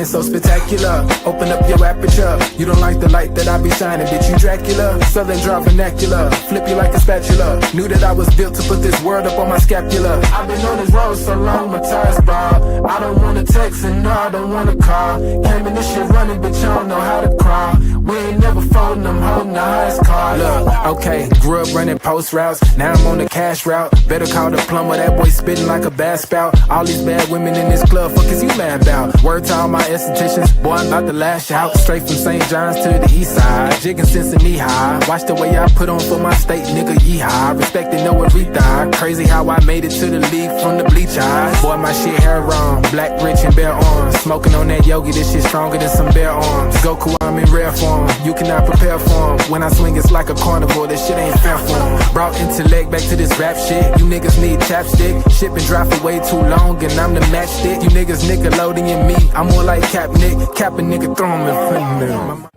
diamond so spectacular. Open up your aperture. You don't like the light that I be shining. Bitch, you Dracula. Southern draw vernacular. Flip you like a spatula. Knew that I was built to put this word up on my scapula. I've been on this road so long, my tires bald. I don't wanna text and no, I don't wanna call. Came in this shit running, bitch, I don't know how to crawl. We ain't never folding, I'm holding the highest card. Look, okay, grew up running post routes. Now I'm on the cash route. Better call the plumber, that boy spitting like a bass spout. All these bad women in this club, fuck is you mad about? Word to all my estheticians, boy, I'm about to lash out. Straight from St. John's to the east side. Jigging since knee high. Watch the way I put on for my state, nigga, yeehaw. Respected no everything. Crazy how I made it to the league from the bleach eyes. Boy, my shit hair wrong. Black, rich, and bare arms. Smoking on that yogi, this shit stronger than some bare arms. Goku, I'm in rare form. You cannot prepare for him. When I swing, it's like a carnival. This shit ain't fair for him. Brought intellect back to this rap shit. You niggas need chapstick. Shit been dry for way too long, and I'm the matchstick. You niggas Nickelodeon me. I'm more like Cap Nick. Cap a nigga, throw him in front of me.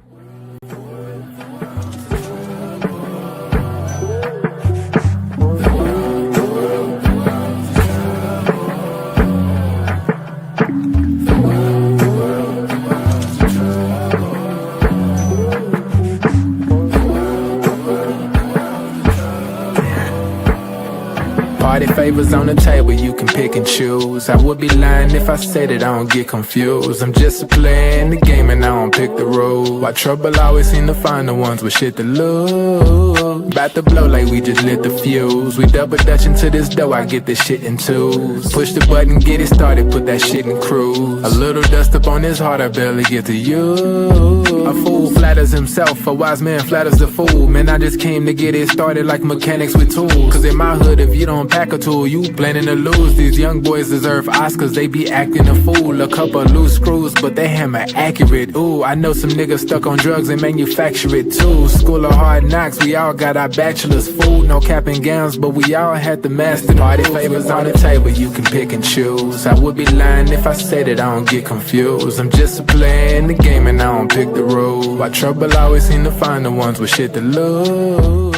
Party favors on the table, you can pick and choose. I would be lying if I said that I don't get confused. I'm just a player in the game and I don't pick the rules. Why trouble always seem to find the ones with shit to lose. About to blow like we just lit the fuse. We double dutch into this dough, I get this shit in twos. Push the button, get it started, put that shit in cruise. A little dust up on his heart, I barely get to use. A fool flatters himself, a wise man flatters the fool. Man, I just came to get it started like mechanics with tools. Cause in my hood, if you don't pack a tool, you planning to lose. These young boys deserve Oscars, they be acting a fool. A couple loose screws, but they hammer accurate. Ooh, I know some niggas stuck on drugs and manufacture it too. School of hard knocks, we all got our bachelor's. Food, no cap and gowns, but we all had the master. Party favors on the table, you can pick and choose. I would be lying if I said that I don't get confused. I'm just a player in the game and I don't pick the rules. Why trouble always seem to find the ones with shit to lose.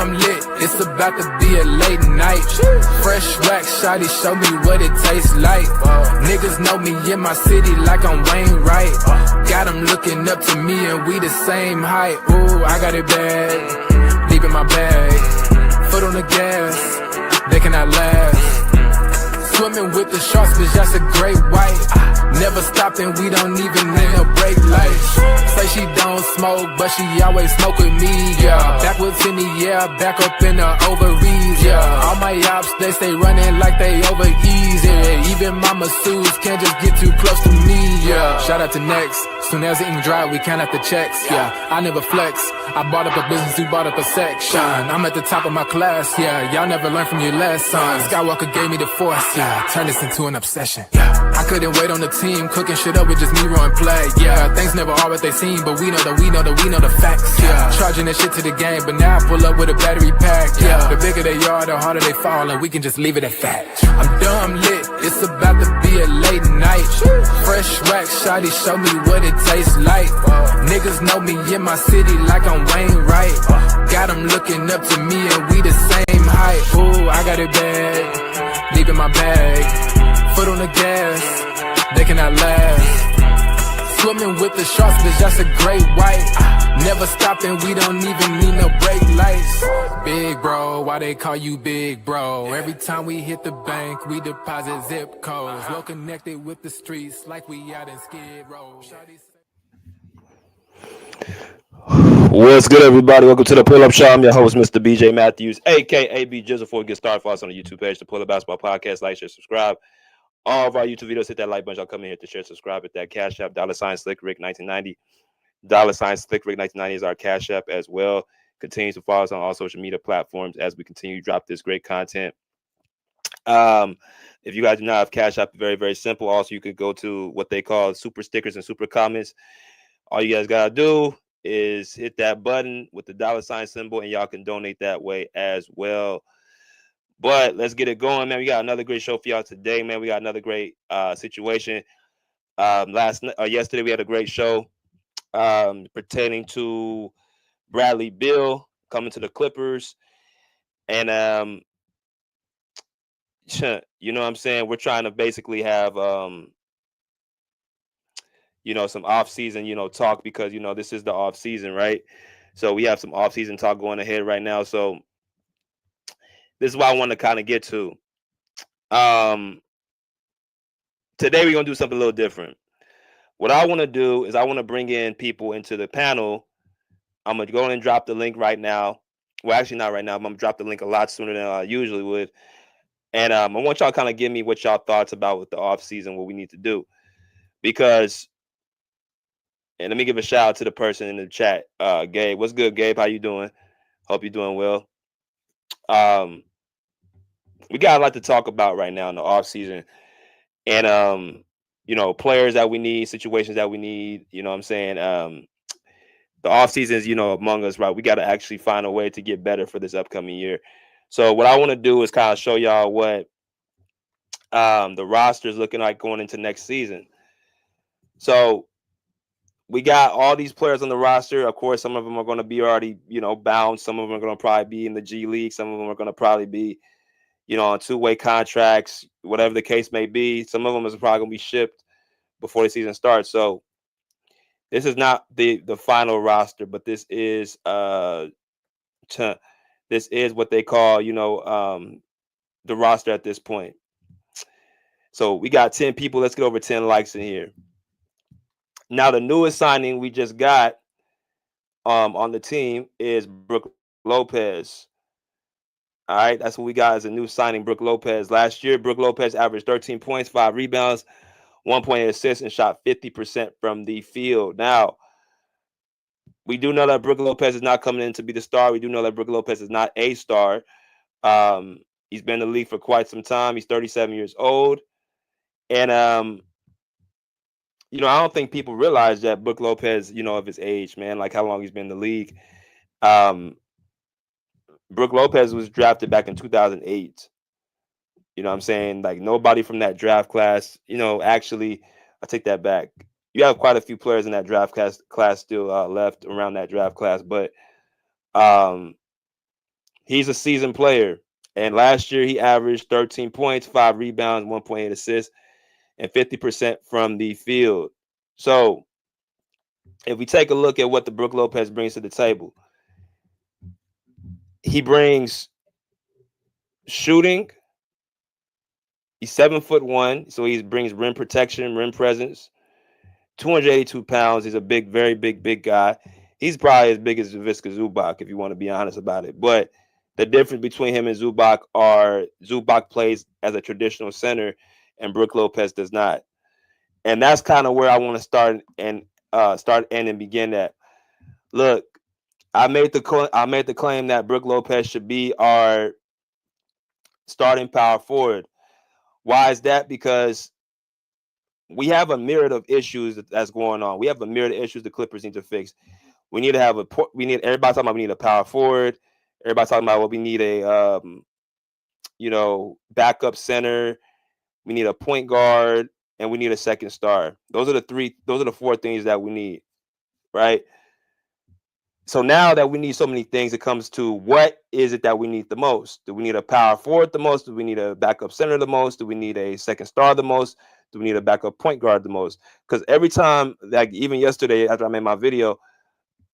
I'm lit, it's about to be a late night. Fresh wax, shawty, show me what it tastes like. Niggas know me in my city like I'm Wayne Wright. Got them looking up to me and we the same height. Ooh, I got it bad, deep in my bag. Foot on the gas, they cannot last. Swimming with the sharks, bitch, that's a great white. Never stopping, we don't even need no brake lights. Say she don't smoke, but she always smoke with me, yeah. Backwards in the air, back up in the ovaries, yeah. All my ops, they stay running like they over easy. Even my masseuses can't just get too close to me, yeah. Shout out to Next. Soon as the ink dry, we count out the checks, yeah. I never flex. I bought up a business, you bought up a section. I'm at the top of my class, yeah. Y'all never learned from your lessons. Skywalker gave me the force, yeah. Turn this into an obsession, yeah. I couldn't wait on the team, cooking shit up with just me run play, yeah. Things never are what they seem, but we know the facts, yeah. Charging that shit to the game, but now I pull up with a battery pack, yeah. The bigger they are, the harder they fall, and we can just leave it at fact. I'm dumb lit, it's about to be a late night. Fresh wax, shawty, show me what it tastes like. Niggas know me in my city like I'm Wayne Wright. Got them looking up to me and we the same height. Ooh, I got it bad, deep in my bag. Foot on the gas, they cannot last. Swimming with the sharks, bitch, that's a great white. Never stopping, we don't even need no brake lights. Big bro, why they call you big bro? Every time we hit the bank, we deposit zip codes. Well connected with the streets like we out in Skid Row. What's good, everybody? Welcome to the Pull-Up Show. I'm your host, Mr. BJ Matthews, a.k.a. B Jizzle. Before we get started, follow us on the YouTube page, the Pull-Up Basketball Podcast. Like, share, subscribe. All of our YouTube videos, hit that like button. Y'all come in here to share, subscribe, hit that Cash App, $SlickRick1990. $SlickRick1990 is our Cash App as well. Continue to follow us on all social media platforms as we continue to drop this great content. If you guys do not have Cash App, very, very simple. Also, you could go to what they call super stickers and super comments. All you guys got to do is hit that button with the $ symbol, and y'all can donate that way as well. But let's get it going, man. We got another great show for y'all today, man. We got another great situation. Yesterday we had a great show. pertaining to Bradley Beal coming to the Clippers. And you know what I'm saying? We're trying to basically have some off season, talk because this is the off season, right? So we have some off season talk going ahead right now. So this is what I want to kind of get to. Um Today we're gonna do something a little different. What I want to do is I want to bring in people into the panel. I'm gonna go and drop the link right now. Well, actually not right now. I'm gonna drop the link a lot sooner than I usually would. And I want y'all kind of give me what y'all thoughts about with the off season, what we need to do. Because, and let me give a shout out to the person in the chat, Gabe. What's good, Gabe? How you doing? Hope you're doing well. Um, we got a lot to talk about right now in the off season, and players that we need, situations that we need. You know what I'm saying? The off season is among us, right? We got to actually find a way to get better for this upcoming year. So what I want to do is kind of show y'all what the roster is looking like going into next season. So we got all these players on the roster. Of course, some of them are going to be already, bound. Some of them are going to probably be in the G League. Some of them are going to probably be, on two-way contracts, whatever the case may be. Some of them is probably going to be shipped before the season starts. So this is not the final roster, but this is this is what they call, the roster at this point. So we got 10 people. Let's get over 10 likes in here. Now, the newest signing we just got on the team is Brook Lopez. All right, that's what we got as a new signing, Brook Lopez. Last year, Brook Lopez averaged 13 points, 5 rebounds, 1.8 assists, and shot 50% from the field. Now, we do know that Brook Lopez is not coming in to be the star. We do know that Brook Lopez is not a star. He's been in the league for quite some time. He's 37 years old. And, I don't think people realize that Brook Lopez, of his age, man, like how long he's been in the league. Brook Lopez was drafted back in 2008. You know what I'm saying? Like nobody from that draft class, actually, I take that back. You have quite a few players in that draft class still left around that draft class, but he's a seasoned player. And last year he averaged 13 points, 5 rebounds, 1.8 assists, and 50% from the field. So if we take a look at what the Brook Lopez brings to the table, he brings shooting. He's 7'1", so he brings rim protection, rim presence. 282 pounds. He's a big, very big guy. He's probably as big as Viska Zubac, if you want to be honest about it. But the difference between him and Zubac are Zubac plays as a traditional center, and Brook Lopez does not. And that's kind of where I want to start and begin at. Look, I made the claim that Brook Lopez should be our starting power forward. Why is that? Because we have a myriad of issues that's going on. We have a myriad of issues the Clippers need to fix. We need to have everybody talking about we need a power forward. Everybody talking about we need a backup center. We need a point guard and we need a second star. Those are the 4 things that we need, right? So now that we need so many things, it comes to what is it that we need the most? Do we need a power forward the most? Do we need a backup center the most? Do we need a second star the most? Do we need a backup point guard the most? Because every time, like even yesterday after I made my video,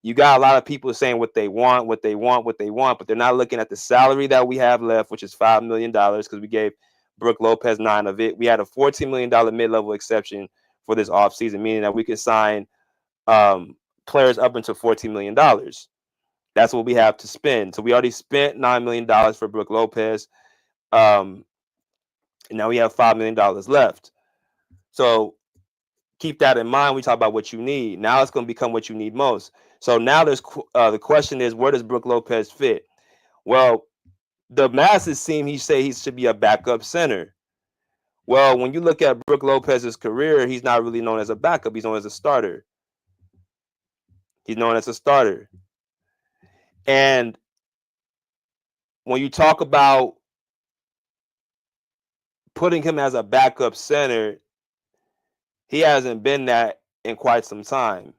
you got a lot of people saying what they want, but they're not looking at the salary that we have left, which is $5 million, because we gave Brook Lopez 9 of it. We had a $14 million mid-level exception for this offseason, meaning that we could sign players up until $14 million. That's what we have to spend. So we already spent $9 million for Brook Lopez. And now we have $5 million left. So keep that in mind. We talk about what you need. Now it's going to become what you need most. So now there's the question is, where does Brook Lopez fit? Well, the masses he should be a backup center. Well, when you look at Brook Lopez's career, he's not really known as a backup. He's known as a starter. And when you talk about putting him as a backup center, he hasn't been that in quite some time.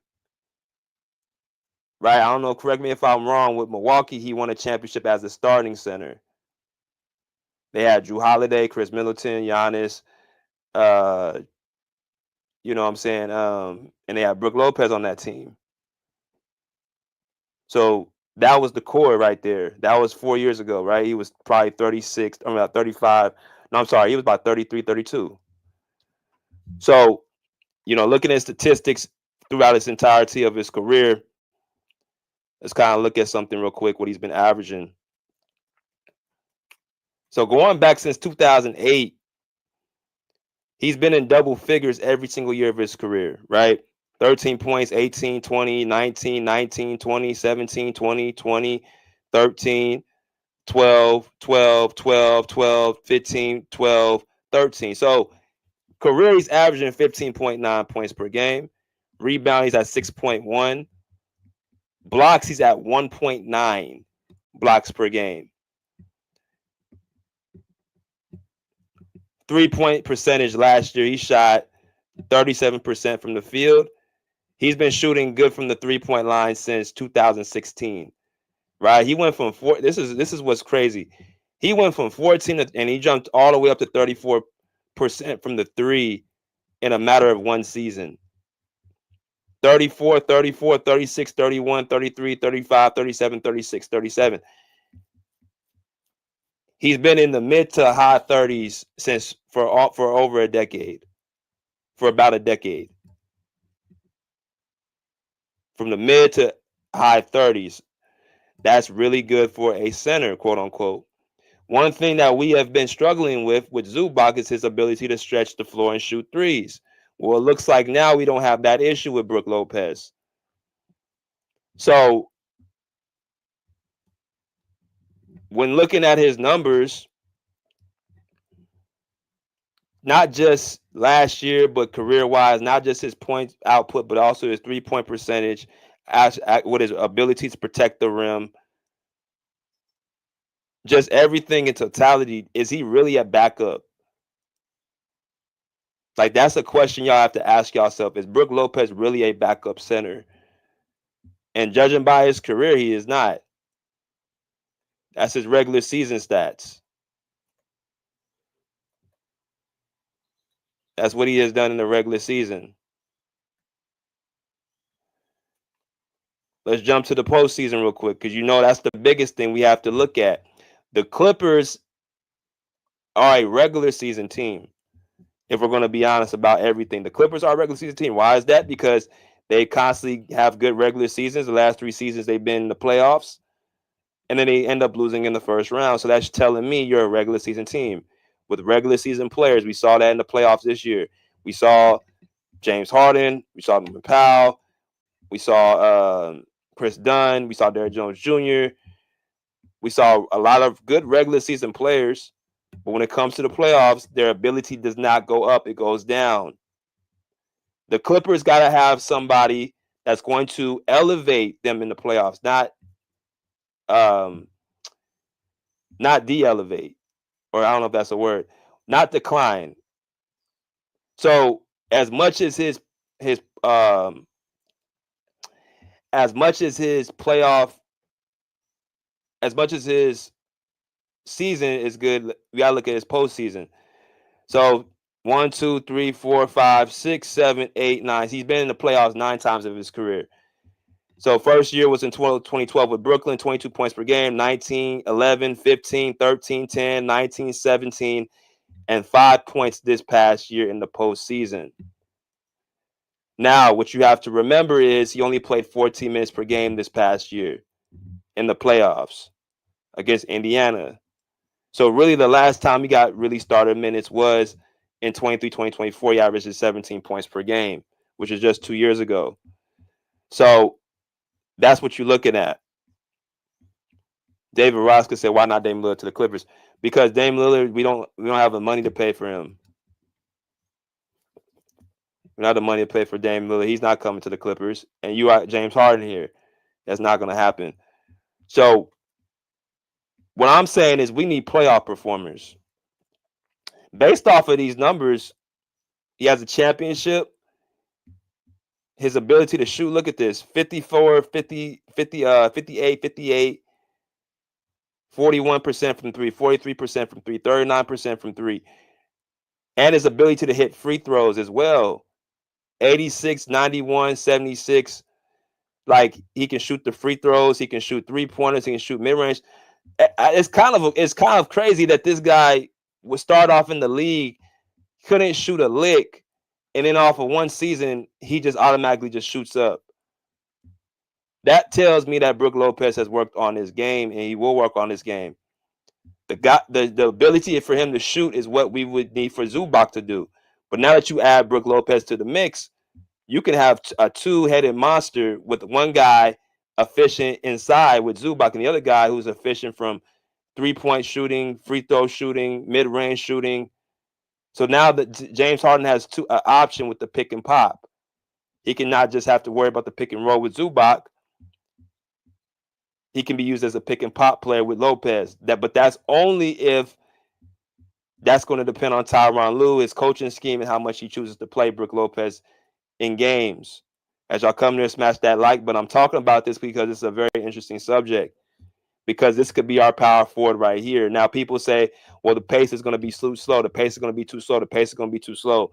right? I don't know. Correct me if I'm wrong. With Milwaukee, he won a championship as a starting center. They had Drew Holiday, Chris Middleton, Giannis. You know what I'm saying? And they had Brook Lopez on that team. So that was the core right there. That was 4 years ago, right? He was probably 36, or about 35. No, I'm sorry. He was about 33, 32. So, looking at statistics throughout his entirety of his career, let's kind of look at something real quick, what he's been averaging. So going back since 2008, he's been in double figures every single year of his career, right? 13 points, 18, 20, 19, 19, 20, 17, 20, 20, 13, 12, 12, 12, 12, 15, 12, 13. So career, he's averaging 15.9 points per game. Rebound, he's at 6.1. Blocks, he's at 1.9 blocks per game. 3-point percentage last year, he shot 37% from the field. He's been shooting good from the 3-point line since 2016. Right? He went from four. This is what's crazy. He went from 14 and he jumped all the way up to 34% from the three in a matter of one season. 34, 34, 36, 31, 33, 35, 37, 36, 37. He's been in the mid to high 30s for over a decade. For about a decade. From the mid to high 30s. That's really good for a center, quote unquote. One thing that we have been struggling with Zubac is his ability to stretch the floor and shoot threes. Well, it looks like now we don't have that issue with Brook Lopez. So when looking at his numbers, not just last year, but career-wise, not just his point output, but also his three-point percentage, with his ability to protect the rim, just everything in totality, is he really a backup? Like, that's a question y'all have to ask yourself. Is Brook Lopez really a backup center? And judging by his career, he is not. That's his regular season stats. That's what he has done in the regular season. Let's jump to the postseason real quick, because that's the biggest thing we have to look at. The Clippers are a regular season team. If we're going to be honest about everything, the Clippers are a regular season team. Why is that? Because they constantly have good regular seasons. The last 3 seasons they've been in the playoffs, and then they end up losing in the first round. So that's telling me you're a regular season team with regular season players. We saw that in the playoffs this year. We saw James Harden. We saw Norman Powell. We saw Chris Dunn. We saw Derrick Jones Jr. We saw a lot of good regular season players. But when it comes to the playoffs, their ability does not go up. It goes down. The Clippers got to have somebody that's going to elevate them in the playoffs, not de-elevate, or I don't know if that's a word, not decline. So as much as his playoff, as much as his season is good, we gotta look at his postseason. So 1, 2, 3, 4, 5, 6, 7, 8, 9. He's been in the playoffs 9 times of his career. So first year was in 2012 with Brooklyn, 22 points per game, 19, 11, 15, 13, 10, 19, 17, and 5 points this past year in the postseason. Now, what you have to remember is he only played 14 minutes per game this past year in the playoffs against Indiana. So really the last time he got really starter minutes was in 23-24. He averaged 17 points per game, which is just 2 years ago. So that's what you're looking at. David Roscoe said, why not Dame Lillard to the Clippers? Because Dame Lillard, we don't have the money to pay for him. We don't have the money to pay for Dame Lillard. He's not coming to the Clippers. And you are James Harden here. That's not going to happen. So what I'm saying is we need playoff performers. Based off of these numbers, he has a championship. his ability to shoot, look at this, 54, 50, 58, 58, 41% from three, 43% from three, 39% from three. And his ability to hit free throws as well. 86, 91, 76. Like, he can shoot the free throws, he can shoot 3-pointers, he can shoot mid-range. It's kind of crazy that this guy would start off in the league, couldn't shoot a lick, and then off of one season, he just automatically just shoots up. That tells me that Brook Lopez has worked on his game, and he will work on his game. The ability for him to shoot is what we would need for Zubac to do. But now that you add Brook Lopez to the mix, you can have a two-headed monster with one guy efficient inside with Zubac and the other guy who's efficient from three-point shooting, free throw shooting, mid-range shooting. So now that James Harden has an option with the pick and pop. He can not just have to worry about the pick and roll with Zubac. He can be used as a pick and pop player with Lopez. But that's only if that's going to depend on Tyronn Lue, his coaching scheme, and how much he chooses to play Brook Lopez in games. As y'all come there, smash that like. But I'm talking about this because it's a very interesting subject. Because this could be our power forward right here. Now, people say, well, the pace is going to be slow. The pace is going to be too slow. The pace is going to be too slow.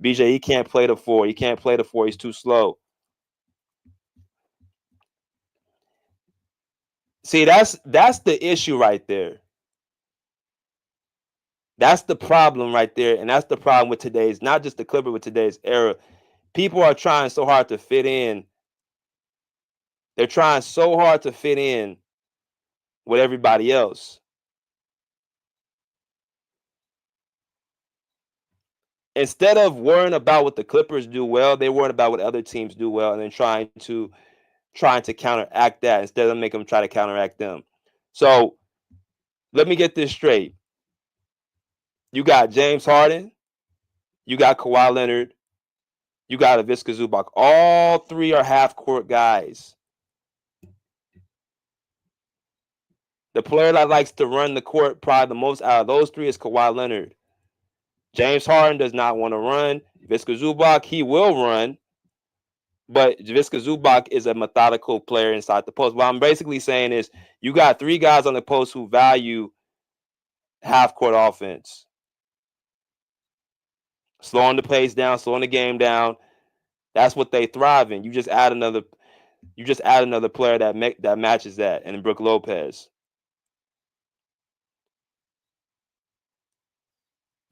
BJ, he can't play the four. He can't play the four. He's too slow. See, that's the issue right there. That's the problem right there. And that's the problem with today's, not just the Clipper, with today's era. People are trying so hard to fit in. They're trying so hard to fit in with everybody else. Instead of worrying about what the Clippers do well, they're worried about what other teams do well and then trying to counteract that instead of making them try to counteract them. So let me get this straight. You got James Harden, you got Kawhi Leonard, you got Ivica Zubac. All three are half-court guys. The player that likes to run the court probably the most out of those three is Kawhi Leonard. James Harden does not want to run. Ivica Zubac, he will run. But Ivica Zubac is a methodical player inside the post. What I'm basically saying is you got three guys on the post who value half-court offense. Slowing the pace down, slowing the game down. That's what they thrive in. You just add another player that matches that, and Brook Lopez.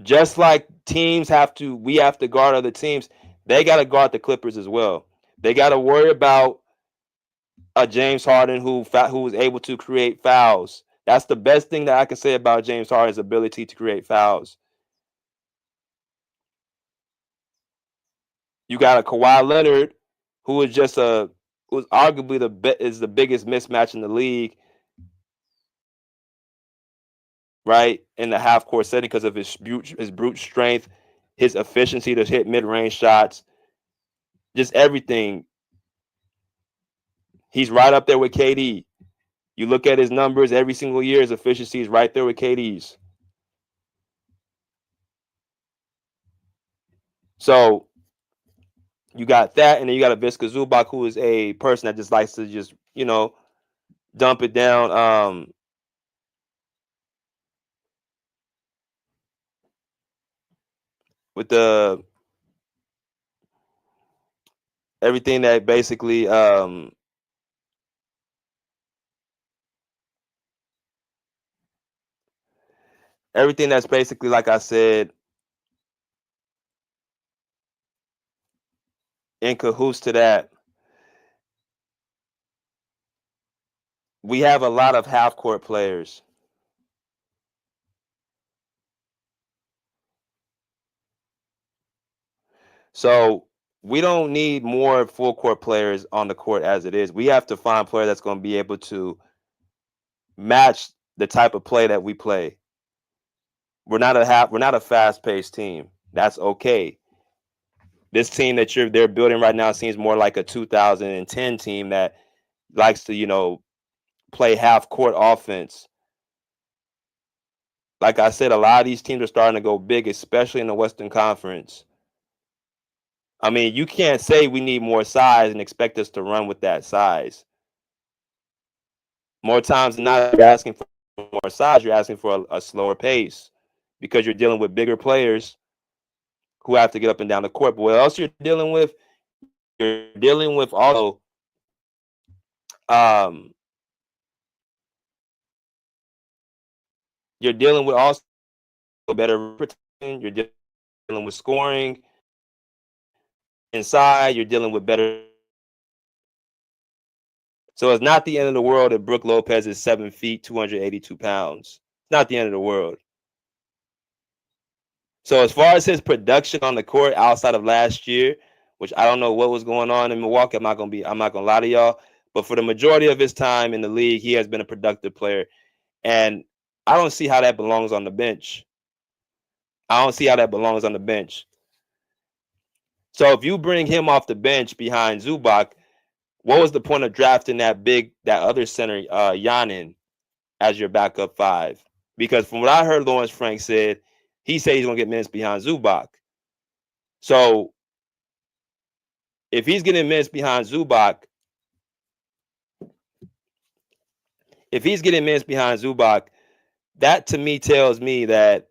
Just like we have to guard other teams, they got to guard the Clippers as well. They got to worry about a James Harden who is able to create fouls. That's the best thing that I can say about James Harden's ability to create fouls. You got a Kawhi Leonard who is who's arguably the biggest mismatch in the league, right, in the half-court setting because of his brute strength, his efficiency to hit mid-range shots, just everything. He's right up there with KD. You look at his numbers every single year, his efficiency is right there with KD's. So you got that, and then you got Ivica Zubac, who is a person that just likes to just, dump it down. With everything that basically everything that's basically, like I said, in cahoots to that. We have a lot of half-court players. So we don't need more full-court players on the court as it is. We have to find a player that's going to be able to match the type of play that we play. We're not a fast-paced team. That's okay. This team that they're building right now seems more like a 2010 team that likes to, play half-court offense. Like I said, a lot of these teams are starting to go big, especially in the Western Conference. I mean, you can't say we need more size and expect us to run with that size. More times than not, you're asking for more size, you're asking for a slower pace because you're dealing with bigger players who have to get up and down the court. But what else you're dealing with? You're dealing with also um, you're dealing with also better protection. You're dealing with scoring inside. You're dealing with better. So it's not the end of the world if Brook Lopez is 7 feet, 282 pounds. It's not the end of the world. So as far as his production on the court outside of last year, which I don't know what was going on in Milwaukee, I'm not gonna lie to y'all. But for the majority of his time in the league, he has been a productive player. And I don't see how that belongs on the bench. I don't see how that belongs on the bench. So if you bring him off the bench behind Zubac, what was the point of drafting that other center, Yanin, as your backup five? Because from what I heard Lawrence Frank said, he said he's going to get minutes behind Zubac. So if he's getting minutes behind Zubac, that to me tells me that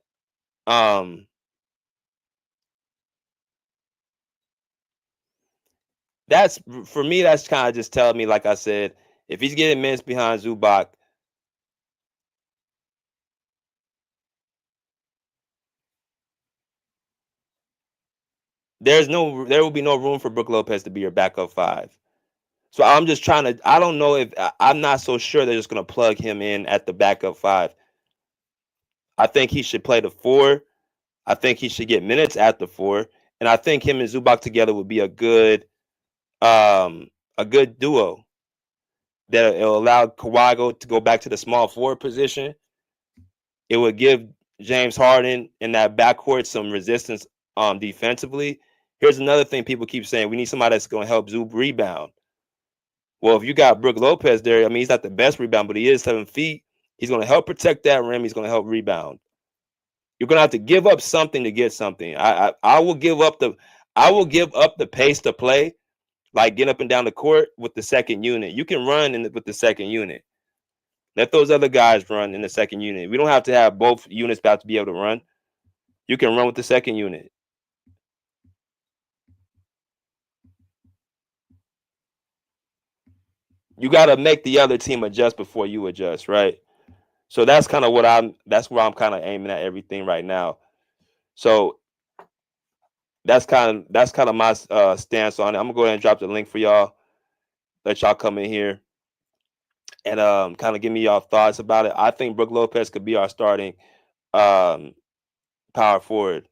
that's for me, that's kind of just telling me, like I said, if he's getting minutes behind Zubac, there will be no room for Brook Lopez to be your backup five. So I'm just trying to, I don't know if, I'm not so sure they're just going to plug him in at the backup five. I think he should play the 4. I think he should get minutes at the 4. And I think him and Zubac together would be a good duo that will allow Kawhi to go back to the small forward position. It would give James Harden in that backcourt some resistance defensively. Here's another thing people keep saying: we need somebody that's going to help Zub rebound. Well, if you got Brook Lopez there, I mean, he's not the best rebound, but he is 7 feet. He's going to help protect that rim. He's going to help rebound. You're going to have to give up something to get something. I will give up the pace to play, like get up and down the court with the second unit. You can run with the second unit. Let those other guys run in the second unit. We don't have to have both units about to be able to run. You can run with the second unit. You got to make the other team adjust before you adjust, right? So that's kind of where I'm kind of aiming at everything right now. So that's kind of my stance on it. I'm gonna go ahead and drop the link for y'all. Let y'all come in here and kind of give me y'all thoughts about it. I think Brook Lopez could be our starting power forward.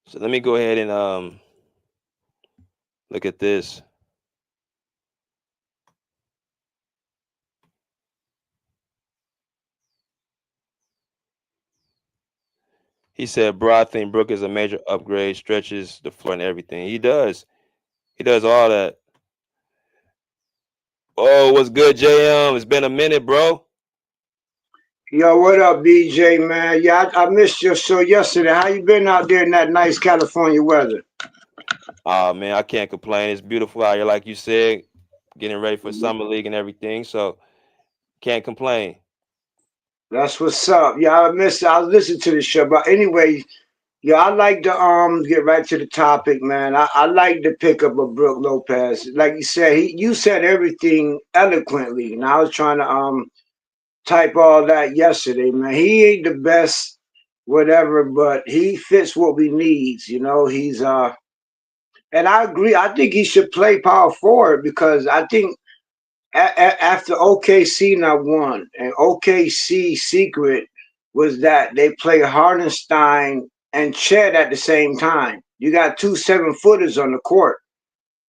So let me go ahead and look at this. He said, bro, I think Brook is a major upgrade, stretches the floor and everything. He does. He does all that. Oh, what's good, JM? It's been a minute, bro. Yo, what up, BJ, man? Yeah, I missed your show yesterday. How you been out there in that nice California weather? Oh, man, I can't complain. It's beautiful out here, like you said, getting ready for Summer League and everything. So can't complain. That's what's up. Yeah, I was listening to the show. But anyway, yeah, I like to get right to the topic, man. I like the pickup of Brook Lopez. Like you said, you said everything eloquently. And I was trying to type all that yesterday, man. He ain't the best, whatever, but he fits what we need. You know, he's and I agree. I think he should play power forward because I think after OKC now won, and OKC secret was that they play Hardenstein and Chet at the same time. You got 2 7-footers on the court.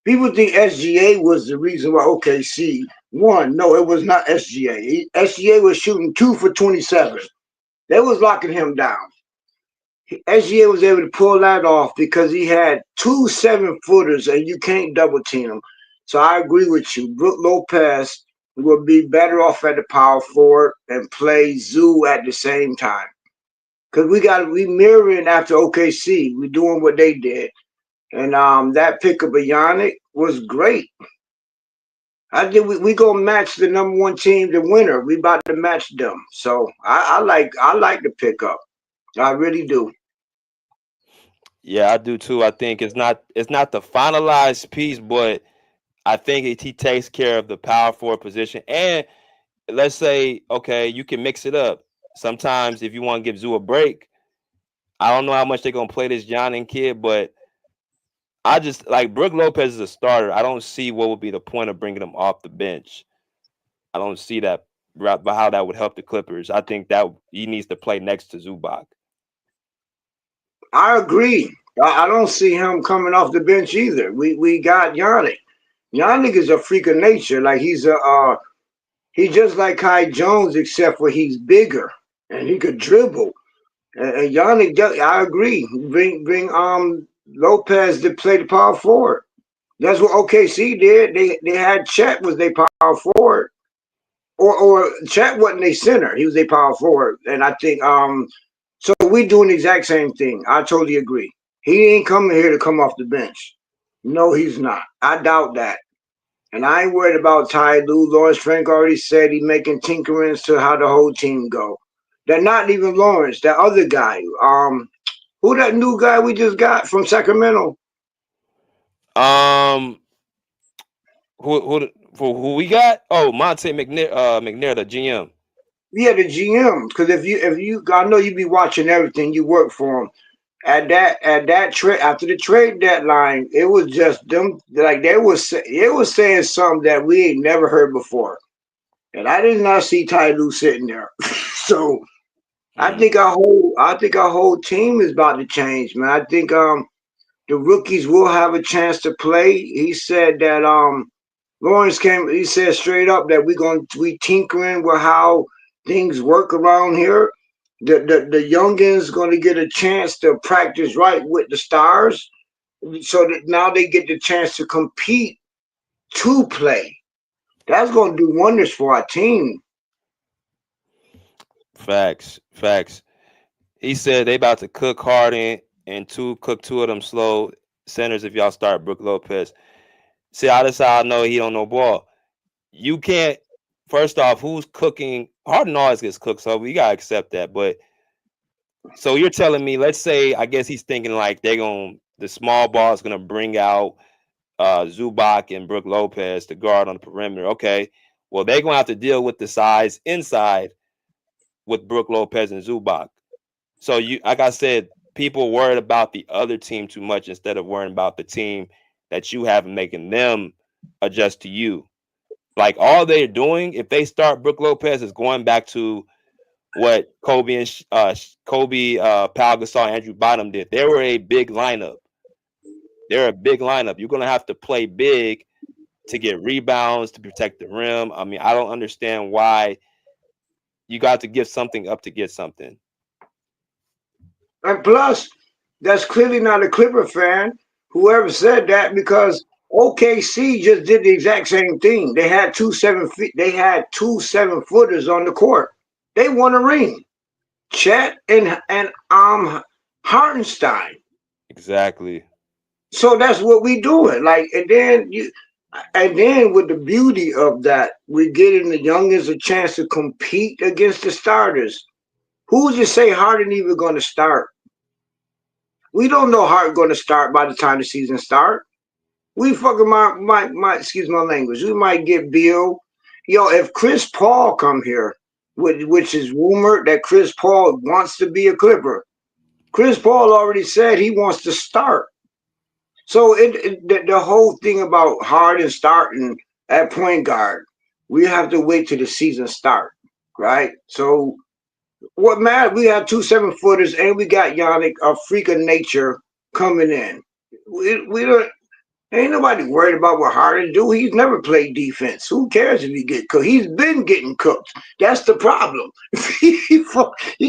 People think SGA was the reason why OKC won. No, it was not SGA. SGA was shooting 2 for 27. They was locking him down. SGA was able to pull that off because he had 2 7-footers and you can't double team them. So I agree with you. Brook Lopez will be better off at the power forward and play Zoo at the same time. Because we mirroring after OKC. We doing what they did. And that pickup of Yannick was great. I think we gonna match the number one team, the winner. We about to match them. So I like the pickup. I really do. Yeah, I do too. I think it's not the finalized piece, but I think he takes care of the power forward position. And let's say, okay, you can mix it up. Sometimes if you want to give Zoo a break, I don't know how much they're gonna play this Giannis kid, but I just like Brook Lopez is a starter. I don't see what would be the point of bringing him off the bench. I don't see that but how that would help the Clippers. I think that he needs to play next to Zubac. I agree. I don't see him coming off the bench either. We got Yannick. Yannick is a freak of nature. Like he's just like Kai Jones, except for he's bigger and he could dribble. And Yannick, I agree. Bring Lopez to play the power forward. That's what OKC did. They had Chet was their power forward, or Chet wasn't a center. He was a power forward, and I think so we doing the exact same thing. I totally agree. He ain't coming here to come off the bench. No, he's not. I doubt that. And I ain't worried about Ty Lue. Lawrence Frank already said he's making tinkerings to how the whole team go. They're not even Lawrence, that other guy. Who that new guy we just got from Sacramento? Who we got? Oh, Monte McNair, the GM. Yeah, the GM. Because if you, I know you be watching everything. You work for him. At that trade after the trade deadline, it was just them. Like it was saying something that we ain't never heard before. And I did not see Ty Lue sitting there. So I think our whole team is about to change, man. I think the rookies will have a chance to play. He said that Lawrence he said straight up that we tinkering with how things work around here. The youngins gonna get a chance to practice right with the stars, so that now they get the chance to compete to play. That's gonna do wonders for our team. Facts. He said they about to cook Harden and cook two of them slow centers if y'all start Brook Lopez. See, this how I know he don't know ball. You can't. First off, who's cooking? Harden always gets cooked, so we gotta accept that. But so you're telling me, let's say, I guess he's thinking like the small ball is gonna bring out Zubac and Brook Lopez to guard on the perimeter. Okay, well they're gonna have to deal with the size inside with Brook Lopez and Zubac. So like I said, people worried about the other team too much instead of worrying about the team that you have and making them adjust to you. Like all they're doing, if they start Brook Lopez, is going back to what Kobe, Pau Gasol, and Andrew Bynum did. They were a big lineup. They're a big lineup. You're gonna have to play big to get rebounds, to protect the rim. I mean, I don't understand why you got to give something up to get something. And plus, that's clearly not a Clipper fan, whoever said that, because OKC just did the exact same thing. They had 2 7-footers on the court. They won a ring. Chet and Hartenstein. Exactly. So that's what we doing. Like, and then with the beauty of that, we're getting the youngest a chance to compete against the starters. Who's to say Harden even going to start? We don't know Harden going to start by the time the season start. We fucking might excuse my language. We might get Beal. If Chris Paul come here, which is rumored that Chris Paul wants to be a Clipper. Chris Paul already said he wants to start. So the whole thing about Harden starting at point guard, we have to wait till the season start, right? So what matter? We have 2 7-footers and we got Yannick, a freak of nature, coming in. We don't. Ain't nobody worried about what Harden do. He's never played defense. Who cares if he get cooked? He's been getting cooked. That's the problem. He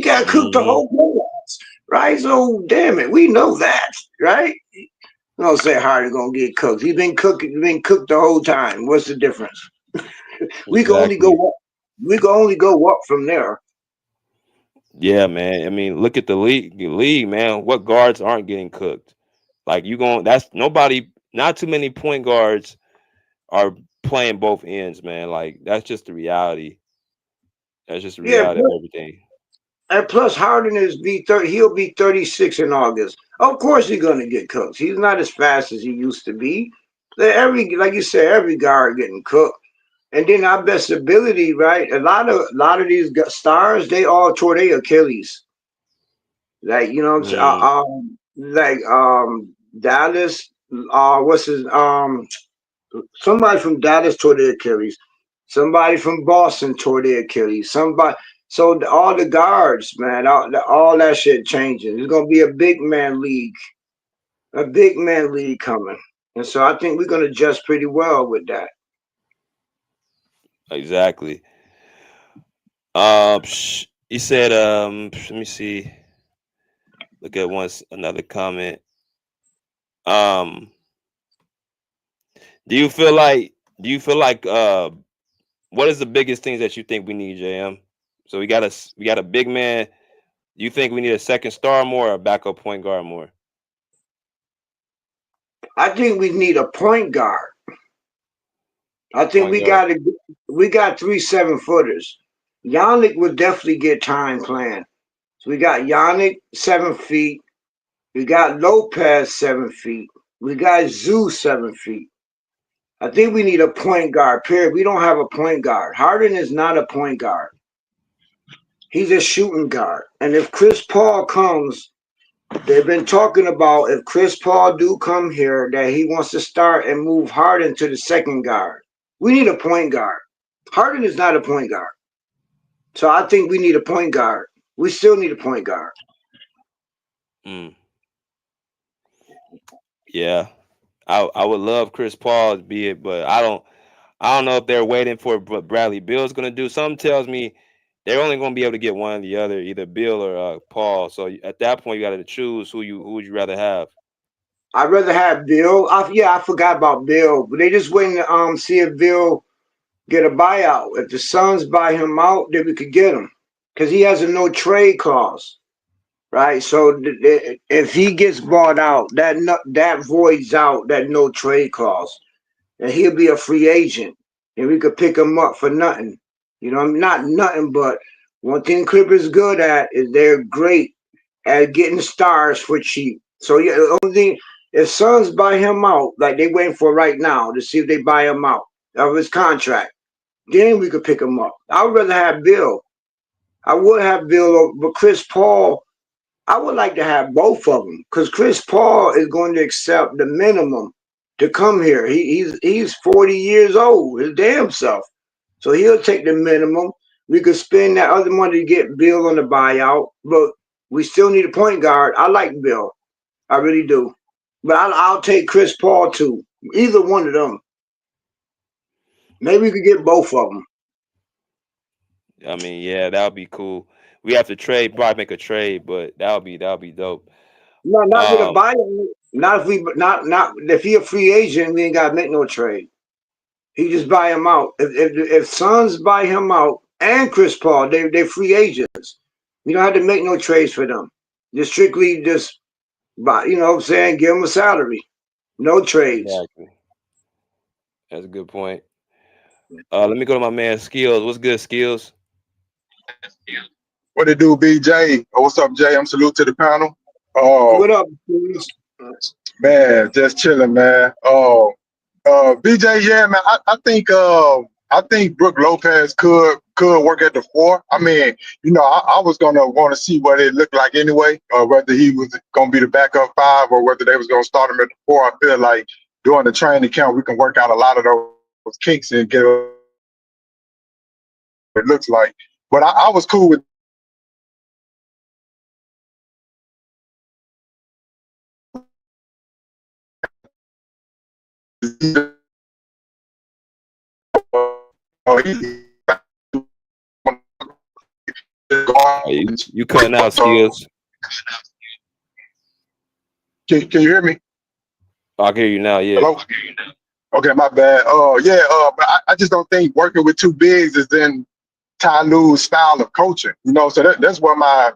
got cooked the whole playoffs, right? So damn it, we know that, right? You don't say Harden gonna get cooked. He's been cooked the whole time. What's the difference? We can only go Exactly. up. We can only go up from there. Yeah, man. I mean, look at the league, man. What guards aren't getting cooked? Like you going that's nobody, not too many point guards are playing both ends, man. Like that's just the reality. That's just the Yeah, reality of everything. and plus Harden is be 30. He'll be 36 in August. Of course he's gonna get cooked. He's not as fast as he used to be. Every like you said, every guard getting cooked. And then our best ability, right? A lot of these stars, they all tore their Achilles. Like you know, what I'm saying? Mm, Dallas. What's his Somebody from Dallas tore their Achilles. Somebody from Boston tore their Achilles. Somebody. So all the guards, man, all that shit changing. It's gonna be a big man league coming, and so I think we're gonna adjust pretty well with that. exactly. He said, let me see. Look at another comment. Um, do you feel like what is the biggest things that you think we need, JM? So we got a big man. Do you think we need a second star more or a backup point guard more? I think we need a point guard. I think Point guard. we got 3 7-footers. Yannick would definitely get time playing. So we got Yannick 7 feet. We got Lopez 7 feet. We got Zoo 7 feet. I think we need a point guard. Period. We don't have a point guard. Harden is not a point guard. He's a shooting guard. And if Chris Paul comes, they've been talking about if Chris Paul do come here that he wants to start and move Harden to the second guard. We need a point guard. Harden is not a point guard. So I think we need a point guard. We still need a point guard. Mm, yeah, I would love Chris Paul to be it, but I don't know if they're waiting for what Bradley Beal's going to do. Something tells me they're only going to be able to get one or the other, either Bill or Paul. So at that point, you got to choose who would you rather have. I'd rather have Bill. Yeah, I forgot about Bill. But they just waiting to see if Bill get a buyout. If the Suns buy him out, then we could get him. Because he has a no trade clause. Right? So if he gets bought out, that voids out that no trade clause. And he'll be a free agent. And we could pick him up for nothing. You know, not nothing, but one thing Clippers good at is they're great at getting stars for cheap. So yeah, the only thing if Suns buy him out, like they waiting for right now to see if they buy him out of his contract, then we could pick him up. I would rather have Bill. I would have Bill, but Chris Paul, I would like to have both of them because Chris Paul is going to accept the minimum to come here. He's 40 years old, his damn self. So he'll take the minimum. We could spend that other money to get Bill on the buyout, but we still need a point guard. I like Bill. I really do. But I'll take Chris Paul too. Either one of them. Maybe we could get both of them. I mean, yeah, that would be cool. We have to trade, probably make a trade, but that would be dope. No, not with a Um, buyout. Not if we not if he a free agent, we ain't gotta make no trade. He just buy him out. If Suns buy him out and Chris Paul, they're free agents. We don't have to make no trades for them. Just strictly just buy. You know what I'm saying? Give them a salary. No trades. exactly. That's a good point. Let me go to my man Skills. What's good, Skills? What it do, BJ? Oh, what's up, Jay? I'm salute to the panel. Oh, What up, dudes? man, just chilling, man. BJ, yeah, man. I think Brook Lopez could work at the 4. I mean, I was gonna want to see what it looked like anyway, whether he was gonna be the backup 5 or whether they was gonna start him at the 4. I feel like during the training camp we can work out a lot of those kinks and get what it looks like. But I was cool with. He You cutting out, Skills? Can you hear me? I can hear you now. Yeah. Hello? Okay, my bad. But I just don't think working with two bigs is in Ty Lue's style of coaching. So that's where my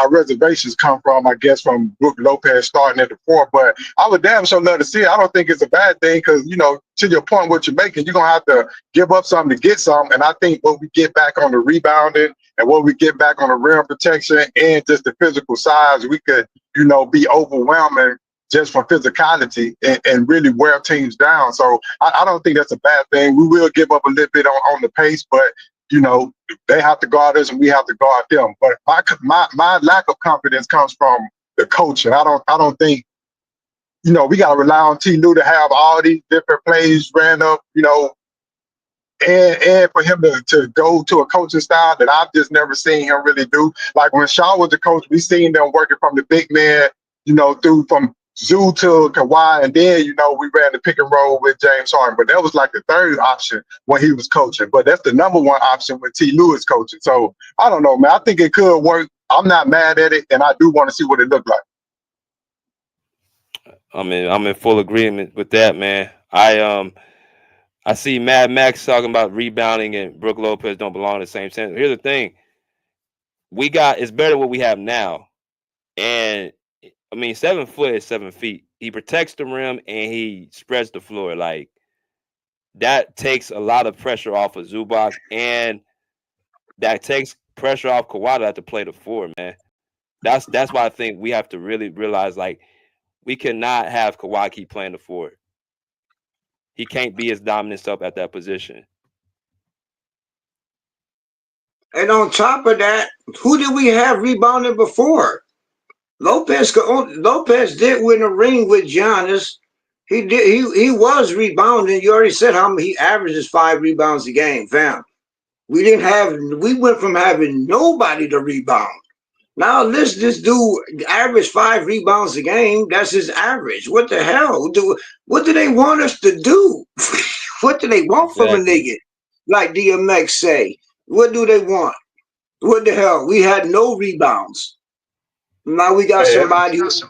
reservations come from, I guess, from Brook Lopez starting at the 4. But I would damn sure love to see it. I don't think it's a bad thing because, to your point, what you're making, you're going to have to give up something to get something. And I think what we get back on the rebounding and what we get back on the rim protection and just the physical size, we could, be overwhelming just for physicality and really wear teams down. So I don't think that's a bad thing. We will give up a little bit on the pace, but they have to guard us and we have to guard them. But my lack of confidence comes from the coach, and I don't think we got to rely on T. Lue to have all these different plays ran up, and for him to go to a coaching style that I've just never seen him really do. Like when Shaw was the coach, we seen them working from the big man, through from Zoo to Kawhi, and then we ran the pick and roll with James Harden. But that was like the third option when he was coaching. But that's the number one option when T. Lue is coaching. So I don't know, man. I think it could work. I'm not mad at it, and I do want to see what it looked like. I'm in full agreement with that, man. I see Mad Max talking about rebounding and Brook Lopez don't belong in the same sense. Here's the thing: it's better what we have now, and 7 foot is 7 feet. He protects the rim and he spreads the floor. Like that takes a lot of pressure off of Zubac, and that takes pressure off Kawhi to have to play the 4, man. That's why I think we have to really realize like we cannot have Kawhi keep playing the 4. He can't be his dominant self at that position. And on top of that, who did we have rebounding before? Lopez did win a ring with Giannis. He did. He was rebounding. You already said how he averages 5 rebounds a game, fam. We went from having nobody to rebound. Now this dude average 5 rebounds a game. That's his average. What the hell? What do they want us to do? What do they want from a nigga? Like DMX say. What do they want? What the hell? We had no rebounds. Now we got somebody who's.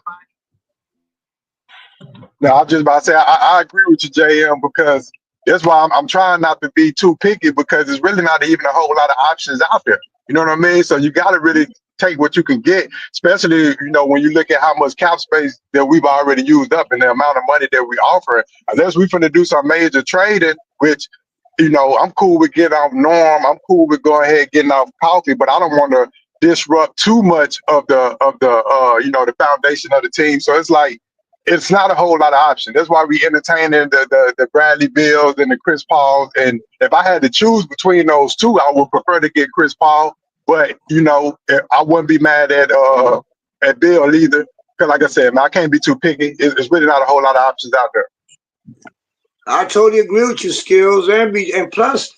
No, I'm just about to say I agree with you, JM, because that's why I'm trying not to be too picky because there's really not even a whole lot of options out there. You know what I mean? So you got to really take what you can get, especially when you look at how much cap space that we've already used up and the amount of money that we offer. Unless we're going to do some major trading, which I'm cool with getting off Norm. I'm cool with going ahead and getting off Coffee, but I don't want to disrupt too much of the foundation of the team. So it's like it's not a whole lot of options. That's why we entertaining the Bradley Beals and the Chris Pauls. And if I had to choose between those two, I would prefer to get Chris Paul. But I wouldn't be mad at Beal either. Because like I said, man, I can't be too picky. It's really not a whole lot of options out there. I totally agree with you, Skills, and plus,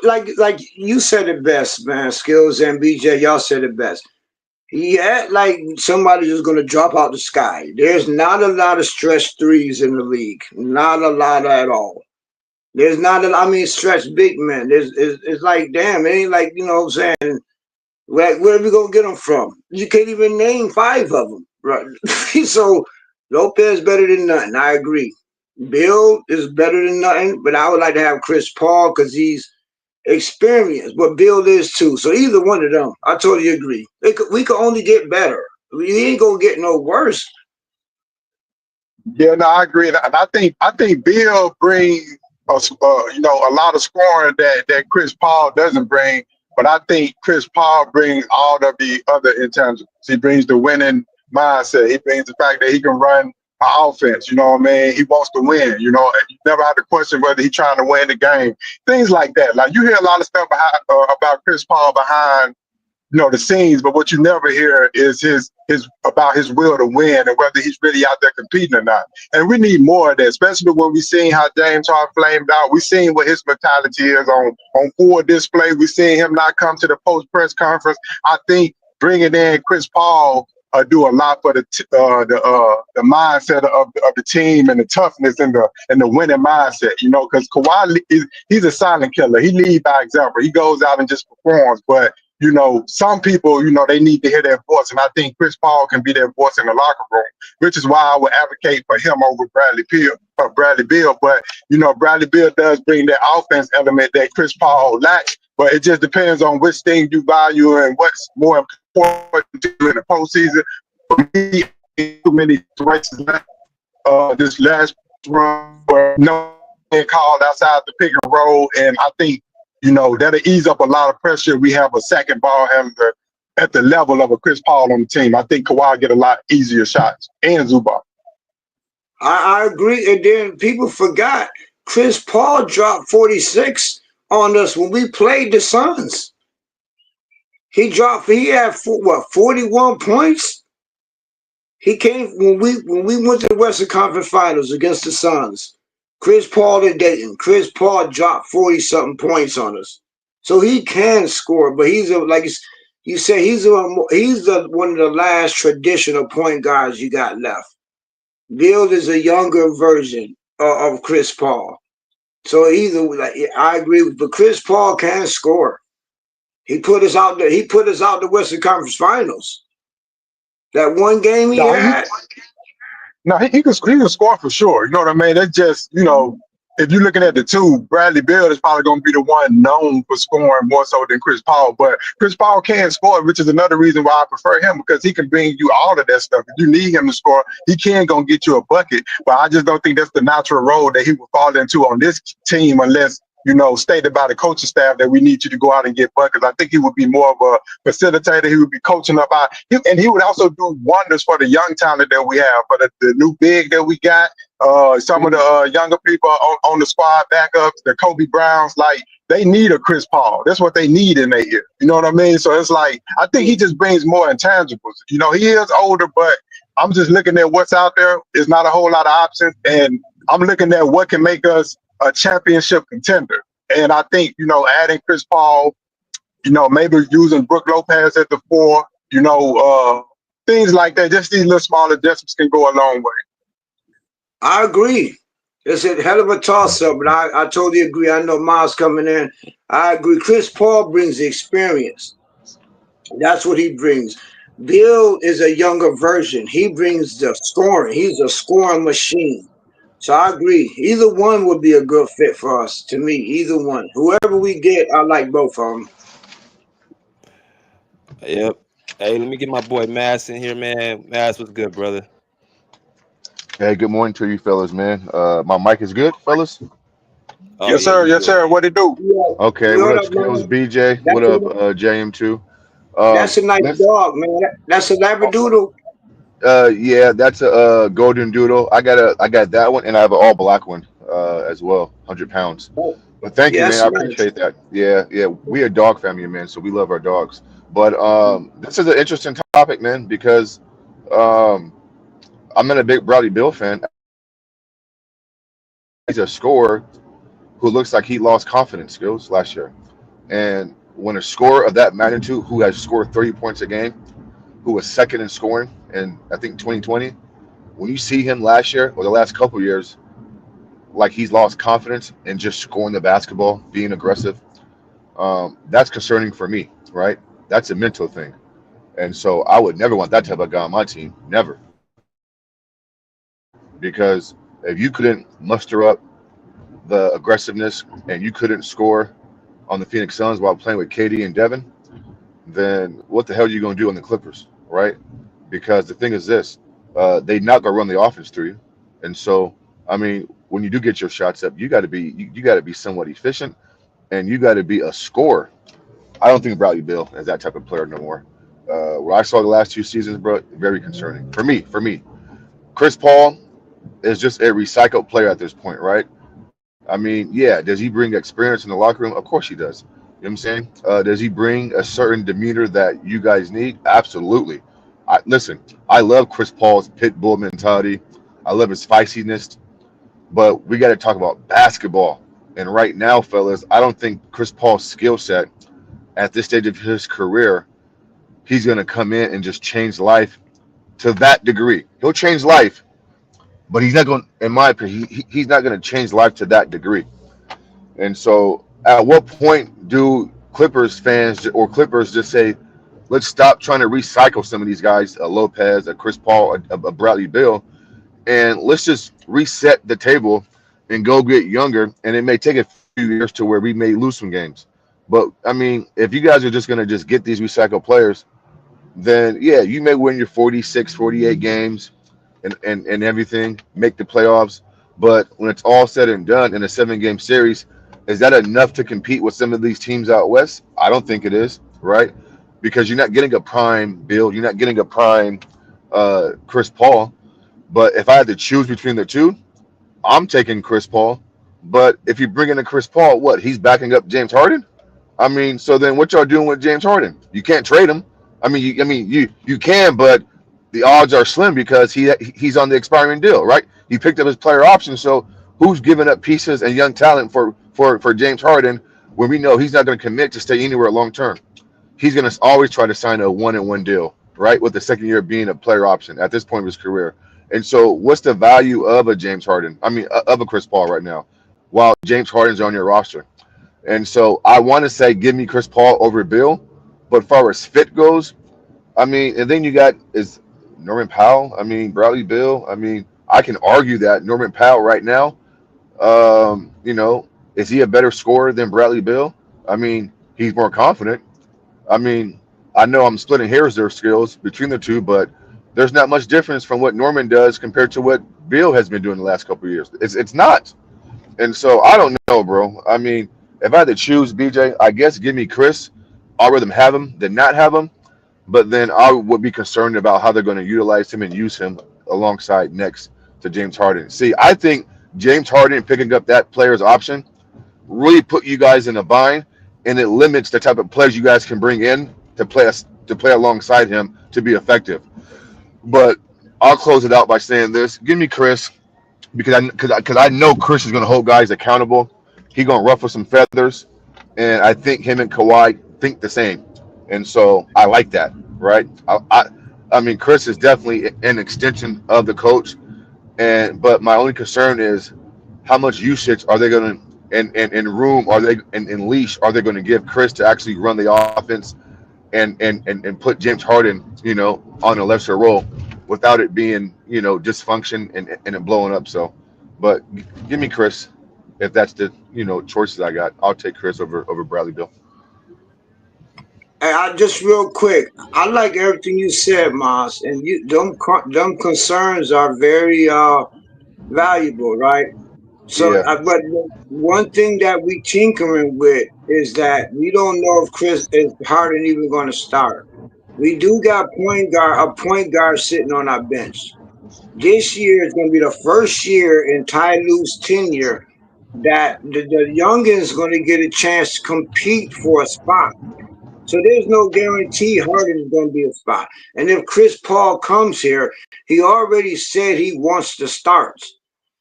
like you said it best, man. Skills and BJ, y'all said it best. Yeah, like somebody just gonna drop out the sky. There's not a lot of stretch threes in the league, not a lot at all. There's not stretch big men. It's like damn, it ain't like what I'm saying. Where are we gonna get them from? You can't even name 5 of them, right? So Lopez better than nothing. I agree. Bill is better than nothing, but I would like to have Chris Paul because he's experienced, but Bill is too. So either one of them, I totally agree. We could only get better. We ain't gonna get no worse. Yeah, no, I agree, and I think Bill brings a lot of scoring that Chris Paul doesn't bring. But I think Chris Paul brings all of the other intangibles. He brings the winning mindset. He brings the fact that he can run offense, you know what I mean? He wants to win, you never have to question whether he's trying to win the game. Things like that. Like you hear a lot of stuff about Chris Paul behind, the scenes, but what you never hear is his about his will to win and whether he's really out there competing or not. And we need more of that, especially when we seen how James Harden flamed out. We seen what his mentality is on full display. We seen him not come to the post press conference. I think bringing in Chris Paul do a lot for the mindset of the team and the toughness and the winning mindset, because Kawhi he's a silent killer. He leads by example. He goes out and just performs, but you know, some people, you know, they need to hear their voice. And I think Chris Paul can be their voice in the locker room, which is why I would advocate for him over Bradley Beal. But, you know, Bradley Beal does bring that offense element that Chris Paul lacks. But it just depends on which thing you value and what's more important to you in the postseason. For me, too many races left. This last run where no one called outside the pick and roll, and I think, you know, that'll ease up a lot of pressure. We have a second ball handler at the level of a Chris Paul on the team. I think Kawhi get a lot easier shots, and Zubac. I agree. And then people forgot Chris Paul dropped 46 on us when we played the Suns. He had 41 points. He came when we went to the Western Conference Finals against the Suns. Chris Paul and Dayton. Chris Paul dropped 40-something points on us. So he can score, but he's like you said, he's one of the last traditional point guards you got left. Beal is a younger version of Chris Paul. So I agree with, but Chris Paul can score. He put us out the Western Conference Finals. That one game he had. He can score for sure. You know what I mean? That's just, you know, if you're looking at the two, Bradley Beal is probably going to be the one known for scoring more so than Chris Paul. But Chris Paul can score, which is another reason why I prefer him, because he can bring you all of that stuff. If you need him to score, he can go get you a bucket. But I just don't think that's the natural role that he would fall into on this team unless, you know, stated by the coaching staff that we need you to go out and get buckets. I think he would be more of a facilitator. He would be coaching up out. And he would also do wonders for the young talent that we have, for the new big that we got, some of the younger people on the squad backups, the Kobe Browns, like, they need a Chris Paul. That's what they need in their ear. You know what I mean? So it's like, I think he just brings more intangibles. You know, he is older, but I'm just looking at what's out there. There's not a whole lot of options. And I'm looking at what can make us a championship contender. And I think, you know, adding Chris Paul, you know, maybe using Brook Lopez at the 4, you know, things like that, just these little small adjustments can go a long way. I agree. It's a hell of a toss-up, but I totally agree. I know Miles coming in. I agree. Chris Paul brings the experience. That's what he brings. Bill is a younger version. He brings the scoring. He's a scoring machine. So I agree. Either one would be a good fit for us, to me. Either one. Whoever we get, I like both of them. Yep. Hey, let me get my boy Mass in here, man. Mass, what's good, brother? Hey, good morning to you fellas, man. My mic is good, fellas? Oh, yes, sir. Yes, sir. What it do? Yeah. Okay, what up, Skills? BJ? What up, JM2? That's a nice dog, man. That's a Labradoodle. Yeah, that's a golden doodle. I got that one, and I have an all black one as well, 100 pounds. But thank you, man. I appreciate that. Yeah. We a dog family, man, so we love our dogs. But this is an interesting topic, man, because I'm not a big Bradley Beal fan. He's a scorer who looks like he lost confidence, Skills, last year. And when a scorer of that magnitude, who has scored 30 points a game, who was second in scoring in, I think, 2020, when you see him last year or the last couple of years, like he's lost confidence in just scoring the basketball, being aggressive, that's concerning for me, right? That's a mental thing. And so I would never want that type of guy on my team, never. Because if you couldn't muster up the aggressiveness and you couldn't score on the Phoenix Suns while playing with KD and Devin, then what the hell are you going to do on the Clippers, right? Because the thing is this, they're not going to run the offense through you. And so, I mean, when you do get your shots up, you got to be somewhat efficient, and you got to be a scorer. I don't think Bradley Beal is that type of player no more. What I saw the last 2 seasons, bro, very concerning for me. Chris Paul is just a recycled player at this point, right? I mean, yeah, does he bring experience in the locker room? Of course he does. You know what I'm saying? Does he bring a certain demeanor that you guys need? Absolutely. Listen, I love Chris Paul's pit bull mentality. I love his feistiness. But we got to talk about basketball. And right now, fellas, I don't think Chris Paul's skill set at this stage of his career, he's going to come in and just change life to that degree. He'll change life, but he's not going, in my opinion, he's not going to change life to that degree. And so at what point do Clippers fans or Clippers just say, let's stop trying to recycle some of these guys, a Lopez, a Chris Paul, a Bradley Beal, and let's just reset the table and go get younger. And it may take a few years to where we may lose some games. But I mean, if you guys are just going to just get these recycled players, then yeah, you may win your 46, 48 games and everything, make the playoffs. But when it's all said and done in a 7-game series, is that enough to compete with some of these teams out west? I don't think it is, right? Because you're not getting a prime Bill, you're not getting a prime Chris Paul. But if I had to choose between the two, I'm taking Chris Paul. But if you bring in a Chris Paul, what? He's backing up James Harden? I mean, so then what y'all doing with James Harden? You can't trade him. You can, but the odds are slim because he's on the expiring deal, right? He picked up his player option. So who's giving up pieces and young talent for James Harden when we know he's not going to commit to stay anywhere long term? He's going to always try to sign a 1-and-1 deal, right? With the second year being a player option at this point of his career. And so what's the value of a James Harden? Of a Chris Paul right now, while James Harden's on your roster. And so I want to say give me Chris Paul over Bill. But as far as fit goes, I mean, and then you got is Norman Powell. I mean, Bradley Bill. I mean, I can argue that Norman Powell right now, is he a better scorer than Bradley Bill? I mean, he's more confident. I mean, I know I'm splitting hairs their skills between the two, but there's not much difference from what Norman does compared to what Bill has been doing the last couple of years. It's not. And so I don't know, bro. I mean, if I had to choose, BJ, I guess give me Chris. I'd rather have him than not have him. But then I would be concerned about how they're going to utilize him and use him alongside next to James Harden. See, I think James Harden picking up that player's option really put you guys in a bind, and it limits the type of players you guys can bring in to play alongside him to be effective. But I'll close it out by saying this: give me Chris, because I know Chris is going to hold guys accountable. He's going to ruffle some feathers, and I think him and Kawhi think the same. And so I like that, right? I mean, Chris is definitely an extension of the coach, but my only concern is how much usage are they going to and room are they and leash are they going to give Chris to actually run the offense and put James Harden, on a lesser role without it being, dysfunction and it blowing up. So, but give me Chris if that's the choices I got. I'll take Chris over Bradley Bill. Hey, I just real quick. I like everything you said, Mas, and them concerns are very valuable, right? So, Yeah, but one thing that we tinkering with is that we don't know if Chris is Harden even going to start. We do got a point guard sitting on our bench. This year is going to be the first year in Ty Lue's tenure that the youngin is going to get a chance to compete for a spot. So there's no guarantee Harden is going to be a spot. And if Chris Paul comes here, he already said he wants to start.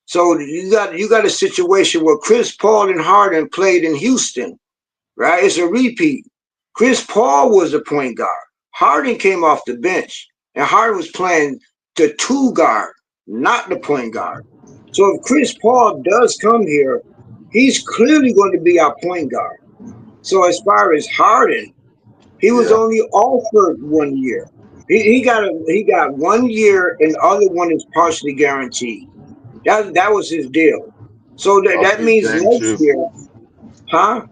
So you got a situation where Chris Paul and Harden played in Houston, right? It's a repeat. Chris Paul was a point guard. Harden came off the bench, and Harden was playing the 2 guard, not the point guard. So if Chris Paul does come here, he's clearly going to be our point guard. So as far as Harden, he was yeah. only offered 1 year. He got 1 year, and the other one is partially guaranteed. That was his deal. So that Okay, means James next too. year, huh?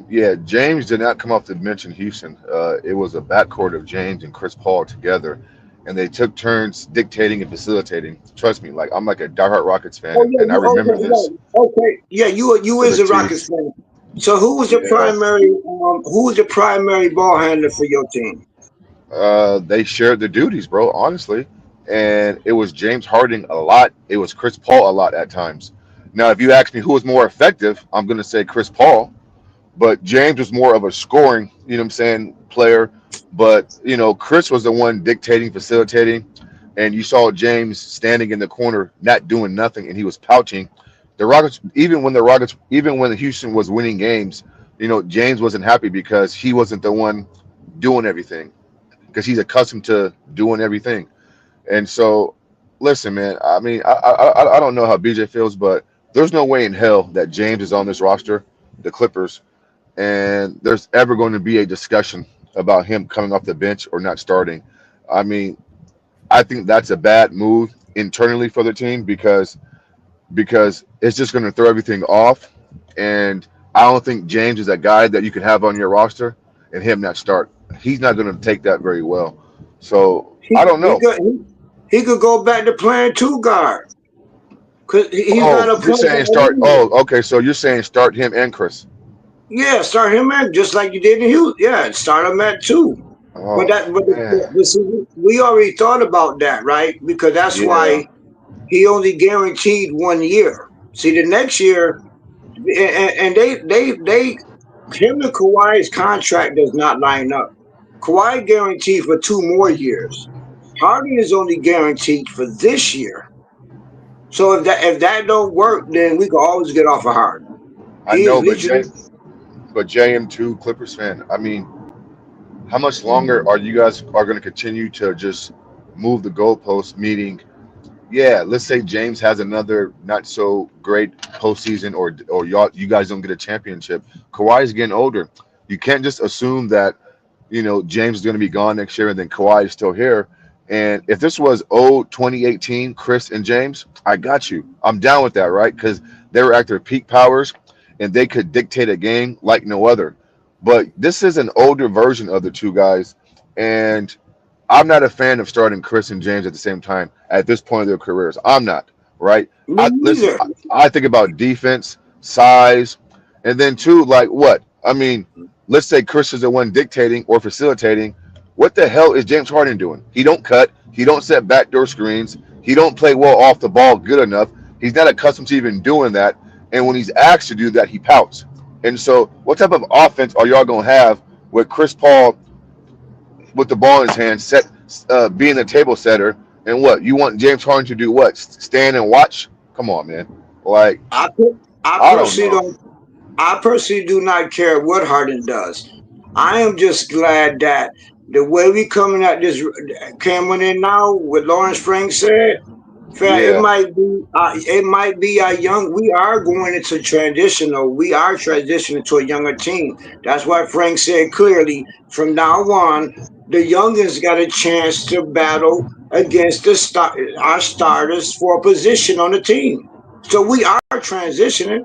Yeah, James did not come off the bench in Houston. It was a backcourt of James and Chris Paul together, and they took turns dictating and facilitating. Trust me, like I'm like a diehard Rockets fan, Oh and, yeah, and I you remember okay? this Right. Okay, yeah, you to is the a T. Rockets fan. So who was Yeah, the primary ball handler for your team? they shared the duties, bro. Honestly, and it was James Harden a lot. It was Chris Paul a lot at times. Now, if you ask me who was more effective, I'm gonna say Chris Paul. But James was more of a scoring, player. But, Chris was the one dictating, facilitating. And you saw James standing in the corner, not doing nothing, and he was pouching. Even when Houston was winning games, James wasn't happy because he wasn't the one doing everything because he's accustomed to doing everything. And so, listen, man, I mean, I don't know how BJ feels, but there's no way in hell that James is on this roster, the Clippers, and there's ever going to be a discussion about him coming off the bench or not starting. I mean, I think that's a bad move internally for the team because it's just going to throw everything off. And I don't think James is a guy that you can have on your roster and him not start. He's not going to take that very well. So He I don't he know. could he could go back to playing two guard because he's not Oh, a you're point saying guard start. anyway. Oh, okay. So you're saying start him and Chris. Yeah, start him at just like you did in Houston. Yeah, start him at two. But Oh that but man, see, we already thought about that, right? Because that's yeah. why he only guaranteed 1 year. See, the next year, and they him and Kawhi's contract does not line up. Kawhi guaranteed for 2 more years. Harden is only guaranteed for this year. So if that don't work, then we can always get off of Harden. I He is know, but literally JM2 Clippers fan. I mean, how much longer are you guys are going to continue to just move the goalposts? Meaning, yeah, let's say James has another not so great postseason, or you guys don't get a championship. Kawhi is getting older. You can't just assume that James is going to be gone next year and then Kawhi is still here. And if this was 2018, Chris and James, I got you. I'm down with that, right? Because they were at their peak powers and they could dictate a game like no other. But this is an older version of the two guys, and I'm not a fan of starting Chris and James at the same time at this point of their careers. I'm not, right? me Listen, neither. I think about defense, size, and then too, like what? I mean, let's say Chris is the one dictating or facilitating. What the hell is James Harden doing? He don't cut. He don't set backdoor screens. He don't play well off the ball good enough. He's not accustomed to even doing that. And when he's asked to do that, he pouts. And so, what type of offense are y'all gonna have with Chris Paul with the ball in his hand, being a table setter, and what you want James Harden to do? What, stand and watch? Come on, man. Like, I per- I I don't personally know. don't. I personally do not care what Harden does. I am just glad that the way we coming at this coming in now, what Lawrence Frank said, it Yeah, might be a young. We are going into transitional. We are transitioning to a younger team. That's why Frank said clearly from now on, the youngins got a chance to battle against our starters for a position on the team. So we are transitioning.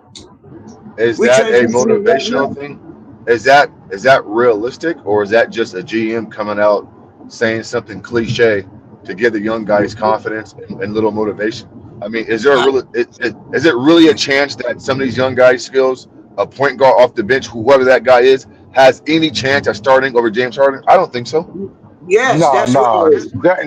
is We that a transitioning right motivational now. thing? Is that realistic, or is that just a GM coming out saying something cliche to give the young guys confidence and little motivation? I mean, is there a I, really is it really a chance that some of these young guys' skills, a point guard off the bench, whoever that guy is, has any chance at starting over James Harden? I don't think so. yes, No, that's what. no.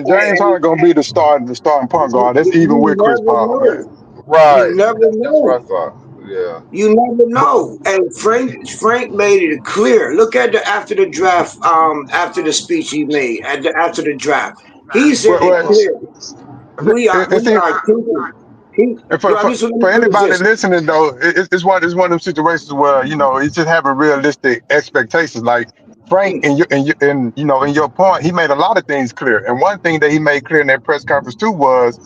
James And Harden gonna be the starting point guard. That's even you with Chris never Paul, man. know. You Right. never That's know. what I thought. Yeah. You never But, know. And Frank made it clear. Look at the after the draft, after the speech he made after the draft. He said it well, clear. We see, are thinking. He and Yo, this is let me for finish anybody this. listening though, it's one of them situations where it's just having realistic expectations. Like Frank, Hmm. in your point, he made a lot of things clear, and one thing that he made clear in that press conference too was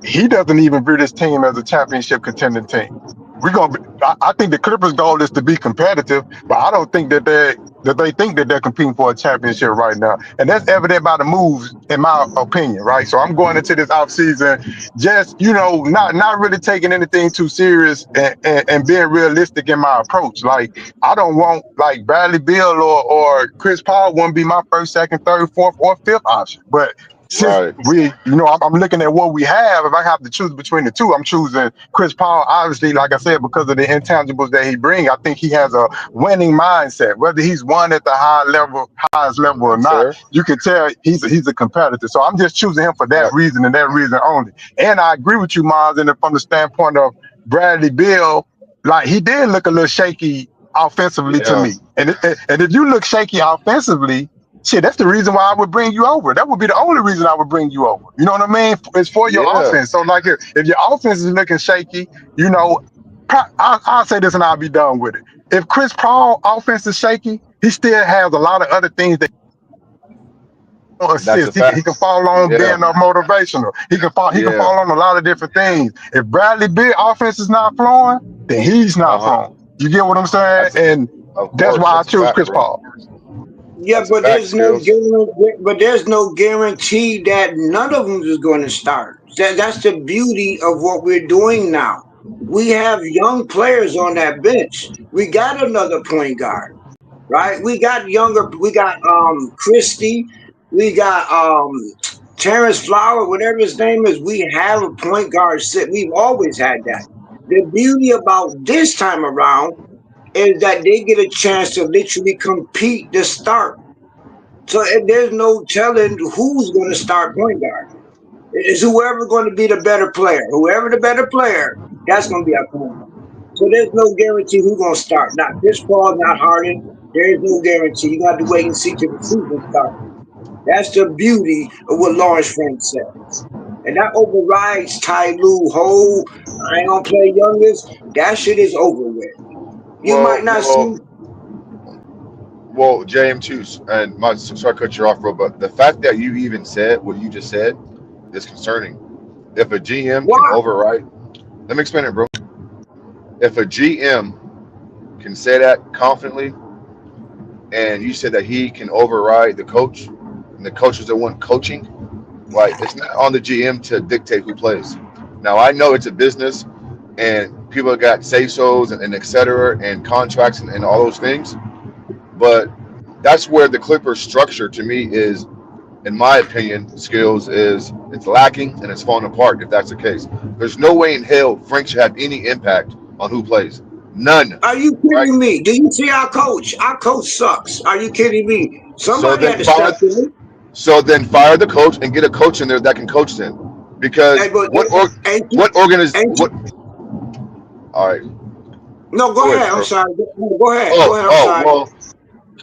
he doesn't even view this team as a championship contending team. We're gonna. I think the Clippers' goal is to be competitive, but I don't think that they think that they're competing for a championship right now, and that's evident by the moves, in my opinion. Right. So I'm going into this offseason just not really taking anything too serious and being realistic in my approach. Like I don't want like Bradley Beal or Chris Paul wouldn't be my first, second, third, fourth, or fifth option, but since Right. I'm looking at what we have. If I have to choose between the two, I'm choosing Chris Paul. Obviously, like I said, because of the intangibles that he brings, I think he has a winning mindset. Whether he's won at the highest level or That's not, fair. you can tell he's a competitor. So I'm just choosing him for that Right. reason and that reason only. And I agree with you, Miles, from the standpoint of Bradley Beal. Like he did look a little shaky offensively to Yeah. me, and if you look shaky offensively. Shit, that's the reason why I would bring you over. That would be the only reason I would bring you over. You know what I mean? It's for your Yeah. offense. So, like, if your offense is looking shaky, I'll say this and I'll be done with it. If Chris Paul offense is shaky, he still has a lot of other things that That's a assist. He can fact. fall on being Yeah. motivational. He can Yeah. fall on a lot of different things. If Bradley Beal offense is not flowing, then he's not Uh huh. flowing. You get what I'm saying? That's And Of That's course, why I that's a choose fact, Chris bro. Paul. Yeah, That's a but fact, skills. there's no guarantee that none of them is going to start. That's the beauty of what we're doing now. We have young players on that bench. We got another point guard, right? We got younger. We got Christie. We got Terrence Flower, whatever his name is. We have a point guard sit. We've always had that. The beauty about this time around is that they get a chance to literally compete to start. So there's no telling who's going to start point guard. It's whoever going to be the better player. Whoever the better player, that's going to be our point guard. So there's no guarantee who's going to start. Not Chris Paul, not Harden. There is no guarantee. You got to wait and see till the season starts. That's the beauty of what Lawrence Frank said. And that overrides Ty Lue whole, I ain't going to play youngest. That shit is over with. You might Well, not see. well, well, JM2, and my sorry to cut you off, bro, but the fact that you even said what you just said is concerning. If a GM can Why? override, let me explain it, bro. If a GM can say that confidently, and you said that he can override the coach, and the coach is the one coaching, like it's not on the GM to dictate who plays. Now I know it's a business, and people got say so's and et cetera, and contracts and all those things, but that's where the Clippers structure to me is, in my opinion, skills is it's lacking and it's falling apart if that's the case. There's no way in hell Frank should have any impact on who plays. None. Are you Right? kidding me? Do you see our coach? Our coach sucks. Are you kidding me? So Somebody then had to step fire in. so then fire the coach and get a coach in there that can coach them. Hey, Because but ain't you, what organiz ain't you, what all right, no, go go ahead, ahead. I'm bro. sorry. Go ahead. Go Oh, ahead. I'm oh, sorry. well,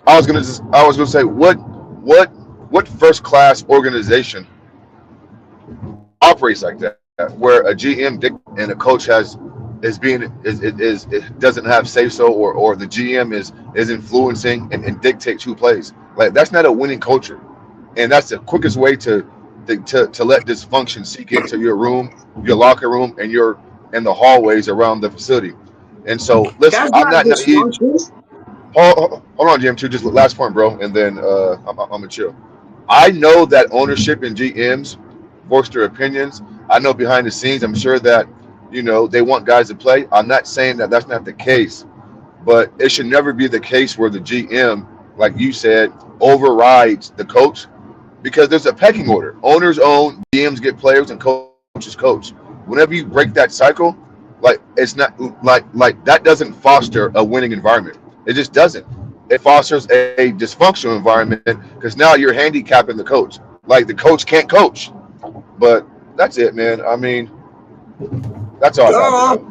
I was gonna say what first class organization operates like that, where a GM and a coach is being is it doesn't have say so, or the GM is influencing and dictates who plays. Like that's not a winning culture, and that's the quickest way to let dysfunction seek into your room, your locker room, and the hallways around the facility. And so, listen, That's I'm not not naive. dysfunction. Hold on, Jim. Too. Just last point, bro, and then I'm gonna chill. I know that ownership and GMs voice their opinions. I know behind the scenes, I'm sure that they want guys to play. I'm not saying that that's not the case, but it should never be the case where the GM, like you said, overrides the coach because there's a pecking order. Owners own, GMs get players, and coaches coach. Whenever you break that cycle, like it's not like that doesn't foster a winning environment. It just doesn't. It fosters a dysfunctional environment because now you're handicapping the coach. Like the coach can't coach. But that's it, man. I mean, that's all I got for Duh. now.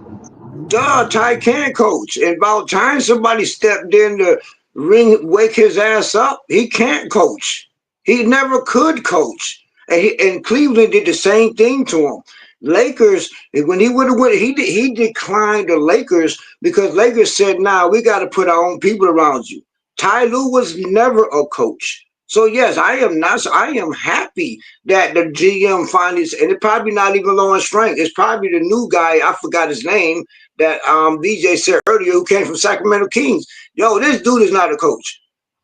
Ty can coach. And about time somebody stepped in to wake his ass up, he can't coach. He never could coach. And Cleveland did the same thing to him. Lakers, when he would have went, he declined the Lakers because Lakers said, "Nah, we got to put our own people around you." Ty Lue was never a coach. So yes, I am not. I am happy that the GM finally, and it's probably not even Lawrence Frank. It's probably the new guy. I forgot his name that BJ said earlier, who came from Sacramento Kings. Yo, this dude is not a coach.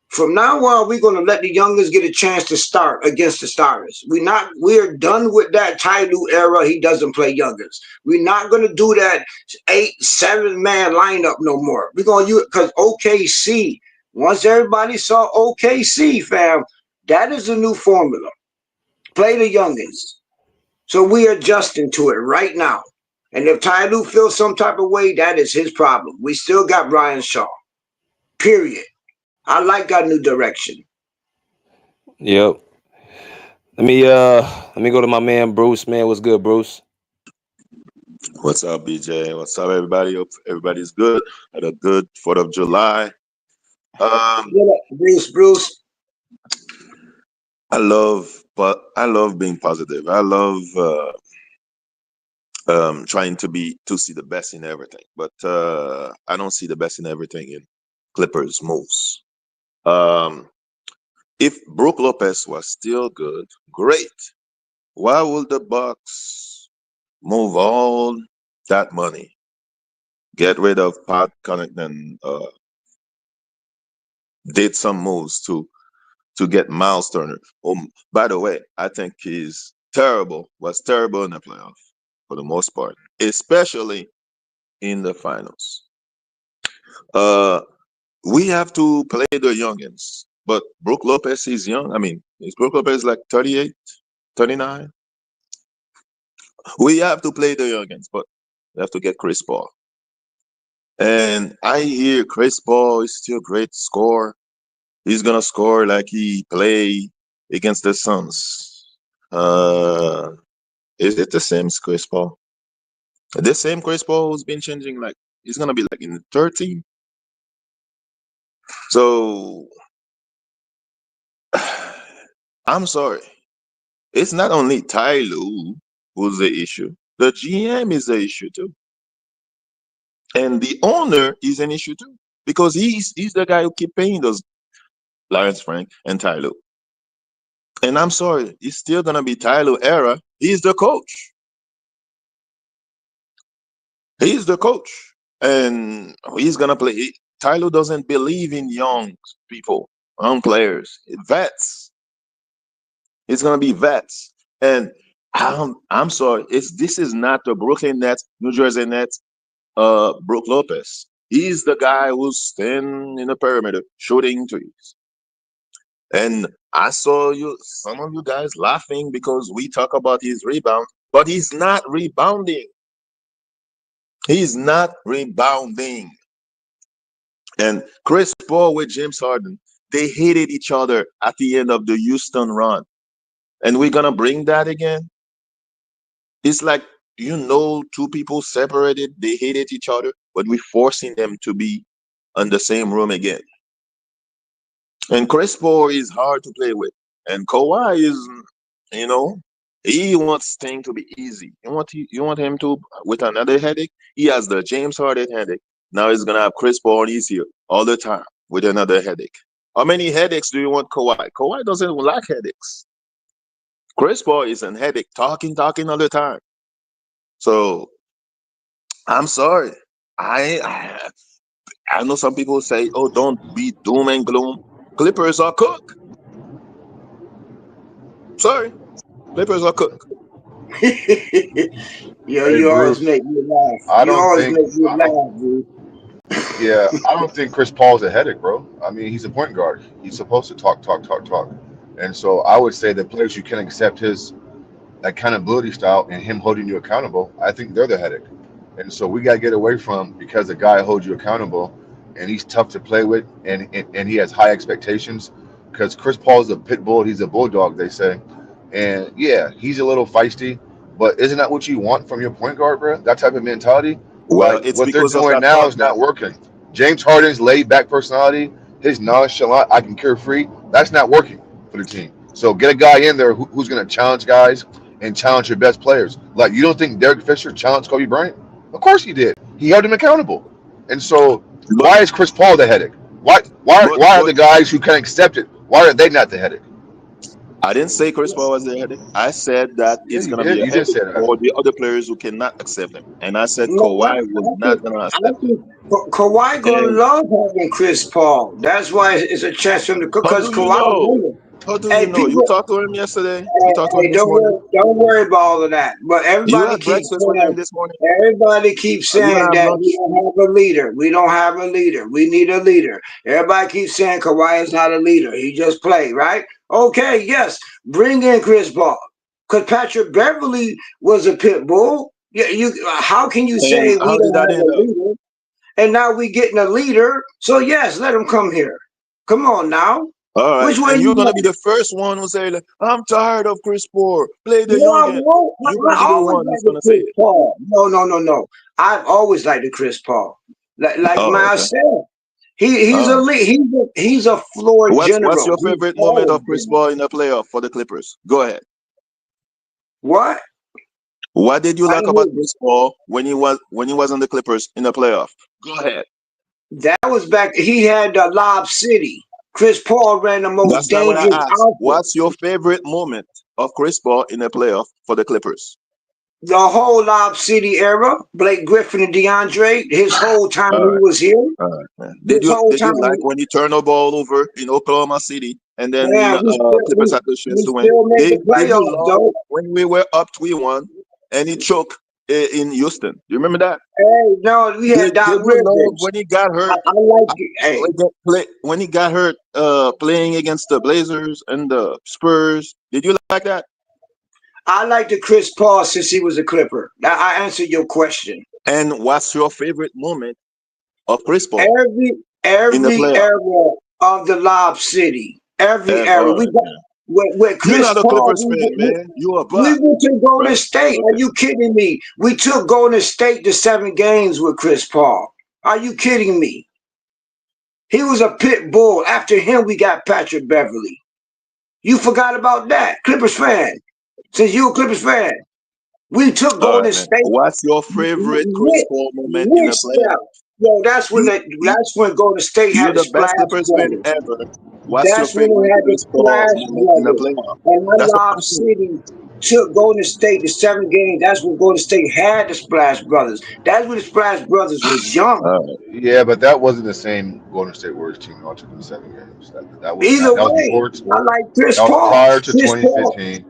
From now on, we're gonna let the youngest get a chance to start against the starters. We're done with that Ty Lue era. He doesn't play youngest. We're not gonna do that 8, 7 man lineup no more. We're gonna use it because OKC. Once everybody saw OKC, fam, that is a new formula. Play the youngins. So we are adjusting to it right now. And if Ty Lue feels some type of way, that is his problem. We still got Brian Shaw. Period. I like our new direction. Yep. Let me go to my man Bruce. Man, what's good, Bruce? What's up, BJ? What's up, everybody? Hope everybody's good. Had a good 4th of July. Um, What up, Bruce? but I love being positive. I love trying to see the best in everything. But I don't see the best in everything in Clippers moves. Um, if Brook Lopez was still good, great. Why would the Bucks move all that money, get rid of Pat Connaughton, did some moves to get Miles Turner. By the way, I think was terrible in the playoff for the most part, especially in the finals. We have to play the youngins, but Brook Lopez is young. I mean, is Brook Lopez like 38, 39? We have to play the youngins, but we have to get Chris Paul. And I hear Chris Paul is still great score. He's gonna score like he play against the Suns. Is it the same Chris Paul? The same Chris Paul who's been changing, like he's gonna be like in the 13. So I'm sorry. It's not only Ty Lue who's the issue. The GM is the issue too. And the owner is an issue too. Because he's the guy who keep paying those Lawrence Frank and Ty Lue. And I'm sorry, it's still gonna be Ty Lue era. He's the coach. He's the coach. And he's gonna play. Ty Lue doesn't believe in young people, young players, vets. It's gonna be vets. And I'm sorry, this is not the Brooklyn Nets, New Jersey Nets, Brook Lopez. He's the guy who's standing in the perimeter shooting threes. And I saw some of you guys laughing because we talk about his rebound, but he's not rebounding. He's not rebounding. And Chris Paul with James Harden, they hated each other at the end of the Houston run. And we're gonna bring that again. It's like, two people separated, they hated each other, but we're forcing them to be in the same room again. And Chris Paul is hard to play with. And Kawhi is, he wants things to be easy. You want him to with another headache? He has the James Harden headache. Now he's gonna have Chris Paul on his here all the time with another headache. How many headaches do you want Kawhi? Kawhi doesn't like headaches. Chris Paul is a headache, talking all the time. So I'm sorry. I know some people say, "Oh, don't be doom and gloom." Clippers are cooked. Sorry, Clippers are cooked. Yo, Hey, you always Bruce, make me laugh. I You don't always think, make me laugh, dude. yeah, I don't think Chris Paul's a headache, bro. I mean, he's a point guard. He's supposed to talk, talk, talk, talk. And so I would say the players you can accept his accountability style and him holding you accountable, I think they're the headache. And so we got to get away from, because the guy holds you accountable and he's tough to play with, and he has high expectations, because Chris Paul's a pit bull, he's a bulldog, they say. And yeah, he's a little feisty, but isn't that what you want from your point guard, bro? That type of mentality? Well, Like it's what they're because of doing that now is not contract. working. James Harden's laid back personality, his nonchalant, I can care free, that's not working for the team. So get a guy in there who's going to challenge guys and challenge your best players. Like, you don't think Derek Fisher challenged Kobe Bryant? Of course he did. He held him accountable. And so But why is Chris Paul the headache? Why why but why are but the guys who can accept it? Why are they not the headache? I didn't say Chris Paul was a headache. I said that Yeah, it's you gonna be did. a You did headache say that. for the other players who cannot accept him. And I said No, Kawhi was not gonna I accept him. think Kawhi gonna And love having Chris Paul. That's why it's a chance for him to cook. how Because do you Kawhi, know? How do you hey, know? You people, talked to him yesterday. You talked to him hey, this morning. don't worry about all of that. But You everybody had keeps breakfast with him saying, this morning. everybody keeps Are you gonna saying have that we lunch? don't have a leader. We don't have a leader. We need a leader. Everybody keeps saying Kawhi is not a leader. He just played, right? Okay, yes. Bring in Chris Paul. Because Patrick Beverly was a pit bull. Yeah, how can you And say we how did don't that have end a up? leader? And now we getting a leader. So yes, let him come here. Come on now. All right. Which way And you're you gonna be want? the first one who say, like, I'm tired of Chris Paul. Play the No, I youngin. won't. You're gonna I be the always one like who's the gonna say Chris it. Paul. No. I've always liked the Chris Paul. Like Oh, man I okay. said, he's a Oh. lead. He's a floor What's general. your He's favorite moment always of Chris been. Paul in the playoff for the Clippers? Go ahead. What? What did you I like didn't about hear you. Chris Paul when he was on the Clippers in the playoff? Go ahead. That was back. He had Lob City. Chris Paul ran the most That's not what I dangerous asked. outfit. What's your favorite moment of Chris Paul in the playoff for the Clippers? The whole Lob City era, Blake Griffin and DeAndre, his whole time All he right, was here, all right, man. his whole Did you time, like when he turned the ball over in Oklahoma City and then man, Clippers had the chance we to win? still made the Did you playoffs, love though. when we were up 3-1 and he choked in Houston? Do you remember that? Hey, no, we had Doc Did you love Rivers. when he got hurt? I like it. Hey, When he got hurt playing against the Blazers and the Spurs? Did you like that? I like the Chris Paul since he was a Clipper. I answered your question. And what's your favorite moment of Chris Paul Every in the every playoff? era of the Lob City, every era. All We right, got man. with You're Chris not a Paul. Clippers fan, man. You a We Buck, went to Golden right? State. Are Okay. you kidding me? We took Golden State to 7 games with Chris Paul. Are you kidding me? He was a pit bull. After him, we got Patrick Beverly. You forgot about that, Clippers fan. Since you a Clippers fan, we took All Golden right, man. State. What's your favorite Chris Which, Paul moment in which the playoff? step? Yo, You, you, that's when Golden State you're had the the best Splash Clippers fan Brothers. ever. What's your That's when they favorite had the Chris Paul Splash moment in the Brothers. playoff? And my That's what Lob I'm saying. City took Golden State to 7 games. That's when Golden State had the Splash Brothers. That's when the Splash Brothers was young. All right. Yeah, but that wasn't the same Golden State Warriors team y'all took in 7 games. Either That was way, before. I like Chris That was Paul. prior to Chris Paul. 2015.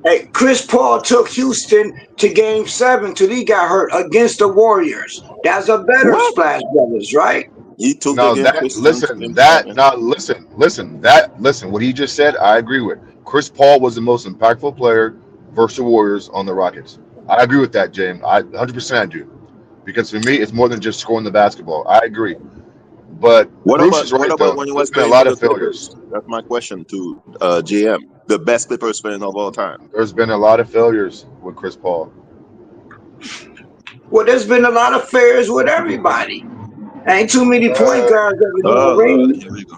Hey, Chris Paul took Houston to Game 7 till he got hurt against the Warriors. That's a better What? Splash Brothers, right? He took the No, game that Pistons listen, in that 7. now listen. What he just said, I agree with. Chris Paul was the most impactful player versus the Warriors on the Rockets. I agree with that, James. I 100% I do. Because for me, it's more than just scoring the basketball. I agree. But Bruce is What right about though. when he There's was been a playing lot for of the failures. Clippers? That's my question to GM, the best Clippers fan of all time. There's been a lot of failures with Chris Paul. Well, there's been a lot of fairs with everybody. Ain't too many point Uh, guards that won a Oh Lord, ring, here we go.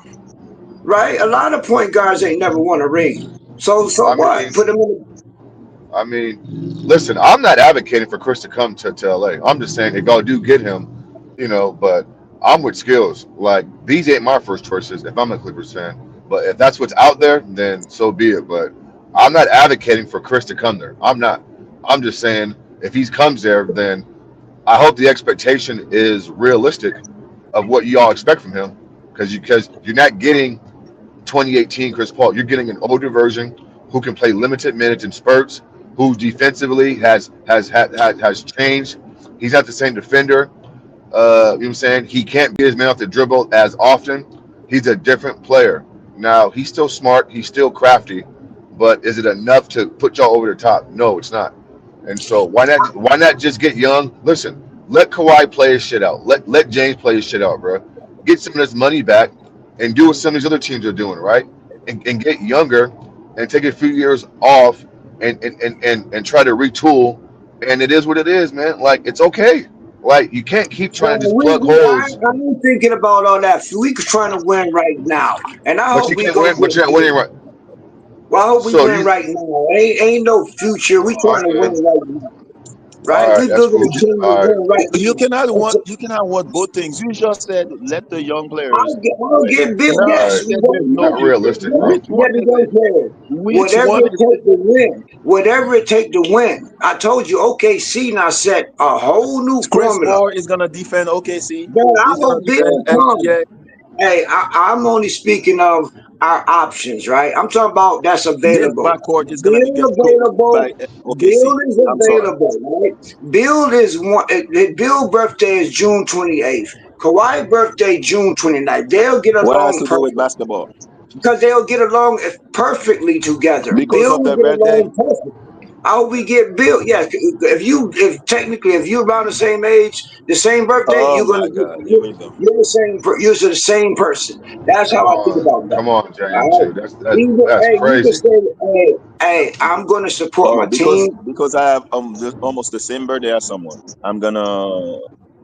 right? A lot of point guards ain't never won a ring. So I what? Put mean, them in. listen, I'm not advocating for Chris to come to LA. I'm just saying if y'all do get him, but I'm with skills. Like these ain't my first choices if I'm a Clippers fan. But if that's what's out there, then so be it. But I'm not advocating for Chris to come there. I'm not. I'm just saying if he comes there, then I hope the expectation is realistic of what you all expect from him. Because you're not getting 2018 Chris Paul. You're getting an older version who can play limited minutes in spurts, who defensively has changed. He's not the same defender. You know what I'm saying? He can't be his man off the dribble as often. He's a different player. Now, he's still smart. He's still crafty. But is it enough to put y'all over the top? No, it's not. And so why not just get young? Listen, let Kawhi play his shit out. Let James play his shit out, bro. Get some of this money back and do what some of these other teams are doing, right? And get younger and take a few years off and try to retool. And it is what it is, man. Like it's okay. Like you can't keep trying to just plug holes, I ain't thinking about all that. We trying to win right now, and I but hope you we can't go win. But get you're not winning Bill. right. Well, I hope we So win you, right now. Ain't no future. We trying to okay, win right now, right? all right, We that's building cool. a team to All right, win right now. You cannot want both things. You just said let the young players I'll play. get Bill. And now all Yes, right. you we said there's want no Not Bill. future. realistic, bro. Which one Let me is go it? there. Which Whatever one it is it? takes to win. Whatever it takes to win. I told you, OKC now set a whole new Chris formula. Paul is gonna defend OKC. But I He's gonna hope defend Bill comes. SGA. Hey, I'm only speaking of our options, right? I'm talking about that's This available. backcourt is gonna be Bill get cooked by available. Bill OKC. is I'm sorry. available, right? Bill is one. Bill birthday is June 28th. Kawhi birthday June 29th. They'll get What has along to do with perfect basketball? because they'll get along perfectly together. Because Bill of will their get birthday? along perfect. How we get Bill? Yes, if you're around the same age, the same birthday, Oh my God, here we go. you're the same. You're the same person. That's how I think about that. Come on, James. All right. Too. That's Hey, you can crazy. say, hey, I'm going to support Oh, my team. because I have almost the same birthday as someone. I'm gonna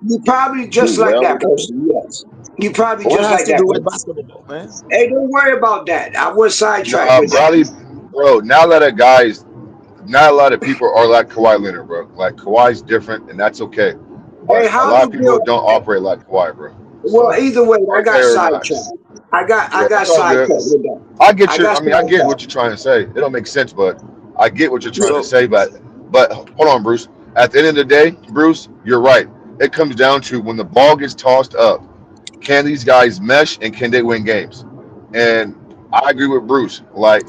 You probably do just like well that with that. person. Yes, you probably What just has like to that do with person. basketball, man? Hey, don't worry about that. I was sidetracked Nah, with that. probably, bro. Not a lot of people are like Kawhi Leonard, bro. Like Kawhi's different, and that's okay. Hey, But a how lot do of people Bill? don't operate like Kawhi, bro. Well, So either way, I got okay or not, sidetracked. I yeah, got it's all sidetracked good. with that. I get I your. got I mean, I get sidetracked. what you're trying to say. It don't make sense, but I get what you're trying to So say. But But hold on, Bruce. At the end of the day, Bruce, you're right. It comes down to when the ball gets tossed up, can these guys mesh and can they win games? And I agree with Bruce. Like,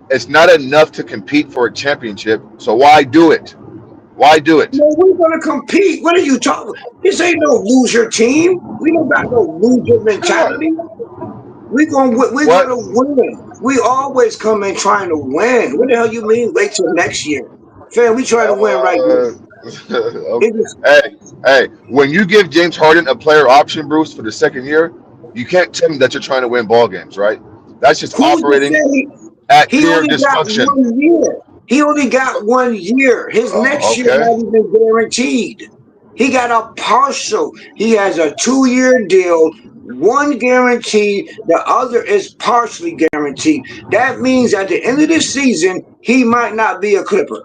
it's not enough to compete for a championship. So why do it? Why do it? No, we're gonna compete. What are you talking? This ain't no loser team. We don't got no loser mentality. We're What? gonna win. We always come in trying to win. What the hell you mean? Wait till next year, fam. We trying to win right now. Uh, It is hey, when you give James Harden a player option, Bruce, for the second year, you can't tell me that you're trying to win ball games, right? That's just who's to operating say at he pure only got dysfunction. 1 year? He only got 1 year. His next year Okay. not even guaranteed. He got a partial. He has a 2 year deal, one guaranteed, the other is partially guaranteed. That means at the end of the season, he might not be a Clipper.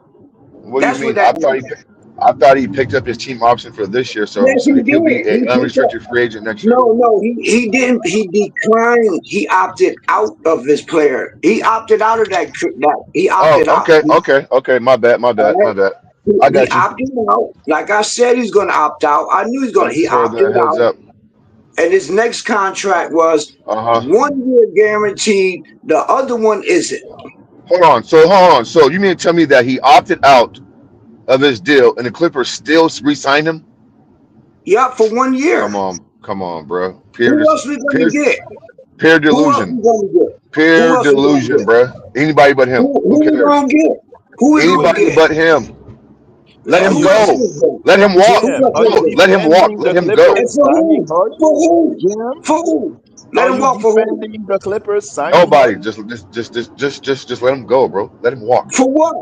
What do you That's what mean? that means. I thought he picked up his team option for this year, Yes, so he he could be did. a He picked up. unrestricted free agent next year. No, he didn't. He declined. He opted out of this player. He opted out of that. He Oh, opted out. okay. My bad, All right? my bad. I He got you. opted out. Like I said, he's going to opt out. I knew he's going to. Thanks He for opted the heads out. up. And his next contract was Uh huh. 1 year guaranteed. The other one isn't. Hold on. So you mean to tell me that he opted out of his deal and the Clippers still re-signed him? Yup, for 1 year. Come on, bro. Who else we going to Pure, get? pure Who else delusion. we going to get? Who Pure else we going to delusion, get? bro. Anybody but him. Who Who we cares? going to get? Who we going to Anybody get? but him. Let Are him Who you else go. is there? Let him walk. Who GM? else Are is you No, there? let him walk. defending Let the him And go. Clippers for signing who? For Harden? who? GM? For who? Let Are him you walk for who? defending the Clippers signing Nobody. Harden? Just let him go, bro. Let him walk. For what?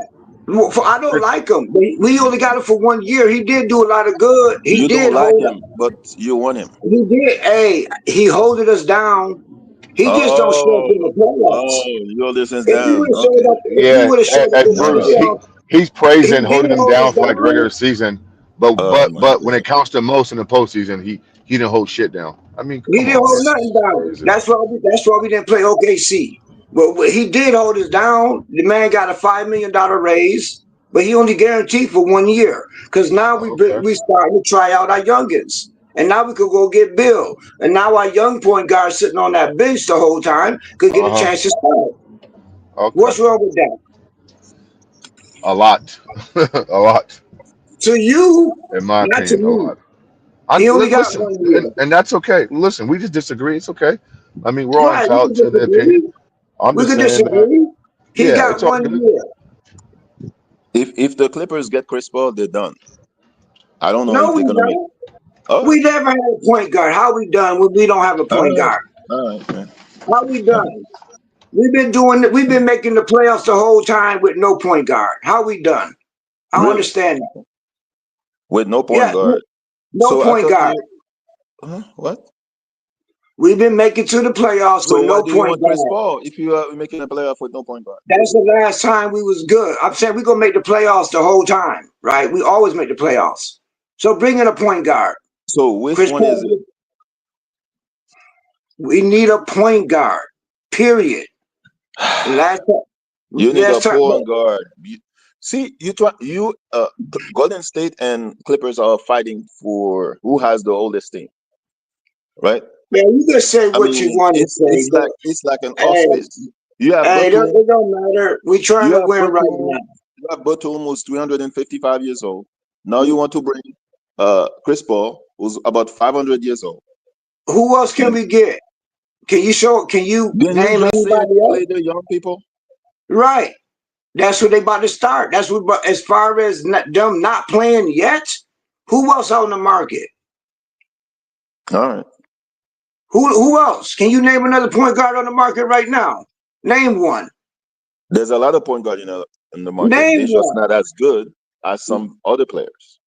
For I don't like him. We only got him for 1 year. He did do a lot of good. He You don't did like hold. him, but you want him. He did. Hey, he holded us down. He just don't show up Oh, in the playoffs. you hold this If he would down. have showed Okay. up, if he Yeah, would have showed up hey, in the All Bruce. right. playoffs, He's he praising did holding him hold down us for like down. regular season, but Oh my when it goodness. counts the most in the postseason, he didn't hold shit down. I mean, He come didn't on, hold man. nothing down. Crazy. That's why we didn't play OKC. But he did hold us down. The man got a $5 million raise, but he only guaranteed for 1 year. Because now Okay. we starting to try out our youngins. And now we could go get Bill. And now our young point guard sitting on that bench the whole time could get a Uh huh. chance to start. Okay. What's wrong with that? A lot, a lot, To you, in my not to opinion, a me. lot. I He only got listen, 1 year. and that's okay. Listen, we just disagree. It's okay. I mean, we're all Right, we entitled could to the opinion. disagree. I'm We just could saying that, disagree. He yeah, got it's all one good. year. If the Clippers get Chris Paul, they're done. I don't know No, if we they're gonna make. don't. Oh, We never had a point guard. How we done when we don't have a point all right, guard? all right, man. How we done? We've been making the playoffs the whole time with no point guard. How we done? I don't Really? understand that. With no point Yeah, guard. no So I point thought guard. you. What? We've been making to the playoffs So with why no do you point want Chris guard. Paul if you are making a playoff with no point guard? That's the last time we was good. I'm saying we're gonna make the playoffs the whole time, right? We always make the playoffs. So bring in a point guard. So which Chris one is it? Paul, we need a point guard. Period. Last time, You need a last time, point guard. See, Golden State and Clippers are fighting for who has the oldest team, right? yeah, you can say I what you mean, want to it's say, it's but like it's like an hey, office. You have hey, Batum. it don't matter. We trying You to have win right Batum. now. You have Batum who's 355 years old. Now you want to bring Chris Paul, who's about 500 years old. Who else can we get? Can you show? Can you Didn't you name just say anybody else? play the young people? Right. That's what they about to start. That's what. But as far as them not playing yet, who else on the market? All right. Who else? Can you name another point guard on the market right now? Name one. There's a lot of point guard in the market. Name They're just one. not as good as some other players.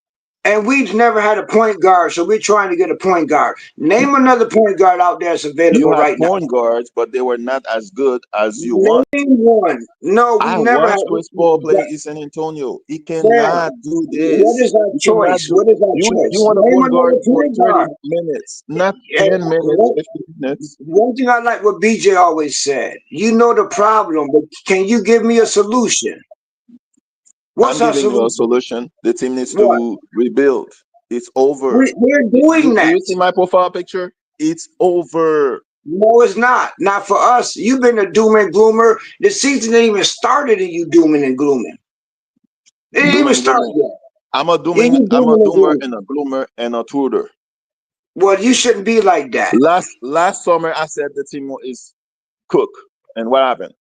And we've never had a point guard, so we're trying to get a point guard. Name another point guard out there that's You available had right now. point guards, but they were not as good as you want. Name one. No, we I never had. watched Chris Paul play in San Antonio. He Sam, cannot do what this. is our He cannot choice? do. What is our You choice? want a Name point guard another for point 30 guard. minutes, not And 10 minutes, 15 minutes. one thing I like what BJ always said, you know the problem, but can you give me a solution? What's I'm our giving you a solution? solution. The team needs What? to rebuild. It's over. We're doing Do that. you see my profile picture? It's over. No, it's not. Not for us. You've been a doom and gloomer. The season ain't even started and you dooming and glooming. It ain't Doom even and started glooming. yet. I'm a Yeah, you dooming and doomer glooming. and a gloomer and a truder. Well, you shouldn't be like that. Last summer I said the team is cooked. And what happened?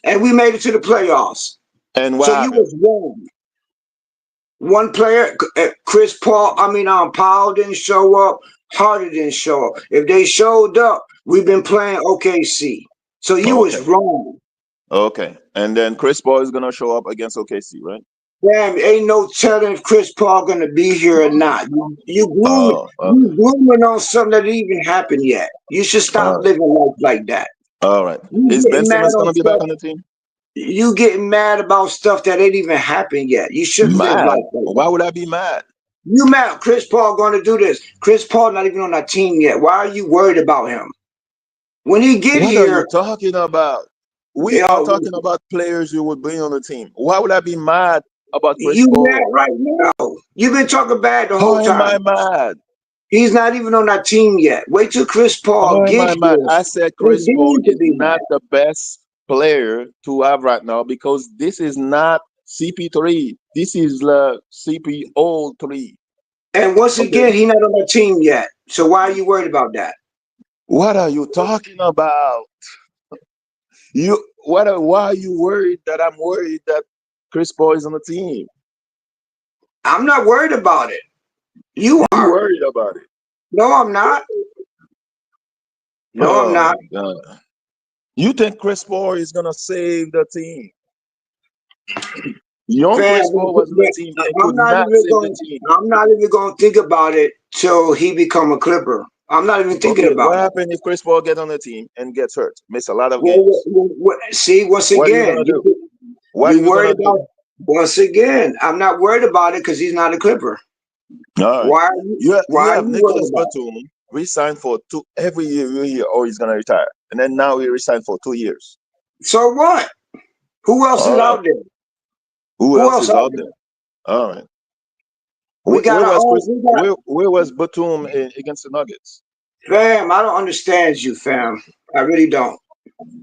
And we made it to the playoffs. And what So you happened? was wrong. One player, Powell didn't show up. Harder didn't show up. If they showed up, we've been playing OKC. So you was Okay. wrong. Okay. And then Chris Paul is gonna show up against OKC, right? Damn, ain't no telling if Chris Paul gonna be here or not. You glooming, Oh, okay. you glooming on something that didn't even happen yet. You should stop All right. living life like that. All right. You Is Ben getting mad Simmons on gonna be back stuff. on the team? You getting mad about stuff that ain't even happened yet. You shouldn't live Mad. life like Why that. would I be mad? You mad? Chris Paul going to do this? Chris Paul not even on that team yet. Why are you worried about him? When he get What are you here, talking about? We are yo, talking about players you would bring on the team. Why would I be mad about Chris you mad Paul? right now. You've been talking bad the How whole am I time. mad? He's not even on that team yet. Wait till Chris Paul How am get I mad? here. I said And Chris then Paul you could is be not mad. the best player to have right now because this is not CP3. This is the CPO3. And once Okay. again, he not on that team yet. So why are you worried about that? What are you talking about? Why are you worried that I'm worried that Chris Paul is on the team? I'm not worried about it. You You are. worried about it. No, I'm not. No, I'm Oh not. my God. You think Chris Paul is gonna save the team? Young Fam, Chris Paul was on the team and I'm could not not even save the going. team. I'm not even going to think about it till he become a Clipper. I'm not even thinking Okay, about what it. happened if Chris Paul get on the team and gets hurt, miss a lot of Well, games? see, once What are you again, gonna do? What are you you worried gonna about. do? Once again, I'm not worried about it because he's not a Clipper. All right. Why? Are you, You why are have you worried Nicholas about Batum re-signed for two every year you hear, oh, he's gonna retire. And then now he re-signed for 2 years. it? So what? Who else All is right. out there? Who Who else else is out out there? there? All right. We got Where our was own. Chris? We got. Where was Batum against the Nuggets? Fam, I don't understand you, fam. I really don't.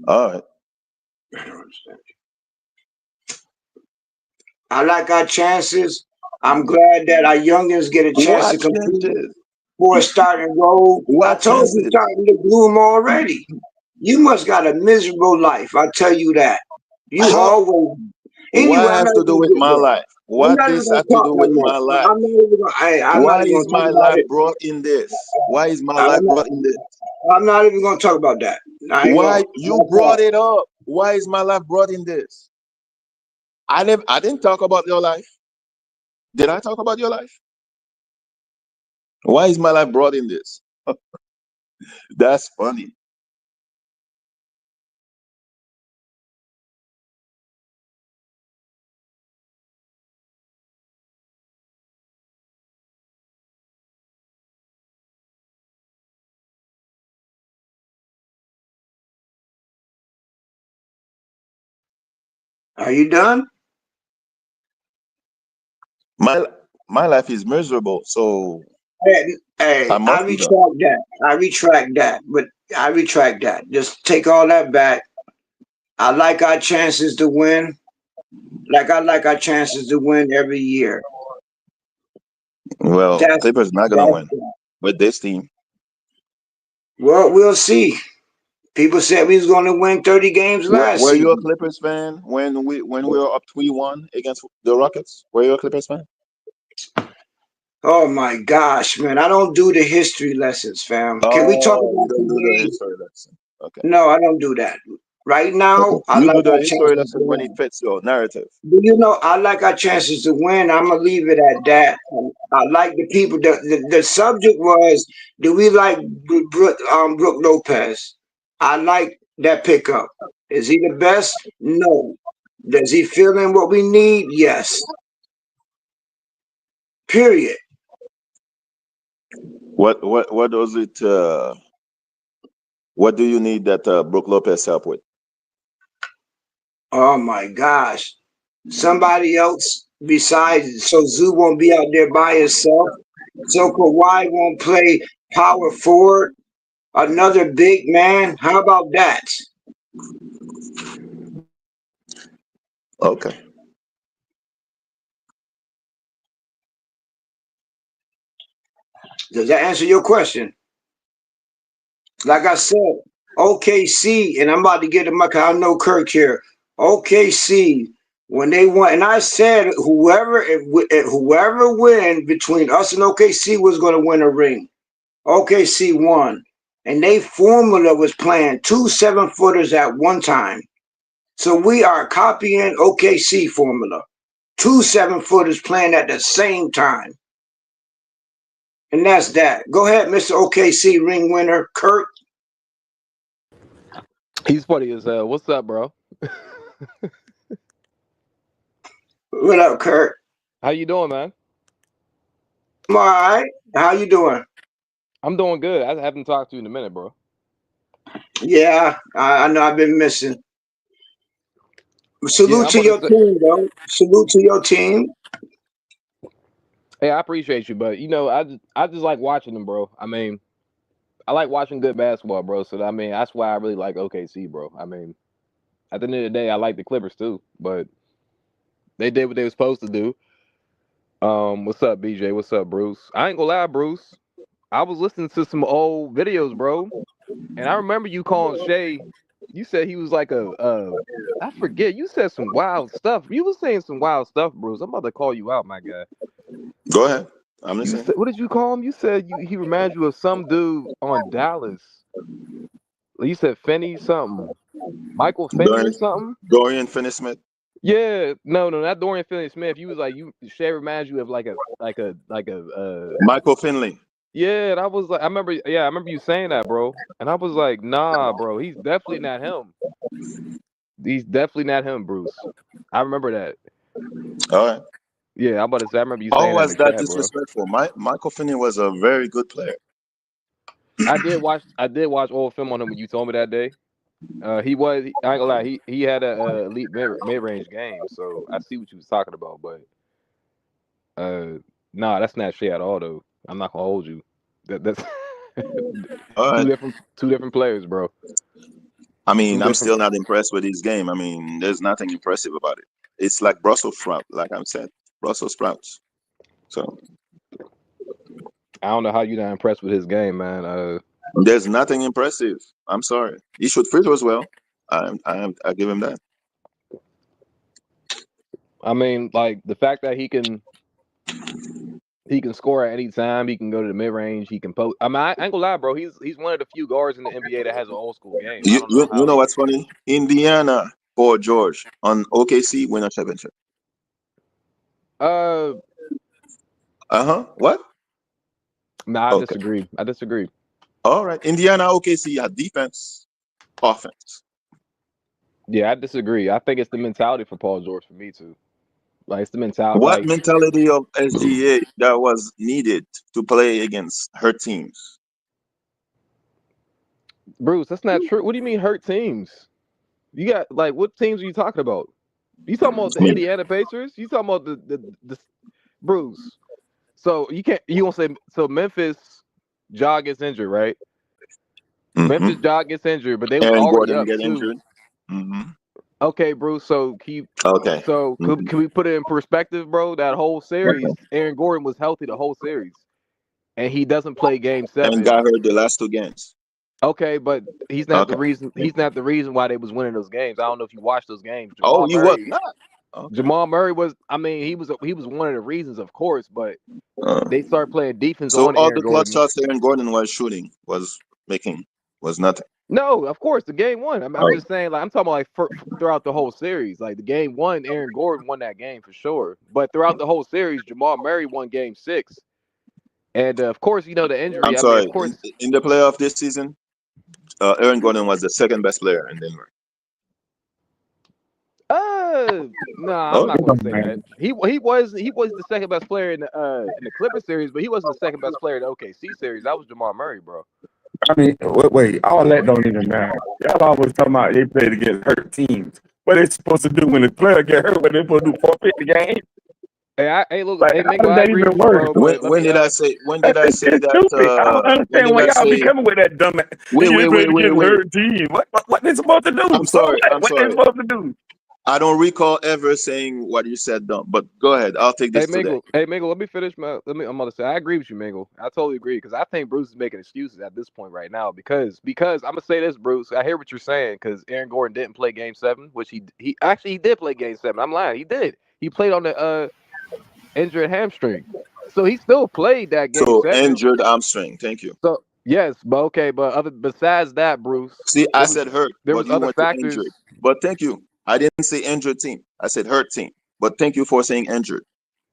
All right. I don't understand. I like our chances. I'm glad that our youngins get a chance to What compete chances? for a starting role. I What told you, chances? starting to bloom already. You must got a miserable life. I tell you that. You How? always. Anyway, What I'm has not to do even with gonna get my there. life? I'm What not even this gonna has to talk do no with more. my life? I'm not even gonna. I'm not Why even is gonna talk my about life it. brought in this? Why is my life I'm not. brought in this? I'm not even gonna talk about that. I ain't Why gonna. you brought it up? Why is my life brought in this? I didn't talk about your life. Did I talk about your life? Why is my life brought in this? That's funny. Are you done? My my life is miserable, so Hey, I I must be done. retract that. I retract that. But I retract that. Just take all that back. I like our chances to win. Like I like our chances to win every year. Well, That's Clippers not gonna that's win with this team. well, we'll see. People said we was going to win 30 games last Were you a season. Clippers fan when we were up 3-1 against the Rockets? Were you a Clippers fan? Oh my gosh, man! I don't do the history lessons, fam. Can we talk Oh, you about don't do the today? history lesson. Okay. No, I don't do that. Right Okay. now, I You like do the our history chances to lesson when it win. fits your narrative. Do you know I like our chances to win? I'm gonna leave it at that. I like the people. The subject was, do we like Brook Lopez? I like that pickup. Is he the best? No. Does he fill in what we need? Yes. Period. What does it what do you need that Brook Lopez help with? Oh my gosh. Somebody else besides, so Zoo won't be out there by himself. So Kawhi won't play power forward. Another big man. How about that? Okay. Does that answer your question? Like I said, OKC, and I'm about to get him up. I know Kirk here. OKC, when they won, and I said whoever win between us and OKC was going to win a ring. OKC won, and they formula was playing 2 7-footers at one time. So we are copying OKC formula. 2 7-footers playing at the same time. And that's that. Go ahead, Mr. OKC ring winner, Kirk. He's funny as hell. What's up, bro? What up, Kirk? How you doing, man? I'm all right. How you doing? I'm doing good. I haven't talked to you in a minute, bro. Yeah, I know I've been missing. Salute to your team, though. Salute to your team. Hey, I appreciate you, but I just like watching them, bro. I mean, I like watching good basketball, bro. So I mean, that's why I really like OKC, bro. I mean, at the end of the day, I like the Clippers too, but they did what they were supposed to do. What's up, BJ? What's up, Bruce? I ain't gonna lie, Bruce. I was listening to some old videos, bro, and I remember you calling Shay. You said he was like I forget. You said some wild stuff. You was saying some wild stuff, Bruce. I'm about to call you out, my guy. Go ahead. I'm listening. What did you call him? You said he reminds you of some dude on Dallas. You said Finney something. Michael Finney or something? Dorian Finney-Smith. Yeah, no, not Dorian Finney-Smith. You was like Shay reminds you of like a Michael Finley. Yeah, and I was like, I remember you saying that, bro. And I was like, nah, bro, he's definitely not him. He's definitely not him, Bruce. I remember that. All right. Yeah, I'm about to say, I remember you saying that. How was that chat, disrespectful? Michael Finney was a very good player. I did watch old film on him when you told me that day. I ain't gonna lie, he had a elite mid-range game, so I see what you was talking about, but nah, that's not Shay at all though. I'm not gonna hold you. That's all right. two different players, bro. I mean, I'm still not impressed with his game. I mean, there's nothing impressive about it. It's like Brussels sprout, like I said, Brussels sprouts. So I don't know how you're not impressed with his game, man. There's nothing impressive. I'm sorry. He should free throw as well. I give him that. I mean, like the fact that he can score at any time. He can go to the mid range. He can post. I mean, I ain't gonna lie, bro. He's one of the few guards in the NBA that has an old school game. You know what's funny? Indiana, Paul George on OKC win a championship. What? Nah, I disagree. All right, Indiana, OKC had defense, offense. Yeah, I disagree. I think it's the mentality for Paul George for me too. Like it's the mentality. What mentality of SGA that was needed to play against hurt teams? Bruce, that's not true. What do you mean hurt teams? You got like what teams are you talking about? You talking about the Indiana Pacers? You talking about the Bruce? So you gonna say so Memphis Ja gets injured, right? Mm-hmm. Memphis Ja gets injured, but they were already Gordon up get too. Injured. Mm-hmm. Okay, Bruce. So can we put it in perspective, bro? That whole series, Aaron Gordon was healthy the whole series, and he doesn't play Game 7. And got hurt the last 2 games. Okay, but he's not the reason. He's not the reason why they was winning those games. I don't know if you watched those games. You was not. Okay. Jamal Murray was. I mean, he was one of the reasons, of course. But they started playing defense. So on all Aaron the clutch shots Aaron Gordon was shooting was nothing. No, of course, the game 1. I'm just saying, like I'm talking about like throughout the whole series. Like the game 1, Aaron Gordon won that game for sure. But throughout the whole series, Jamal Murray won Game 6. And of course, the injury. I'm sorry. Of course, in the playoff this season, Aaron Gordon was the second best player in Denver. No, I'm not going to say that. He was the second best player in the Clippers series, but he wasn't the second best player in the OKC series. That was Jamal Murray, bro. I mean, wait, all that don't even matter. Y'all always talking about they played against hurt teams. What they supposed to do when the player get hurt? What they supposed to do? Forfeit the game? Hey, look, Like, hey, how Mingo, is I that agree even with you, worse? bro. But let When me, did I say? When did That's I say just that? stupid. I don't When understand did why I y'all be say? coming with that dumb. Wait, You wait, play wait, wait, against wait. hurt team. What they supposed to do? I'm So sorry. I'm what they sorry. supposed to do? I don't recall ever saying what you said, dumb. But go ahead. I'll take this today. Hey, Mingo, let me finish my. I'm gonna say I agree with you, Mingo. I totally agree because I think Bruce is making excuses at this point right now because I'm gonna say this, Bruce. I hear what you're saying because Aaron Gordon didn't play Game 7, which he actually he did play Game 7. I'm lying, he did. He played on the injured hamstring, so he still played that Game So 7. injured hamstring. Thank you. So yes, but okay, but besides that, Bruce, See, I there was said hurt, there but was you other went to injured. factors. But thank you. I didn't say injured team. I said hurt team. But thank you for saying injured.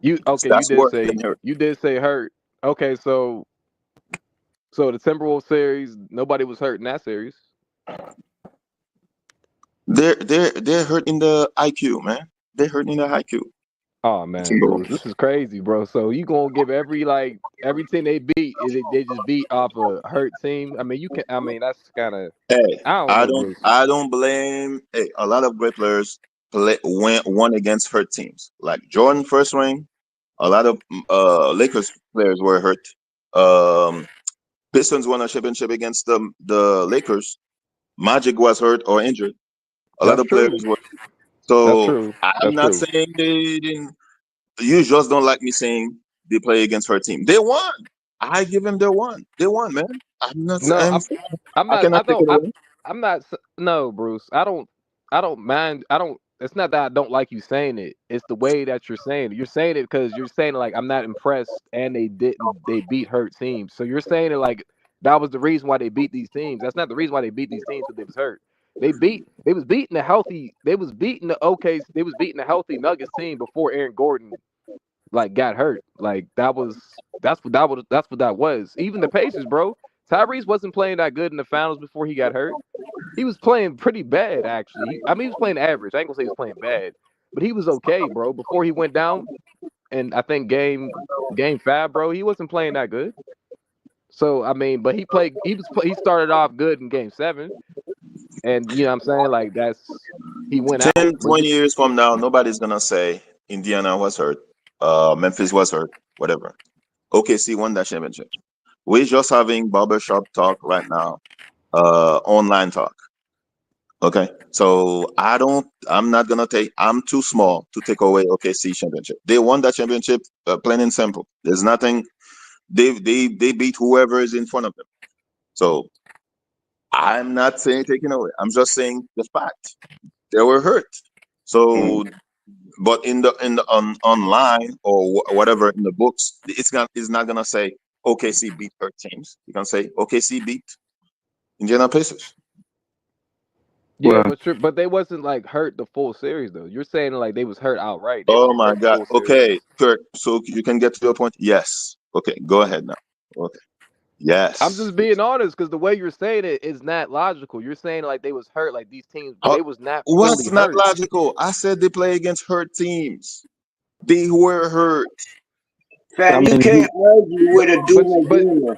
You So okay? that's worse than hurt. You did say hurt. Okay, so the Timberwolves series, nobody was hurt in that series. They're hurt in the IQ, man. They're hurt in the IQ. Oh man, Bruce, Timberwolves. this is crazy, bro. So you gonna give every team they beat, they just beat off a hurt team? I mean, you can. I mean, that's kind of. Hey, I don't know, Bruce. I don't blame. Hey, a lot of great players won against hurt teams. Like Jordan first ring, a lot of Lakers players were hurt. Um, Pistons won a championship against the Lakers. Magic was hurt or injured. A lot That's of players true. were. That's So true. I'm That's not true. saying they didn't. You just don't like me saying they play against her team. They won. I give them their one. They won, man. I'm not. No, I'm I not. cannot take it away. I'm not. No, Bruce. I don't mind. I don't. It's not that I don't like you saying it. It's the way that you're saying it. You're saying it because you're saying it like I'm not impressed, and they didn't. They beat hurt teams. So you're saying it like that was the reason why they beat these teams. That's not the reason why they beat these teams because they was hurt. They was beating the healthy. They was beating the okay. They was beating the healthy Nuggets team before Aaron Gordon like got hurt. Like that's what that was. Even the Pacers, bro. Tyrese wasn't playing that good in the finals before he got hurt. He was playing pretty bad actually. I mean, he was playing average. I ain't gonna say he was playing bad, but he was okay, bro. Before he went down, and I think game 5, bro, he wasn't playing that good. So I mean, but he played. He started off good in Game 7, and you know what I'm saying like he went out. 10, But 20 years from now, nobody's gonna say Indiana was hurt, Memphis was hurt, whatever. OKC won that championship. We're just having barbershop talk right now, online talk. Okay, so I'm not gonna take. I'm too small to take away OKC championship. They won that championship, plain and simple. There's nothing. They beat whoever is in front of them. So I'm not saying taking away. I'm just saying the fact they were hurt. So, but in the online or whatever in the books, it's not gonna say OKC beat hurt teams. You can say OKC beat Indiana Pacers. yeah, Well, but they wasn't like hurt the full series though. You're saying like they was hurt outright. They Oh wasn't my hurt the God. full series. Okay, Kirk. So you can get to your point. Yes. Okay, go ahead now. Okay. I'm Yes. just being honest because the way you're saying it is not logical. You're saying like they was hurt like these teams, but Uh, they was not fully what's not hurt. logical? I said they play against hurt teams. They were hurt. I Fam, you mean, can't argue But with a but doom and but gloomer.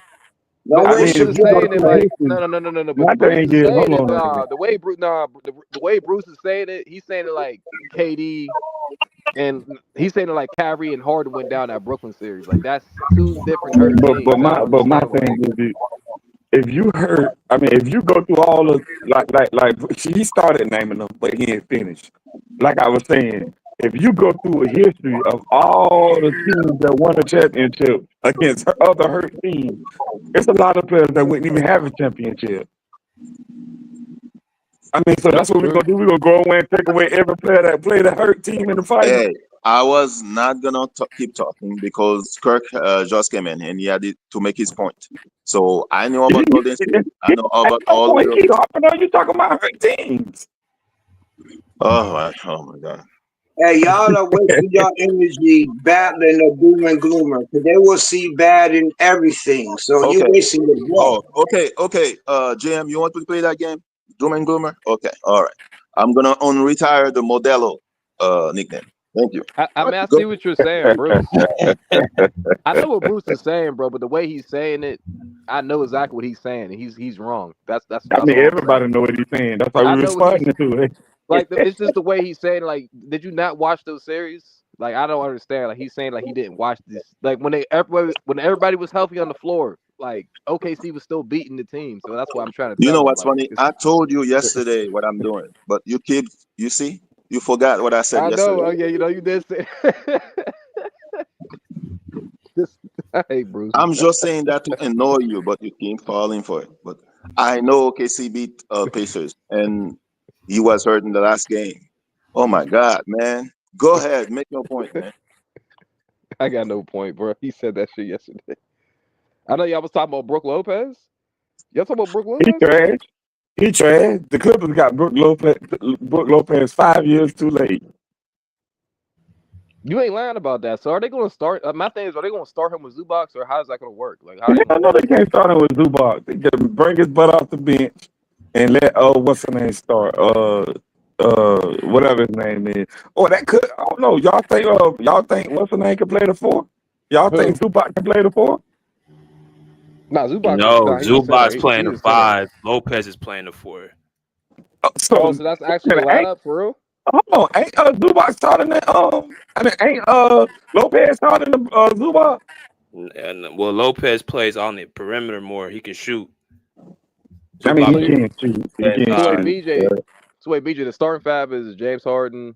but Don't I mean, waste Bruce your if is you go breath, saying it through the man. like history, no. But my Bruce thing is is, saying hold it on a minute. the way the way Bruce is saying it. He's saying it like KD and he's saying it like Kyrie and Harden went down that Brooklyn series. Like that's two different hurt teams. I don't But my understand why. thing is, if you hurt, I mean, if you go through all of like he started naming them, but he ain't finished. Like I was saying, if you go through a history of all the teams that won a championship against other hurt teams, it's a lot of players that wouldn't even have a championship. I mean, so that's That's what we're true. gonna do. We're gonna go away and take away every player that played a hurt team in the final. Hey, I was not gonna keep talking because Kirk just came in and he had to make his point. So I know He, about Golden State. I know at about no all point the. keep hopping on you talking about hurt teams. Oh my God. Hey, y'all are wasting your energy battling the doom and gloomer because they will see bad in everything. So you're Okay. wasting your breath. Oh, okay. JM, you want to play that game? Doom and Gloomer? Okay, all right. I'm gonna unretire the Modelo nickname. Thank you. I All mean, I right, see go. what you're saying, Bruce. I know what Bruce is saying, bro, but the way he's saying it, I know exactly what he's saying. And he's wrong. I That's mean, all I'm saying. everybody know what he's saying. That's why I we're know what he's responding to it. like. It's just the way he's saying. Like, did you not watch those series? Like I don't understand. Like he's saying like he didn't watch this. Like when everybody was healthy on the floor, like OKC was still beating the team. So that's why I'm trying to You tell know him. what's Like funny? I told you yesterday what I'm doing, but you see, you forgot what I said I know. yesterday. Oh yeah, you did say. This, hey Bruce. I'm just saying that to annoy you, but you keep falling for it. But I know OKC beat Pacers, and he was hurt in the last game. Oh my God, man! Go ahead, make your point, man. I got no point, bro. He said that shit yesterday. I know y'all was talking about Brook Lopez. Y'all talking about Brook He Lopez? trash. He trash. The Clippers got Brook Lopez 5 years too late. You ain't lying about that. So are they going to start? My thing is, are they going to start him with Zubox, or how is that going to work? Like, how are they I going to know work? they can't start him with Zubac. They can bring his butt off the bench and let what's her name start? Whatever his name is. Oh, that could. I don't know. Y'all think what's her name can play the 4? Y'all think Who? Zubac can play the 4? Nah, Zubac. No, Nah, he's a center. Zubac's playing He's the a center. 5. Lopez is playing the 4. Oh, So so that's actually the ain't lineup for real? hold on, ain't Zubac starting that? Ain't Lopez starting the Zubac? And well, Lopez plays on the perimeter more. He can shoot. I mean, Zubac he So, is can't shoot. He can't so wait, inside. shoot. BJ. So wait, BJ. The starting five is James Harden,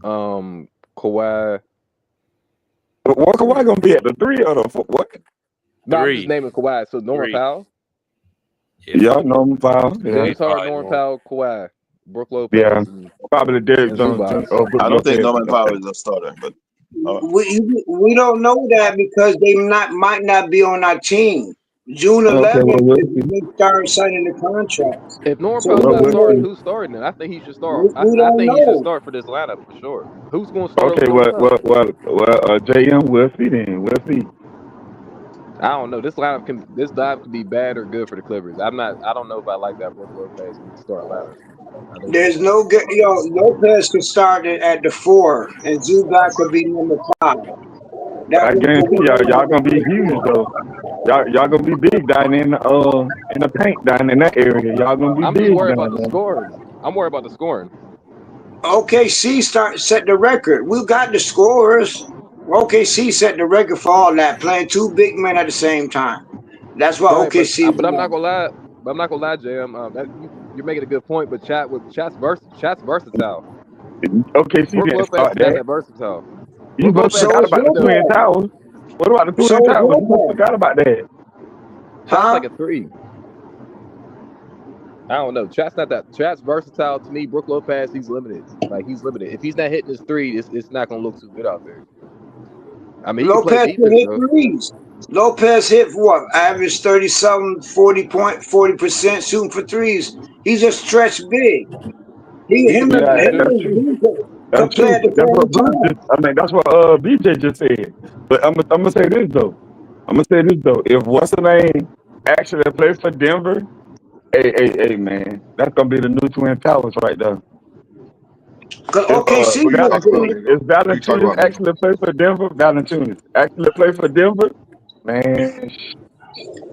Kawhi. What Kawhi gonna be at the 3 or the 4? What? No, I'm just 3. naming Kawhi. So Norman 3. Powell, Yeah, Yeah, Norman Powell. Yeah, James James Harden, Harden Norman more. Powell, Kawhi, Brook yeah. Lopez, and Probably Derek Zubac. Johnson or Brook I don't think Lopez. Norman Powell is a starter, but all right. We don't know that because they might not be on our team. June Okay, 11th, well, we'll see. they start signing the contracts. If Norman So Powell's Well, not we'll starting, see. who's starting it? I think he should start. we I don't think he should know. start for this lineup for sure. Who's going to start over Okay, Norman Powell? JM, we'll see then. We'll see. I don't know. This lineup can be bad or good for the Clippers. I don't know if I like that Brook Lopez in the starting lineup. I really There's don't. no good. Lopez could start it at the 4, and Zubac could be number 5. But That I was the guarantee y'all way. gonna be huge though. Y'all gonna be big down in the paint down in that area. Y'all gonna be I'm just big worried about down the there. scoring. I'm worried about the scoring. OKC set the record. We got the scorers. OKC set the record for all that, playing 2 big men at the same time. That's why Right, OKC but I'm not won. gonna lie. But I'm not gonna lie, Jam. You're making a good point. But Chat's versatile. Okay, see Brook that Lopez start is not that. that versatile. You Brook must Lopez So forgot is about the does. Twin Lopez. Towers. What about the So Twin is Towers? You must Lopez. forgot about that. Chat's Huh? like a 3. I don't know. Chat's not that. Chat's versatile to me. Brook Lopez, he's limited. Like he's limited. If he's not hitting his 3, it's not gonna look too good out there. I mean, he can play Lopez can defense hit though. threes. Lopez hit what? Average 30 something, 40% shooting for threes. He's a stretch big. He can Him do and that Yeah, too. that's true. could That's play true. at the That's what same Bruce time. just. That's what BJ just said. But I'm gonna say this though. If what's the name actually plays for Denver, hey, man, that's gonna be the new Twin Towers right there. Because If OKC Who you look talking about? good. If Who you talking Valanciunas about, man? actually play for Denver, Valanciunas actually play for Denver, man, it's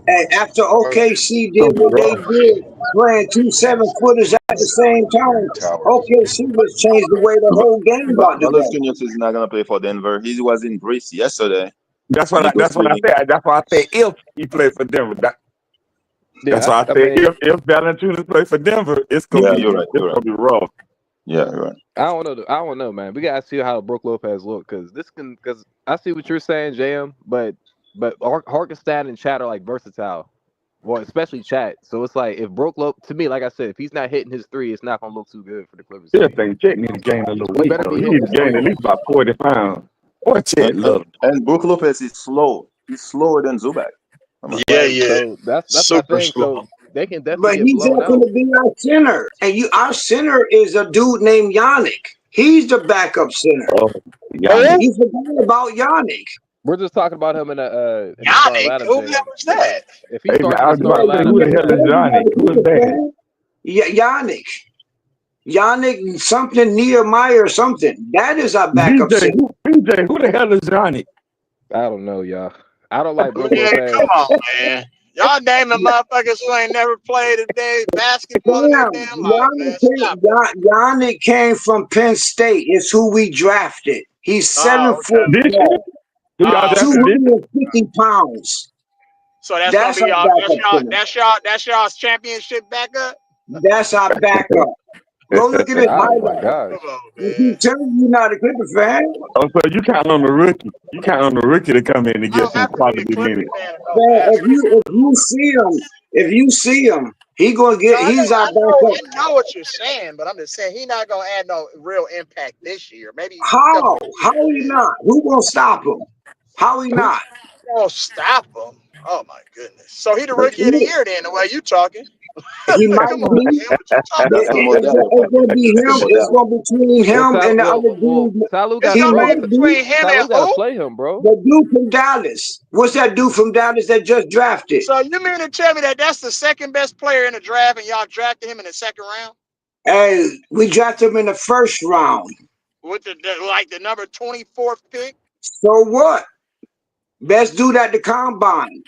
And after OKC did gonna be what they rough. did, playing 2 7-footers at the same time, Towers. OKC just changed the way the But, whole game But about to go. Valanciunas is not gonna play for Denver. He was in Greece yesterday. that's what He I. was That's what I training. said. That's why I said if he played for Denver. That's Yeah, why I I said mean, if Valanciunas play for Denver, it's gonna Yeah, be you're right. it's You're right. gonna be rough. Yeah, you're right. I don't know. I don't know, man. We gotta see how Brook Lopez look because I see what you're saying, JM. But Harkenstein and Chat are like versatile. Well, especially Chat. So it's like if to me, like I said, if he's not hitting his 3, it's not gonna look too good for the Clippers to Still me. think Chet need to gain a little He weight better though. be He hitting need to his gain at 3. least about 40 pounds. Boy, Chet look. And Brook Lopez is slow. He's slower than Zubac. Come on. Yeah, Right. yeah. So that's my Super thing. slow. So they can definitely But get he's blown not going out. to be our center. And our center is a dude named Yannick. He's the backup center. Oh, Giannis. Oh, You forgot about Yannick. We're just talking about him in the starting Yannick. lineup, Who the hell JM. was So that? if he Hey man, starts in I the was about starting to say lineup, who the then hell is Yannick? Who is that? Yannick. Yannick something Nehemiah or something. That is our backup center. Who the hell is Yannick? I don't know, y'all. I don't like Brook Man, Lopez. come on, man. Y'all naming motherfuckers who ain't never played a day basketball in their Damn, damn life, man. Stop it. Yannick came from Penn State. It's who we drafted. He's Oh, 7 foot This year, tall, who y'all okay. drafted this year? 250 pounds. So that's gonna That's be our y'all. backup center. That's y'all's championship backup. That's our backup. Go look at his Oh my highlights. gosh. Come on, You man. keep telling me you're not a Clipper fan. Oh, so you count on the rookie. You count on the rookie to come in and I get don't some have to be a quality Clipper minutes. fan to know Man, basketball. if you see him, he gonna No, get. He's our backup. I know what you're saying, but I'm just saying he's not gonna add no real impact this year. Maybe a couple How? of years. How he not? Who gonna stop him? How he not? Oh, stop him! Oh my goodness! So he the But rookie of the year then? The way you talking? he might Come on, be. man. What you talking That's the about? It's gonna be That's the him. It's gonna be between Well, him and the other dude. Salu It's got He gonna bro. be might be between him Salu and got to who? play him, bro. the dude from Dallas. What's that dude from Dallas that just drafted? So you mean to tell me that that's the second best player in the draft, and y'all drafted him in the second round Hey, we drafted him in the first round. with the number 24th pick? So what? Best dude at the combine.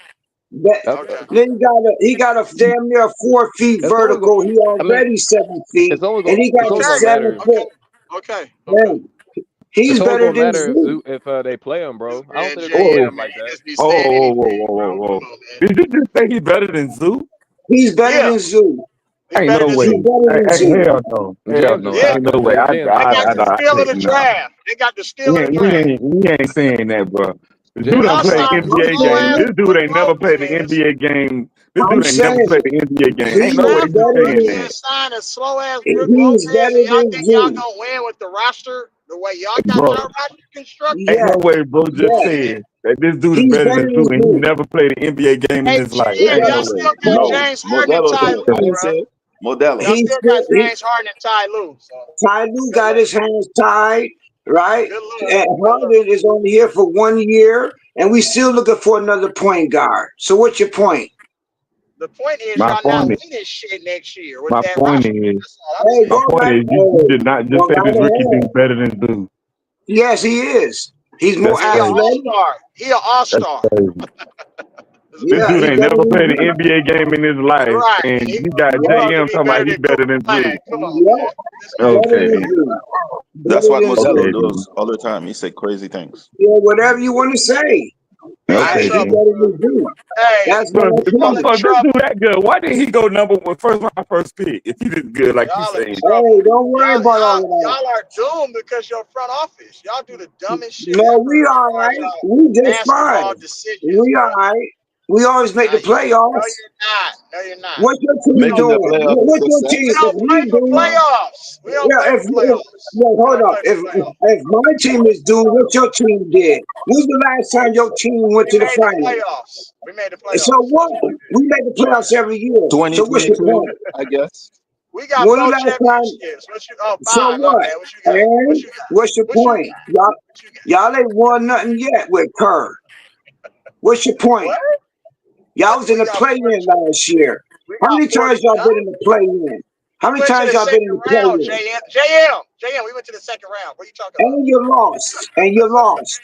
Okay. Then he got a damn near 4 feet It's only go, vertical. He I mean, already 7 feet, it's only and go, he got it's a only gonna Okay. 7 matter. foot. Okay. Man, It's he's only better gonna than matter Zoo. if they play him, bro. I don't Man, think they're gonna JM, play Oh, him man, like you that. just be oh, saying whoa, anything, whoa, whoa, bro. whoa. Come on, man. Did you just say he's better than Zoo? He's better Yeah, than Zoo. he's Ain't better no than way. He's Zoo. better than Zoo. Hell no. Hell Jam no. just Yeah, Ain't talking, no way. bro. Jam they just got the talking. steal of the Nah. draft. They got the steal of the We draft. ain't saying that, bro. This Jam dude don't just Y'all play signed talking. Brook NBA game. Lopez, This dude Brook ain't never played the Lopez. NBA game. This I'm dude ain't never saying played the NBA game. You Ain't no way he's you drafted a better saying rookie than that. and signed a slow ass Brook he's Lopez, and better y'all than think y'all Zoo. gonna win with the roster the way y'all got Bro, y'all roster constructed? ain't Yeah, no way bro just yeah. Man, said that this dude is He's better better than Zoo than and he Zoo. never played an NBA game in hey his life. It GM, Ain't no y'all doesn't way. still got no. James Harden and Ty Lue, I didn't bro. say it. Modelo. Y'all He's still still got James Harden and Ty Lue. So Ty Lue good got luck. his hands tied, right? Good luck. And Good luck. Harden is only here for 1 year, and we still looking for another point guard. So what's your point? The point is My y'all not point is winning shit next year with my that point roster. is That's all I'm Hey, my saying. go point right. is you Hey, did not just go say this right rookie ahead. dude's better than Zoo. Yes, he is. He's more That's He an crazy. athletic. all-star. He an That's all-star. crazy. That's This about Yeah, dude he's ain't better never than played an you. NBA game in his life, right. and He you got Yeah, supposed to JM be talking better about he than better Kobe than Zoo. Bryant. Come on, yeah, man. This guy better Okay, than then. you. That's Better what than you. Modelo Okay, then. does all the time. He say crazy things. Yeah, whatever you want to say. He in Okay, He trouble, then. better bro. than you. Hey, That's So my if, y'all in opinion. this dude trouble. that good, why didn't he go number one, first round, first pick? If he this good, like you Y'all in saying. trouble. Hey, don't worry Y'all, about all y'all, of that. y'all are doomed because your front office. Y'all do the dumbest shit No, ever we as all far as right. y'all We just basketball fine. decisions, We bro. all right. We always make Now the you, no, playoffs. you're not. No, you're not. What's your We team don't. Making the doing? playoffs is What's your team? We success. If don't play we for doing, playoffs. We don't yeah, play for playoffs. yeah, We hold don't up. play for playoffs. If my team is doing what your team did, when's the last time your team went We to the made the final? playoffs. We made the So playoffs. what? That's what we did. We make the playoffs Right. every year. So what's your 2022, point? I guess. We got When the 4 last time? championships. What you? Oh, So 5. My what? bad. What you got? What And you got? what's your What you point? got? What you got? Y'all ain't won nothing yet with Kerr. What's your point? What? Y'all was in We the got 4. play-in last year. We How got many 4. times y'all Huh? been in the play-in? How We many went to times the y'all been in second the round. play-in? JM. We went to the second round. What are you talking about? And you lost. And you lost.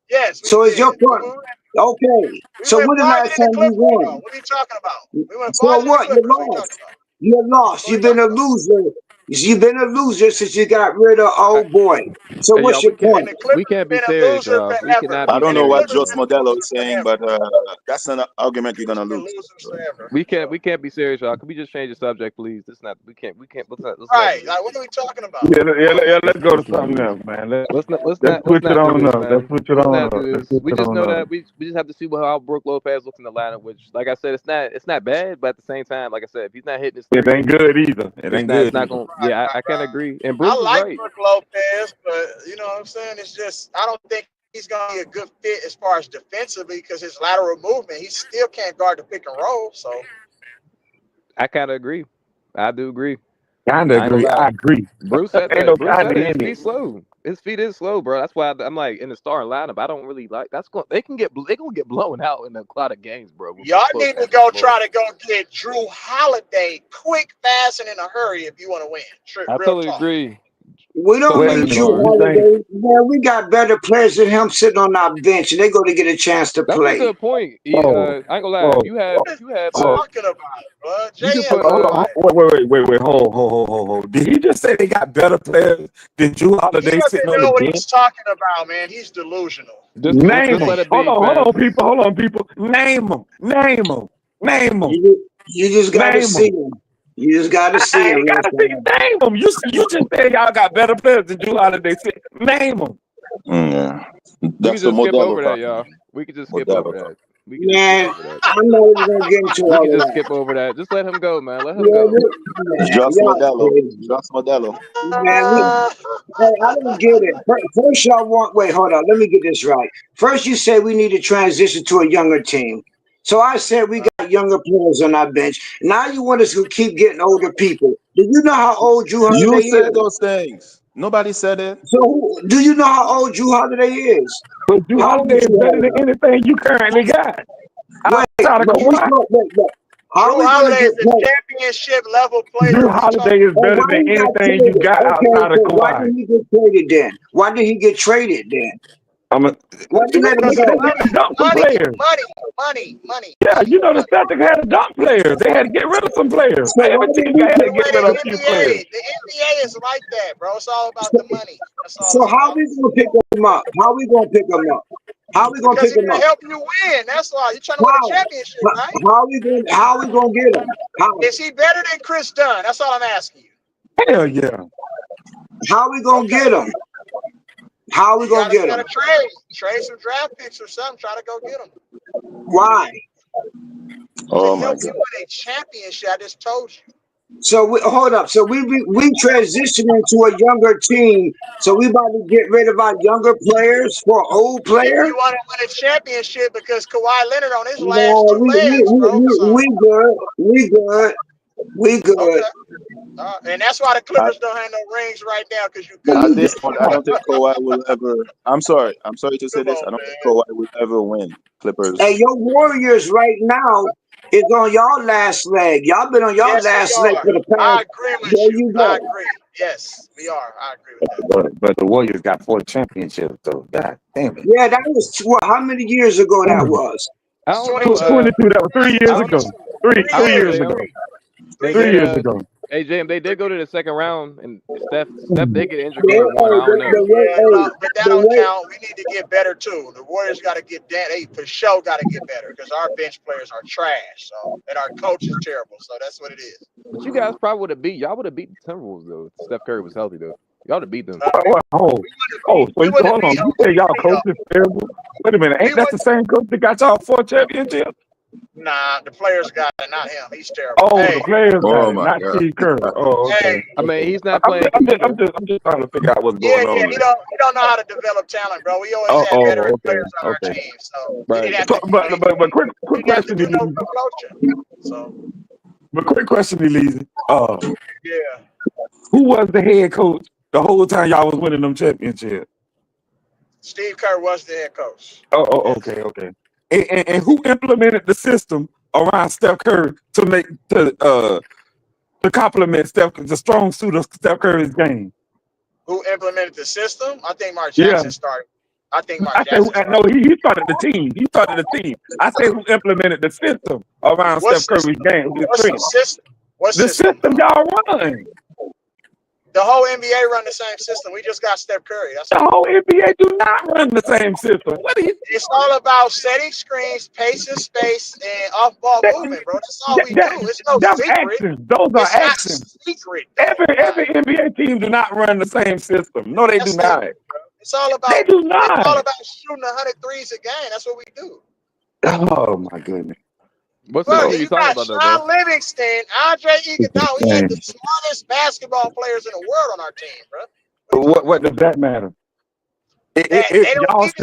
Yes, we So it's your did. But point. Okay. we So went when the farther last than the time you Clippers, though. won? What are you talking about? We went So farther than the what? You Clippers. What are you talking lost. about? You lost. What are you You've been a talking about? loser. You've been a loser since you got rid of I, old boy. So hey, y'all, what's your And point? the we Clippers can't be been a serious, loser y'all. We forever. cannot I be don't And the know what serious. Clippers Josh been a Modelo loser is saying, forever. but that's an argument you're gonna Clippers been lose. losers forever. We So can't be serious, y'all. Can we just change the subject, please? This not. We can't. Let's not do right, this. like what are we talking about? Let's go to Let's not something do else, this. man. Let's Let's switch it not do on this, up. Let's man. switch it Let's on not up. do Let's this. switch We it just on know up. that we just have to see how Brook Lopez looks in the lineup. Which, like I said, it's not bad, but at the same time, like I said, if he's not hitting his It ain't threes, good either. It ain't it's good not either. going. Yeah, I Right. can't agree. And I Bruce is like right. Brook Lopez, but you know what I'm saying? It's just I don't think he's gonna be a good fit as far as defensively because his lateral movement, he still can't guard the pick and roll. So I kind of agree. I do agree. Kinda I ain't gonna agree. lie. I agree. Bruce said Ain't that. no Bruce said kinda it. His in it. feet slow. His feet is slow, bro. That's why I'm like in the starting lineup. I don't really like. They gonna get blown out in a lot of games, bro. When y'all Brook need to Lopez on the go floor. try to go get Drew Holiday quick, fast, and in a hurry if you want to win. I Real totally talk. agree. We don't Wait a need minute. Drew You think? Holiday. Man, we got better players than him sitting on our bench, and they're going to get a chance to That's a play. good point. Oh, I ain't gonna lie. oh, You have What is you have oh. talking about, bro? you could JM put Hold quiet. on. Wait. Hold. Did he just say they got better players than Drew He Holiday doesn't sitting on the know what bench? he's talking about, man. He's delusional. just Name them. let it Hold be, on, fam. people. Name them. You just got to Name see them. him. You just got to see I him. ain't gotta see. Name them. You just said y'all got better players than Drew Holiday. Name them. Yeah. We could That's the just skip Modelo over that, talking. y'all. We could just skip over Modelo talking. that. We could just skip Man, over that. I'm not even going to get into We all could of just that. skip over that. Just let him go, man. Let him Yeah, go. man, Just y'all Modelo. crazy. Just Modelo. Man, hey, I don't get it. First, y'all want. Wait, hold on. Let me get this right. First, you say we need to transition to a younger team. So I said we got younger players on our bench. Now you want us to keep getting older people. Do you know how old Drew You Holiday said is? those things. Nobody said it. So do you know how old Drew Holiday is? But Drew How old Holiday is is Drew better than Holiday? anything you currently got Wait, outside of but Kawhi. how are Drew we going to Holiday get is a paid? championship level player. Drew What are you talking Holiday is And better why than he got anything you traded? got Okay, outside of so why Kawhi. did he get traded then? Why did he get traded then? I mean, Why what did you you let mean? him They go? had to dump some players. Yeah, you know the money? Celtics had to dump players. They had to get rid of some players. So why Every did team he had get? to The way get rid of a the few NBA, players. the NBA is like that, bro. It's all about So, the money. That's all so it's how about. we gonna pick him up? How we gonna pick him up? How we gonna Because pick he him can up? help you win. That's all. You're trying to win a How? championship, right? How we gonna get him? How? Is he better than Chris Dunn? That's all I'm asking you. Hell yeah. How we gonna Okay. get him? How we You gonna gotta get him? trade some draft picks or something. Try to go get him Why? to Oh my help God. you win a championship. I just told you. So hold up. So we transitioning to a younger team. So we about to get rid of our younger players for old If player. you want to win a championship, because Kawhi Leonard on his last No, two legs, bro. So we good. We good. We good. okay, and that's why the At, Clippers don't have no rings right now, because you at good. this point, I don't think Kawhi will ever. I'm sorry. I'm sorry to say Come this. on, I don't think man. Kawhi will ever win Clippers. Hey, your Warriors right now is on y'all last leg. Y'all been on y'all Yes, we last leg are. for the I past. agree with There you. you I go. agree. Yes, we are. I agree with that. But the Warriors got 4 championships, though. God damn it. Yeah, that was what? How many years ago that was? I It's don't know. 22. 22, that was 3 I years don't ago. know. 3 I 3 don't know, years Jam. ago. Three They 3 years years. ago. hey Jam, they did go to the second round, and Steph did get injured Yeah, game one. I don't know. Yeah, no, but that the don't way, count. We need to get better too. The Warriors got to get that. They for sure got to get better because our bench players are trash. So and our coach is terrible. So that's what it is. But you guys probably would have beat. Y'all would have beat the Timberwolves though. If Steph Curry was healthy though. Y'all would have beat them. We Oh, so we wouldn't hold on. beat You say y'all OKC coach is terrible? Wait a minute. though. We Ain't that would the same coach that got y'all 4 championships? Nah, the players got it, not him. He's terrible. Oh, the Hey, players got Oh it, my not God. Steve Kerr. Oh, hey, okay. I mean, Okay. he's not playing. Okay. I'm just trying to figure out what's yeah, going on he there. don't know how to develop talent, bro. We always had veteran Okay. players on our Okay. team, so he Right. didn't have So, to. but quick He didn't have to question, do no Elise. coaching. So But quick question, Elise. yeah. Who was the head coach the whole time y'all was winning them championships? Steve Kerr was the head coach. Yes. Okay. And who implemented the system around Steph Curry to complement the strong suit of Steph Curry's game? Who implemented the system? I think Mark Yeah. Jackson started. I think Mark I say Jackson started. no. He started the team. I say who implemented the system around What Steph system? Curry's game, his What's the strength. system? What The system system though? y'all run. The whole NBA run the same system. We just got Steph Curry. That's The all. whole NBA do not run the same system. What are you? It's all about setting screens, pacing space, and off-ball That, movement, bro. That's all we do. It's no that's secret. actions. Those are It's not actions. secret though. Every NBA team do not run the same system. No, they do Yes, they not. do, bro. It's all They about. do It's all not. about shooting 100 threes a game. That's what we do. Oh my goodness. What Bro, system are you you talking got about though, bro? Sean Livingston, Andre Iguodala. We had the smartest basketball players in the world on our team, bro. What are you talking What about? does that matter? That they don't Y'all need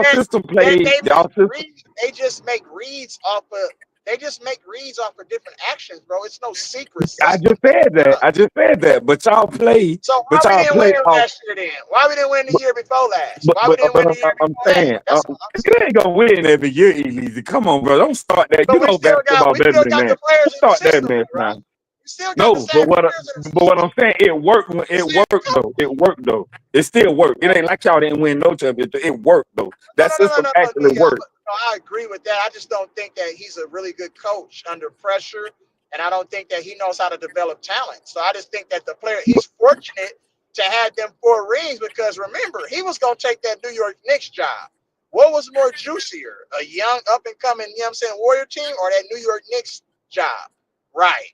that system that played they y'all make system. reads. They just make reads off of. They just make reads off of different actions, bro. It's no secret I system. just said that. But y'all play. So why But we y'all didn't win play off. last year then? Why we didn't win the year before last? But Why we but, didn't but win the year I'm before that? saying That's all I'm you saying. ain't gonna win every year, Elise. Come on, bro. Don't start that. You But we know still got basketball better than the that. players Don't in the start that system, mess bro. now. You still got the No, same players in the but what season. I'm saying, it worked. The It same worked coach. though. It worked though. It still worked. It ain't like y'all didn't win no championship. It worked though. No, That no, no, no, system no, no. actually worked. I agree with that. I just don't think that he's a really good coach under pressure, and I don't think that he knows how to develop talent. So I just think that the player, he's fortunate to have them 4 rings because remember, he was going to take that New York Knicks job. What was more juicier, a young up and coming, you know what I'm saying, Warrior team or that New York Knicks job? Right.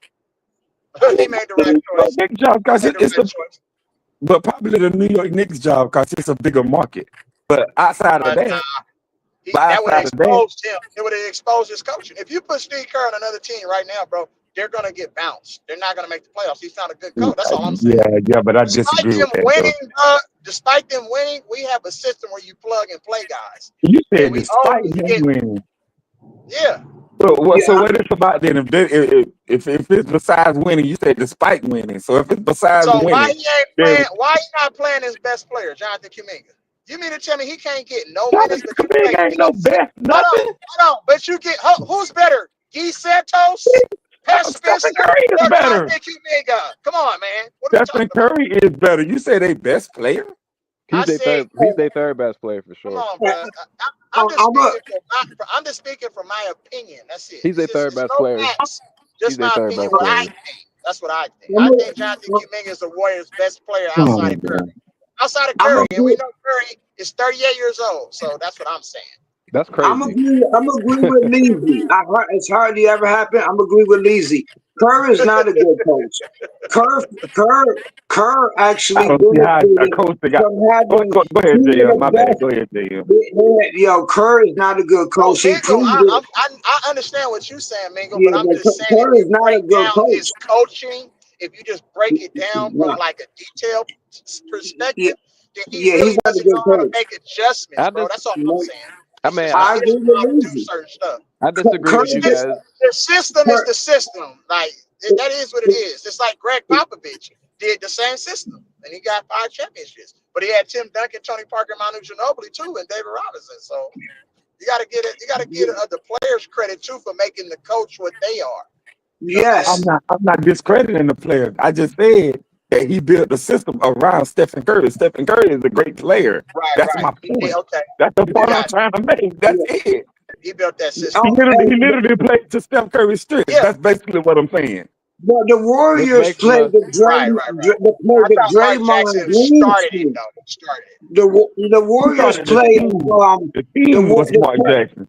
He made the right choice. Big job, cause Made the it's right the choice. but probably the New York Knicks job because it's a bigger market. But outside of that, That would have exposed him. It would have exposed his coaching. If you put Steve Kerr on another team right now, bro, they're gonna get bounced. They're not gonna make the playoffs. He's not a good coach. That's all I'm saying. yeah, but I Despite disagree them with that winning, though. despite them winning, we have a system where you plug and play guys. You said And we despite always him get, winning. yeah. So what is about then? If it's besides winning, you said despite winning. So if it's besides So why winning, he ain't then playing? Why he not playing his best player, Jonathan Kuminga? You mean to tell me he can't get no minutes? Jonathan But you play Kuminga ain't no best nothing. hold on. But you get who's better, Guy Santos, Pat Stephen Spencer, Curry is or better. Jonathan Kuminga? Come on, man. What are we Stephen talking about? Curry is better. You say they best player? I said, He's their third best player for come sure. on, bro. I'm just speaking for my opinion. That's it. He's their third It's best no player. facts. He's Just their my third opinion. best What I player. think. That's what I think. I think Jonathan Kuminga is the Warriors' best player Oh outside my of Curry. God. Outside of I'm Curry, and we agree. know Curry is 38 years old. So that's what I'm saying. That's I'm crazy. agree. I'm agree with Leasy. It's hardly ever happened. I'm agree with Leasy. Kerr is not a good coach. Kerr I actually don't see how a benefited coach that got. from having Go ahead, two of JM. My the bad. best. Go ahead, JM. Yo, Kerr is not a good No, coach. He Mingo, proved it. I understand what you're saying, Mingo, Yeah, but I'm but just saying if Kerr is you not a break good down coach. his coaching, if you just break it down from Yeah, like a detailed yeah, perspective, then he yeah, he's really not a doesn't know good how to coach. make adjustments, I bro. just, That's all I'm No, saying. I He's mean, just not, I he agree doesn't know with how to do Leasy. certain stuff. I disagree Kerr with you just guys. The system is Kerr, the system. Like that is what it is. It's like Greg Popovich did the same system, and he got 5 championships. But he had Tim Duncan, Tony Parker, Manu Ginobili too, and David Robinson. So you got to get it. You got to give the players credit too for making the coach what they are. You know what I'm saying? yes. I'm not discrediting the players. I just said that he built the system around Stephen Curry. Stephen Curry is a great player. That's Right. my point. Okay. That's the point I'm Got trying to make. That's it. he built that He system. Oh, literally played to Steph Curry's strengths. Yeah. That's basically what I'm saying. but the Which Warriors makes him played a Right. I the thought Mark Draymond Jackson Green started it team. though. He started it. The He Warriors started the played team. The the, team was Mark the Jackson.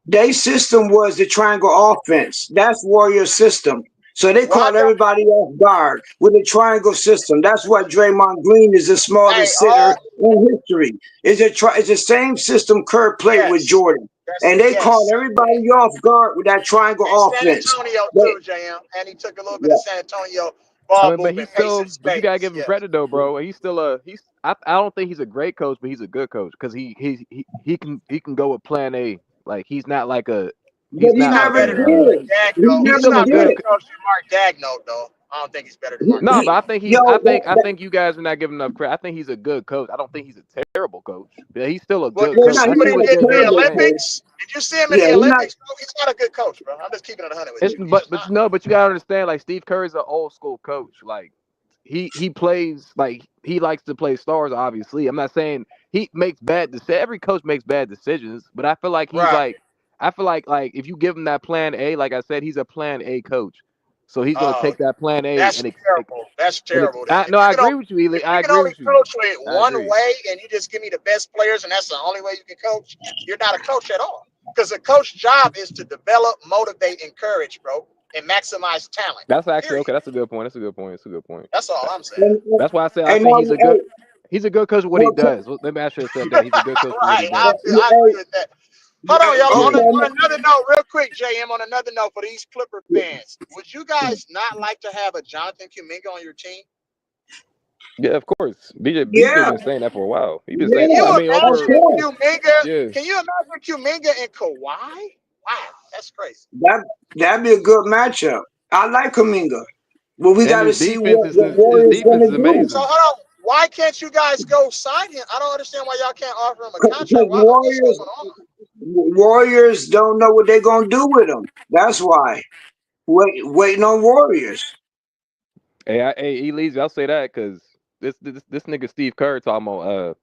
their system was the triangle offense. That's Warrior system. So they Why caught don't everybody off guard with the triangle system. That's why Draymond Green is the hey smartest all sitter in history. It's the same system Kerr played with yes. Jordan. That's And they caught yes. everybody off guard with that triangle And San offense. Antonio They, too, JM. And he took a little bit yeah. of San Antonio I ball mean, but movement, pace and but you gotta space. give him Yeah. credit though, bro. He's still he's. I don't think he's a great coach, but he's a good coach because he can go with Plan A. Like he's not like a But he's he He's not not like never better than a did. He Dagno. he's He's never still a not good. better did. coach than Mark Dagno, though. I don't think he's better than Mark No, but Dagno. I think Yo, I think you guys are not giving enough credit. I think he's a good coach. I don't think he's a terrible coach. Yeah, he's still a Well, good did you he's coach. not, see I he's what see he not what a did you're in doing. the What you're terrible saying. coach. Olympics? Did you see him in Yeah, the he's not. Olympics? Bro? He's not a good coach, bro. I'm just keeping it 100 with It's you. He's just not. but you gotta understand. Like Steve Curry's an old school coach. Like he plays like he likes to play stars. Obviously, I'm not saying he makes bad decisions. Every coach makes bad decisions, but I feel like he's Right. like I feel like if you give him that Plan A, like I said, he's a Plan A coach. So he's gonna Oh, take that Plan A that's terrible. That's terrible. Then, no, I agree with you, Ely. if you I can agree only with you. coach with I one agree. way, and you just give me the best players, and that's the only way you can coach, you're not a coach at all. Because a coach's job is to develop, motivate, encourage, bro, and maximize talent. That's actually Period. okay. That's a good point. That's a good point. It's a good point. That's all I'm saying. And, That's why I say I and think now, hey, he's a good coach at what he well, does. Let me I should have said that. He's a good coach for what he Right. does. I agree with that. Hold on, y'all. Yeah. On another note, real quick, JM, on another note for these Clipper fans, would you guys not like to have a Jonathan Kuminga on your team? Yeah, of course. BJ yeah, been saying that for a while. He been Can saying yeah, you I mean of over imagine course. Kuminga? yeah. Can you imagine Kuminga and Kawhi? Wow, that's crazy. That'd be a good matchup. I like Kaminga, but we And got to see what the his Warriors defense gonna is do. So amazing. hold on. Why can't you guys go sign him? I don't understand why y'all can't offer him a contract. Because What's going on? Warriors don't know what they're gonna do with him. That's why. Waiting on Warriors. Hey, Elise, I'll say that because this nigga Steve Kerr talking about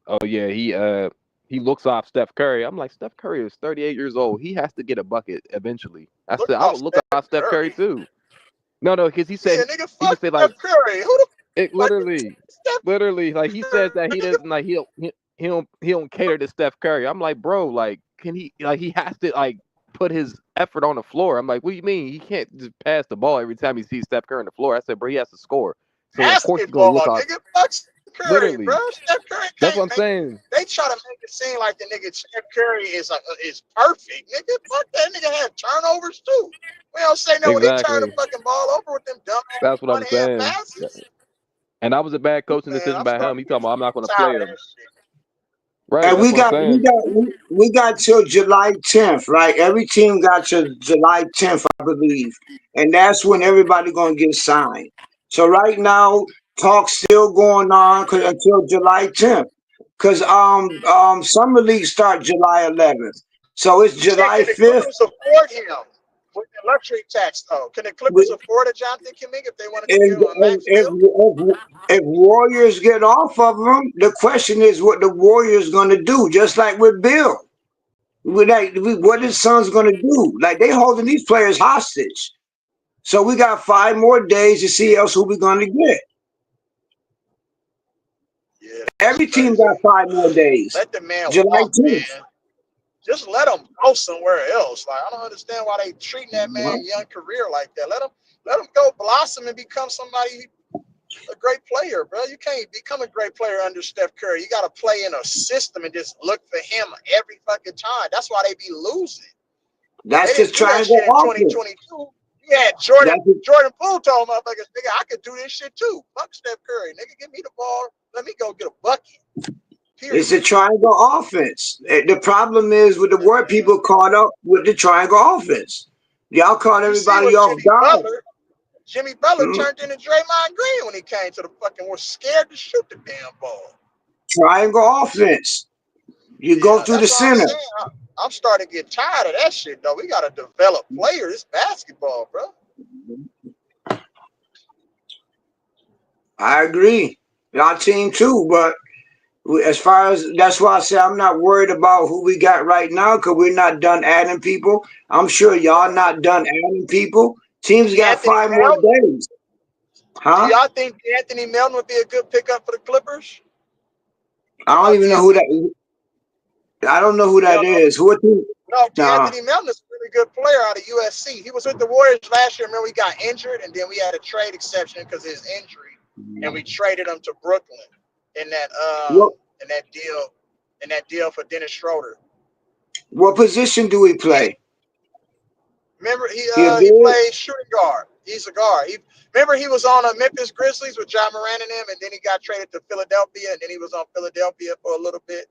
oh yeah, he looks off Steph Curry. I'm like, Steph Curry is 38 years old. He has to get a bucket eventually. I Look said I off would look Steph off Steph Curry Curry. too. No, because he Yeah, said nigga, he fuck would say Steph like Curry. Who the it fuck Steph literally like he says that he Curry? doesn't like he don't cater to Steph Curry. I'm like, bro, like can he like he has to like put his effort on the floor. I'm like, what do you mean? He can't just pass the ball every time he sees Steph Curry on the floor. I said, bro, he has to score. So of course he's gonna Basketball, look off. nigga. Fuck Steph Curry, bro. Literally, Steph Curry that's what can't I'm make. saying. They try to make it seem like the nigga Steph Curry is perfect, nigga. Fuck that nigga had turnovers too. We don't say no when he turned the Exactly. fucking ball over with them dumb ass That's what one I'm hand saying. passes. And that was a bad coaching Man, decision I'm by him. starting He to get talking about I'm not gonna play tired of him. that shit. Right. And That's we what I'm got we saying. got we got till July 10th, right? Every team got till July 10th, I believe, and that's when everybody gonna get signed. So right now, talk's still going on until July 10th, cause summer league start July 11th, so it's Shit, July can the 5th. Clippers afford him with the luxury tax though? Can the Clippers afford a Jonathan Kuminga if they wanted to And give him a max deal? if Warriors get off of them, the question is what the Warriors gonna do, just like with Bill. What his son's gonna do? Like they holding these players hostage. So we got 5 more days to see else who we gonna get. Yeah, that's Every team crazy. got 5 more days. Let the man July walk, 10th. man. Just let him go somewhere else. Like I don't understand why they treating that man young career like that. Let him go blossom and become somebody, a great player, bro. You can't become a great player under Steph Curry. You got to play in a system and just look for him every fucking time. That's why they be losing. They That's his didn't do that shit triangle in offense. 2022. Yeah, Jordan That's his, Poole told motherfuckers, nigga, I could do this shit too. Fuck Steph Curry, nigga, give me the ball. Let me go get a bucket. Period. it's a triangle offense. The problem is with the word people caught up with the triangle offense. Y'all caught You see everybody what off guard. Jimmy Butler Mm. turned into Draymond Green when he came to the fucking was scared to shoot the damn ball. Triangle offense. You go Yeah, through the that's what I'm center. saying. I'm starting to get tired of that shit, though. We got to develop players. It's basketball, bro. I agree. Our team too, but as far as that's why I say I'm not worried about who we got right now because we're not done adding people. I'm sure y'all not done adding people. Teams got Anthony 5 more Melton. days. Do Huh? y'all think Anthony Melton would be a good pickup for the Clippers? I What don't about even know who D'Anthony? that is. I don't know who You that don't know? is. Who are team? No, Nah. D'Anthony Melton is a really good player out of USC. He was with the Warriors last year. Remember, he got injured, and then we had a trade exception because of his injury, and we traded him to Brooklyn in that What in that deal for Dennis Schroeder. what position do we play? Remember, He a he big? plays shooting guard. He's a guard. Remember, he was on Memphis Grizzlies with John Moran and them, and then he got traded to Philadelphia, and then he was on Philadelphia for a little bit.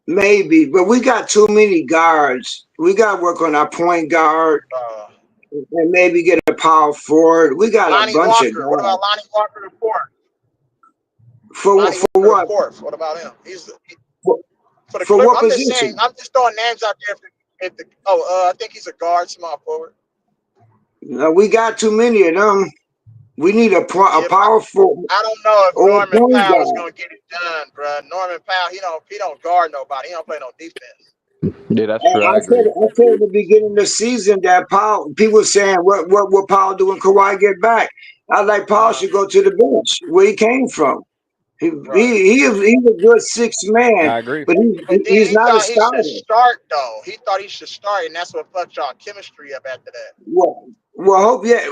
Maybe, but we got too many guards. We got to work on our point guard Uh, and maybe get a power forward. We got a Lonnie bunch of Walker. What guards. about Lonnie Walker the fourth? For Lonnie for Walker the what? fourth. What about him? For, For the for Clippers. what I'm just saying. position? I'm just throwing names out there. I think he's a guard, small forward. No, we got too many of them. We need a Yeah, but power forward I don't know if or a Norman point Powell is guard. gonna get it done, bro. Norman Powell, he don't guard nobody. He don't play no defense. Yeah, that's true. I I agree. said at the beginning of the season that Paul, people were saying, what will Paul do when Kawhi get back? I like Paul should go to the bench where he came from. Right. He's a good sixth man, I agree. but But then he's he not a thought he should starter. start though. He thought he should start, and that's what fucked y'all chemistry up after that.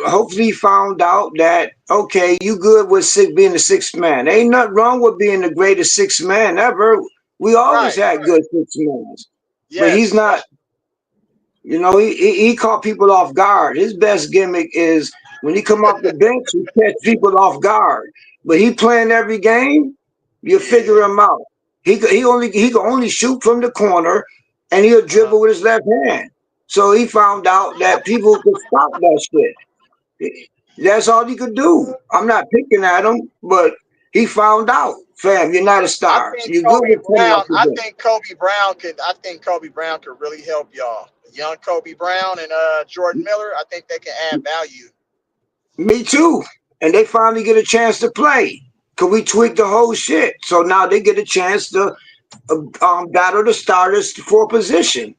Hopefully he found out that okay, you good with being the sixth man. Ain't nothing wrong with being the greatest sixth man ever. We always Right. had good sixth men, but he's Yes. not. That's You know, he caught people off guard. His best gimmick is when he come off the bench, he catch people off guard. But he playing every game, you figure yeah. him out. He can only shoot from the corner, and he'll Uh-huh. dribble with his left hand. So he found out that people could stop that shit. That's all he could do. I'm not picking at him, but he found out, fam, you're not a I star. think You're good Kobe with coming off Brown. the I bench. think Kobe Brown could. I think Kobe Brown could really help y'all. Young Kobe Brown and Jordan Miller. I think they can add value. Me too. and they finally get a chance to play. Cause we tweaked the whole shit. So now they get a chance to battle the starters for position.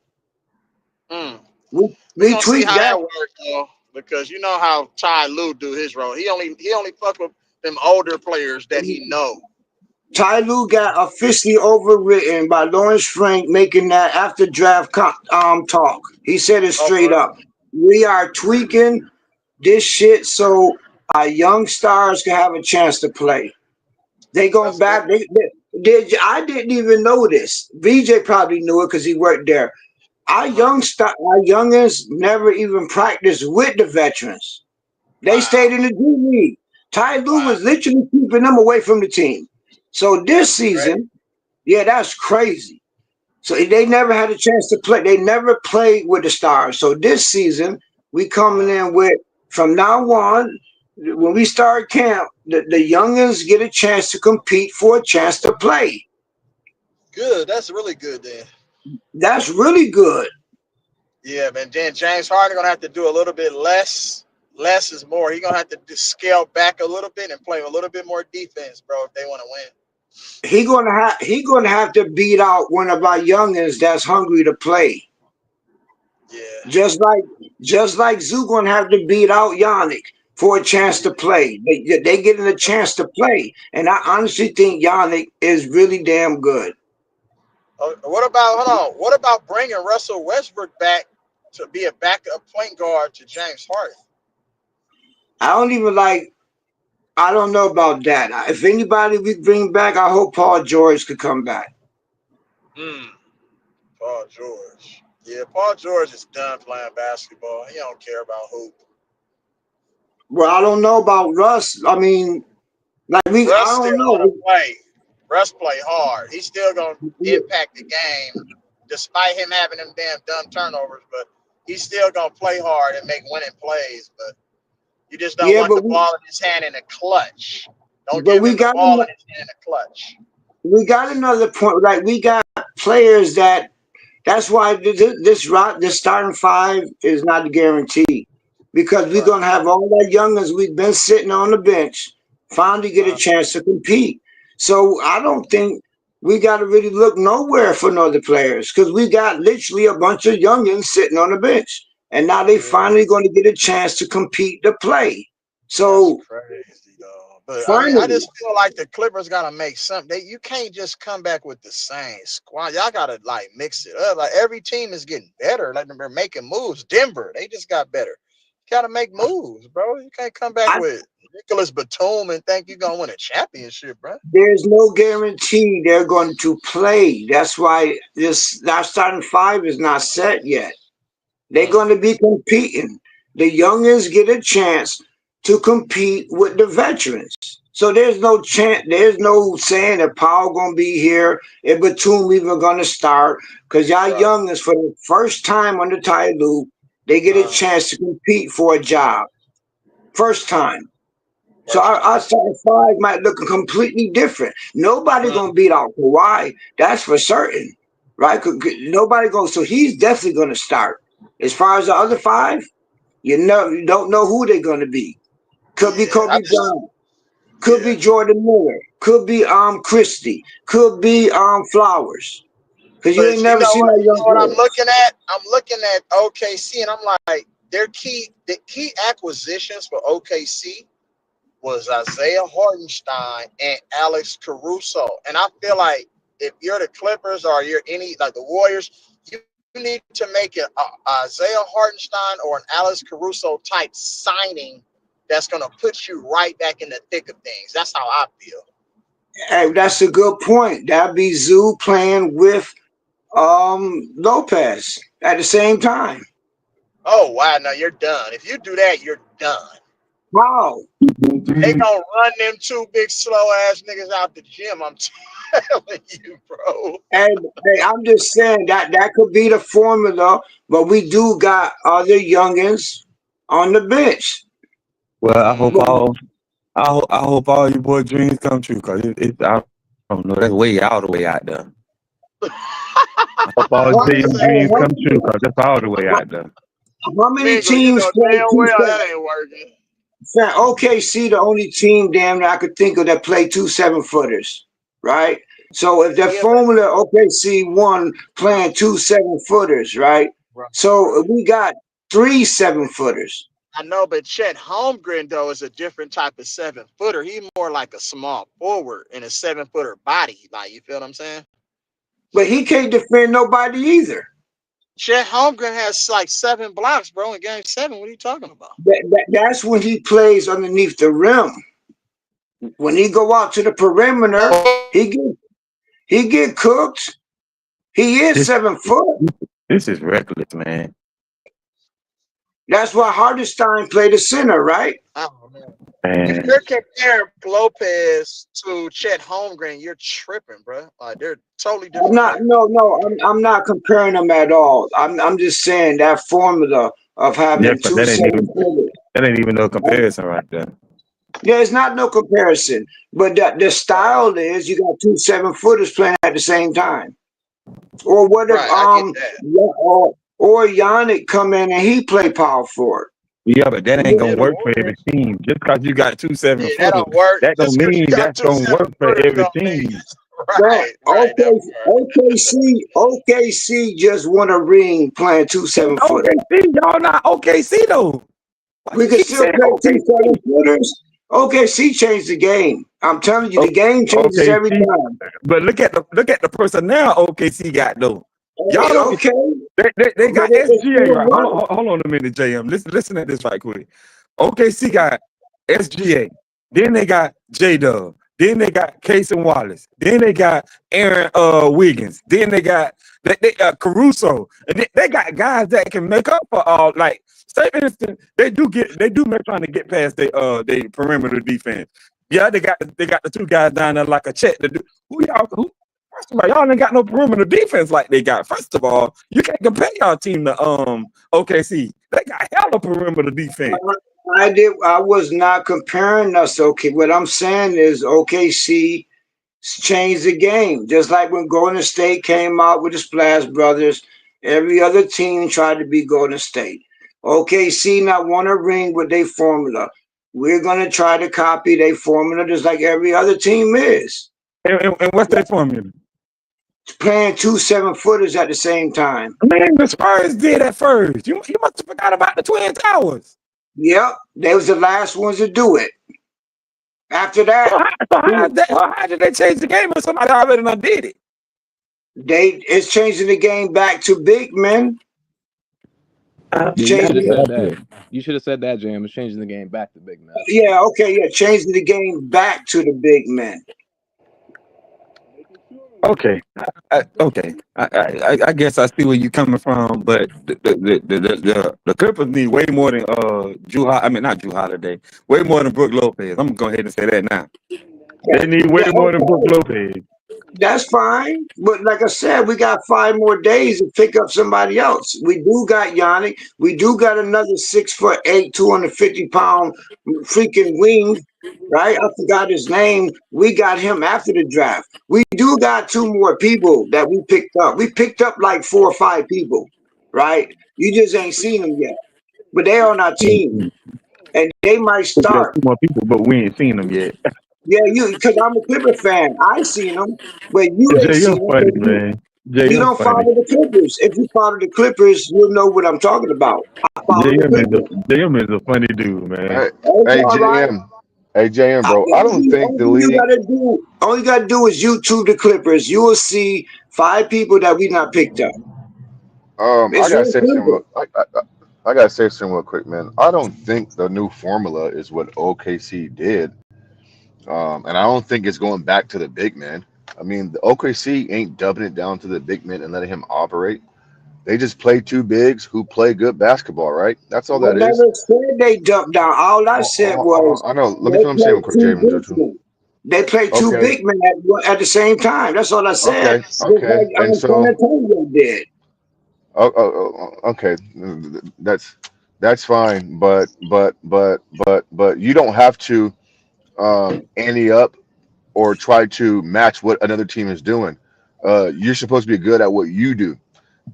Mm. We We're we gonna see tweaked how that. that works though, because you know how Ty Lue do his role. He only fuck with them older players that he know. Ty Lue got officially overwritten by Lawrence Frank making that after draft talk. He said it Oh, straight for up. We are tweaking this shit so our young stars can have a chance to play. They going that's good. back. I didn't even know this. VJ probably knew it because he worked there. Our Uh-huh. our youngins never even practiced with the veterans. They stayed Wow. in the G League. Ty Lue Wow. was literally keeping them away from the team. So this That's great. season, yeah, that's crazy. So they Uh, never had a chance to play. They never played with the stars. So this season, we coming uh, in with from now on, when we start camp, the youngins get a chance to compete for a chance to play. good. That's really good then. That's really good. Yeah, man. Then James Harden gonna have to do a little bit less. Less is more. He gonna have to just scale back a little bit and play a little bit more defense, bro, if they want to win. He gonna have to beat out one of our youngins that's hungry to play. Yeah. Just like Zoo gonna have to beat out Yannick for a chance to play. They getting a chance to play, and I honestly think Yannick is really damn good. What about hold on? What about bringing Russell Westbrook back to be a backup point guard to James Harden? I don't even like. I don't know about that. If anybody we bring back, I hope Paul George could come back. Hmm. Paul George. Yeah, Paul George is done playing basketball. He don't care about hoop. Well, I don't know about Russ. I mean, like I Russ still don't want to know. play. Russ play hard. He's still gonna impact the game, despite him having them damn dumb turnovers. But he's still gonna play hard and make winning plays. But you just don't Yeah, want the ball in his hand in a clutch. Don't but give him the ball in his hand in a clutch. we got another point. Like we got players that. That's why this starting five is not a guarantee because we're Right. gonna have all that youngers we've been sitting on the bench finally get a Uh, chance to compete. So I don't think we got to really look nowhere for no other players because we got literally a bunch of youngins sitting on the bench, and now they yeah, finally going to get a chance to compete to play. that's So crazy though. But I mean, I finally, just feel like the Clippers gotta make something. You can't just come back with the same squad. Y'all gotta like mix it up. Like every team is getting better. Like they're making moves. Denver, they just got better. You gotta make moves, bro. You can't come back I, with Nicholas Batum and think you're gonna win a championship, bro. there's no guarantee they're going to play. That's why our starting five is not set yet. They're Mm, going to be competing. The youngins get a chance to compete with the veterans. So there's no chance. There's no saying that Powell going to be here and Batum even going to start because y'all right. youngins for the first time under Ty Lue, they get a Uh, chance to compete for a job. First time. So first our time. starting five might look completely different. Nobody Mm, gonna beat out Kawhi. That's for certain, right? Nobody goes. So he's definitely gonna start. As far as the other five, you don't know who they're gonna be. Could be yeah, I Kobe just Bryant. Could yeah. be Jordan Miller. Could be Christie. Could be Flowers. Cause you ain't But you never know seen what? that You young know what I'm players. looking at? I'm looking at OKC, and I'm like, the key acquisitions for OKC was Isaiah Hartenstein and Alex Caruso. And I feel like if you're the Clippers or you're any like the Warriors, you need to make an Isaiah Hartenstein or an Alex Caruso type signing that's going to put you right back in the thick of things. That's how I feel. Hey, that's a good point. That'd be Zoo playing with Lopez at the same time. Oh, wow. No, you're done. If you do that, you're done. Wow. They gonna run them two big slow ass niggas out the gym. I'm telling you, bro. And hey, I'm just saying that could be the formula, but we do got other youngins on the bench. Well, But I hope all you boy dreams come true, cause I don't know, that's way all the way out there. I hope all how your many, dreams come true, cause that's all the way out there. how many Mingo, you teams know play damn two well step? that ain't working. OKC, the only team damn I could think of that play 2 7-footers, right? So if that Yeah, but formula OKC won playing 2 7-footers, right? right, So we got 3 7-footers. I know, but Chet Holmgren though is a different type of 7-footer. He more like a small forward in a 7-footer body. Like you feel what I'm saying? But he can't defend nobody either. Chet Holmgren has like 7 blocks, bro, in game 7. What are you talking about? That's when he plays underneath the rim. When he go out to the perimeter, he get cooked. He is This 7 foot. this is reckless, man. That's why Hardenstein played the center, right? Oh man. If And you're comparing Lopez to Chet Holmgren, you're tripping, bro. Like they're totally I'm different not. players. I'm not comparing them at all. I'm just saying that formula of yeah, having but 2 7-footers. that ain't even no comparison right there. There's not no comparison. But the style is you got 2 7-footers playing at the same time. Or what if Right, I get that. or Yannick come in and he play power forward? Yeah, but that ain't Yeah, gonna the work for every Warriors. team. Just because you got 2 7 Yeah, that footers, don't work. that don't Just because mean you got that's 2 gonna work for 7-footers every don't mean team. Well, right. That part. OKC just won a ring playing 2 It's 7-footers. OKC, y'all not OKC though. Why We you can keep still saying play 2 OKC? 7-footers. OKC changed the game. I'm telling you, the game changes every OKC, time. but look at the personnel OKC got though. Y'all don't. Okay, They but got it SGA still right. works. Hold on a minute, JM. Listen to this right quick. OKC got SGA. Then they got J Dub. Then they got Case and Wallace. Then they got Aaron Wiggins. Then they got Caruso. And they got guys that can make up for all. Like say for instance, they do trying to get past their perimeter defense. Yeah, they got the 2 guys down there like a check to do. First of all, y'all ain't got no perimeter defense like they got. First of all, you can't compare y'all team to OKC. They got hella perimeter defense. I was not comparing us. Okay, what I'm saying is OKC changed the game. Just like when Golden State came out with the Splash Brothers, every other team tried to be Golden State. OKC not won a ring with their formula. We're gonna try to copy their formula just like every other team is. And what's their formula? Playing 2 7-footers at the same time. Man, the Spurs did at first. You must have forgot about the Twin Towers. Yep, they was the last ones to do it. After that, How did they change the game if somebody already done did it? it's changing the game back to big men. Yeah, you Changing should have it. said that. You should have said that, Jam. It's changing the game back to big man. Yeah, okay, yeah, changing the game back to the big men. Okay, I guess I see where you're coming from, but the Clippers need way more than not Drew Holiday, way more than Brook Lopez. I'm gonna go ahead and say that now. They need way more than Brook Lopez. That's fine. But like I said, we got 5 more days to pick up somebody else. We do got Yannick. We do got another 6'8", 250-pound freaking wing, right? I forgot his name. We got him after the draft. We do got 2 more people that we picked up. We picked up like 4 or 5 people, right? You just ain't seen them yet. But they on our team. And they might start. 2 more people, but we ain't seen them yet. Yeah, because I'm a Clipper fan. I seen them, but you ain't Jay, you're seen them. funny, man. Jay, You you're don't funny. follow the Clippers. If you follow the Clippers, you'll know what I'm talking about. I follow the Clippers. JM is a funny dude, man. Hey, Okay, all right. JM, bro. I don't think the league. All you gotta do is YouTube the Clippers. You will see 5 people that we not picked up. I It's gotta real say something. simple. I gotta say something real quick, man. I don't think the new formula is what OKC did, and I don't think it's going back to the big man. I mean, the OKC ain't dubbing it down to the big man and letting him operate. They just play 2 bigs who play good basketball, right? That's all I that is. never said they dumped down. All I said was I know. Let me they finish saying real played quick, 2 James. big men. They played 2 Okay, big men at the same time. That's all I said. Just okay, like and San so Antonio did. okay, that's fine, but you don't have to ante up or try to match what another team is doing. You're supposed to be good at what you do,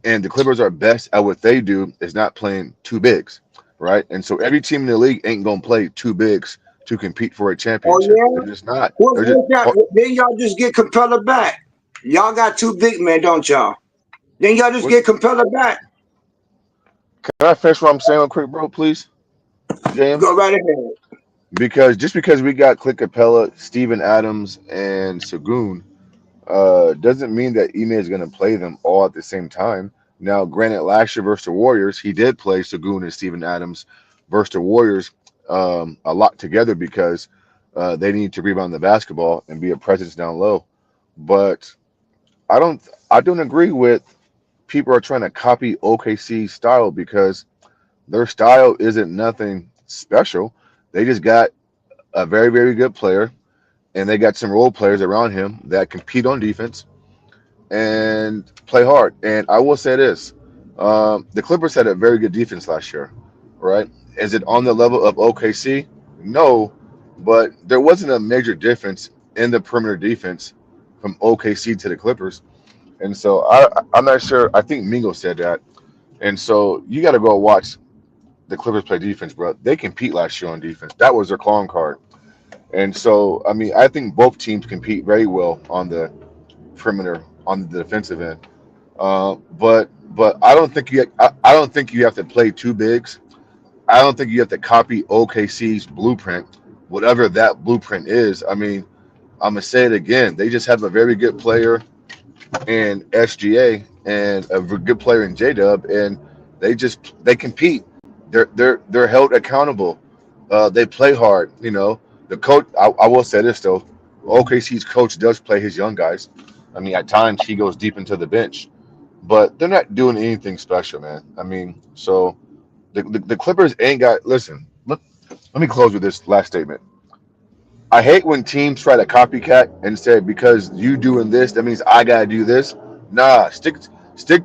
and the Clippers are best at what they do is not playing 2 bigs. right? And so every team in the league ain't gonna play two bigs to compete for a Oh championship. yeah. They're just not. What's They're just. that? Then y'all just get Capella back. Y'all got two big men, don't y'all? Then y'all just What, get Capella back. can I finish what I'm saying real quick, bro, please, James? Go right ahead. Because just because we got Clint Capella, Steven Adams, and Sagoon, doesn't mean that Ime is going to play them all at the same time. Now, granted, last year versus the Warriors, he did play Sagoon and Steven Adams versus the Warriors a lot together because they need to rebound the basketball and be a presence down low. But I don't, I don't agree with people are trying to copy OKC's style because their style isn't nothing special. They just got a very, very good player, and they got some role players around him that compete on defense and play hard. And I will say this: the Clippers had a very good defense last year, right? Is it on the level of OKC? No, but there wasn't a major difference in the perimeter defense from OKC to the Clippers. And so I'm not sure. I think Mingo said that. And so you got to go watch the Clippers play defense, bro. They compete last year on defense. That was their calling card. And so, I mean, I think both teams compete very well on the perimeter, on the defensive end. But I don't think you have to play two bigs. I don't think you have to copy OKC's blueprint, whatever that blueprint is. I mean, I'm gonna say it again. They just have a very good player in SGA and a good player in J Dub, and they compete. They're held accountable. They play hard. You know, the coach. I will say this though, OKC's coach does play his young guys. I mean, at times he goes deep into the bench, but they're not doing anything special, man. I mean, so the Clippers ain't got. Listen, let me close with this last statement. I hate when teams try to copycat and say because you doing this, that means I gotta do this. Nah, stick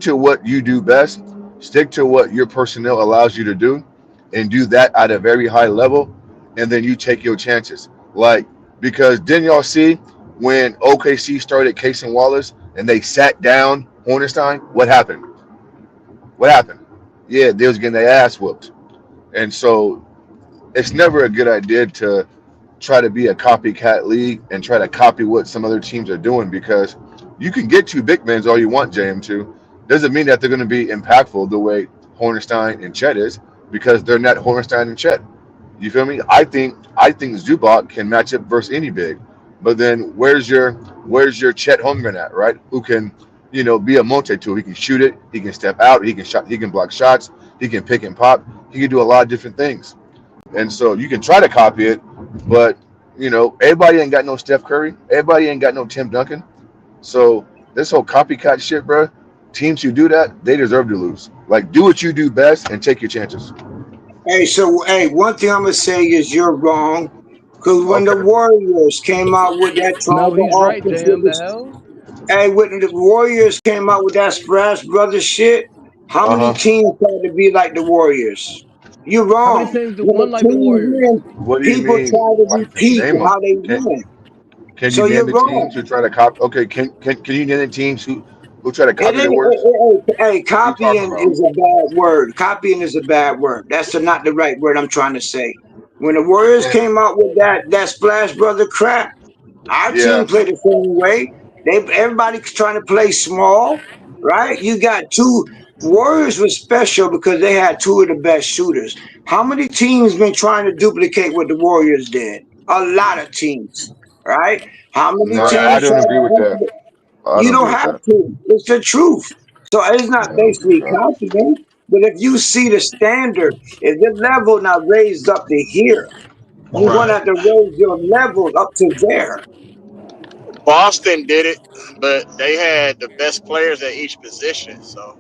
to what you do best. Stick to what your personnel allows you to do, and do that at a very high level, and then you take your chances. Like because didn't y'all see when OKC started Casey Wallace and they sat down Hornstein? What happened? What happened? Yeah, they was getting their ass whooped, and so it's never a good idea to try to be a copycat league and try to copy what some other teams are doing because you can get two big men all you want, JM2. Doesn't mean that they're going to be impactful the way Hornstein and Chet is because they're not Hornstein and Chet. You feel me? I think Zubac can match up versus any big, but then where's your Chet Holmgren at, right? Who can be a multi-tool? He can shoot it. He can step out. He can block shots. He can pick and pop. He can do a lot of different things. And so you can try to copy it, but everybody ain't got no Steph Curry. Everybody ain't got no Tim Duncan. So this whole copycat shit, bro. Teams who do that, they deserve to lose. Like, do what you do best and take your chances. Hey, one thing I'm gonna say is you're wrong. Because when the Okay. Warriors came out with that No, tribal he's right, offense, JM. The hell? hey, when the Warriors came out with that Splash Brothers shit, how Uh many huh. teams tried to be like the Warriors? You're How many wrong. teams do When one the like the team Warriors? win, What do you people mean? try to Like, repeat name them. how they Can win. Can you So name you're the teams wrong. who try to copy? Okay. Can you name the teams who try to It copy the ain't. Warriors? Hey, What are you talking copying about? is a bad word. Copying is a bad word. That's not the right word I'm trying to say. When the Warriors Yeah. came out with that Splash Brother crap, our Yeah. team played the same way. Everybody's trying to play small, right? You got two Warriors was special because they had two of the best shooters. How many teams been trying to duplicate what the Warriors did? A lot of teams, right? How many No, I teams don't tried agree with to? that. I You don't agree don't with have that. to. It's the truth. So it's Yeah, not I don't agree with basically that. confident, but if you see the standard, if the level not raised up to here, you're gonna Right. have to raise your level up to there. Boston did it, but they had the best players at each position. So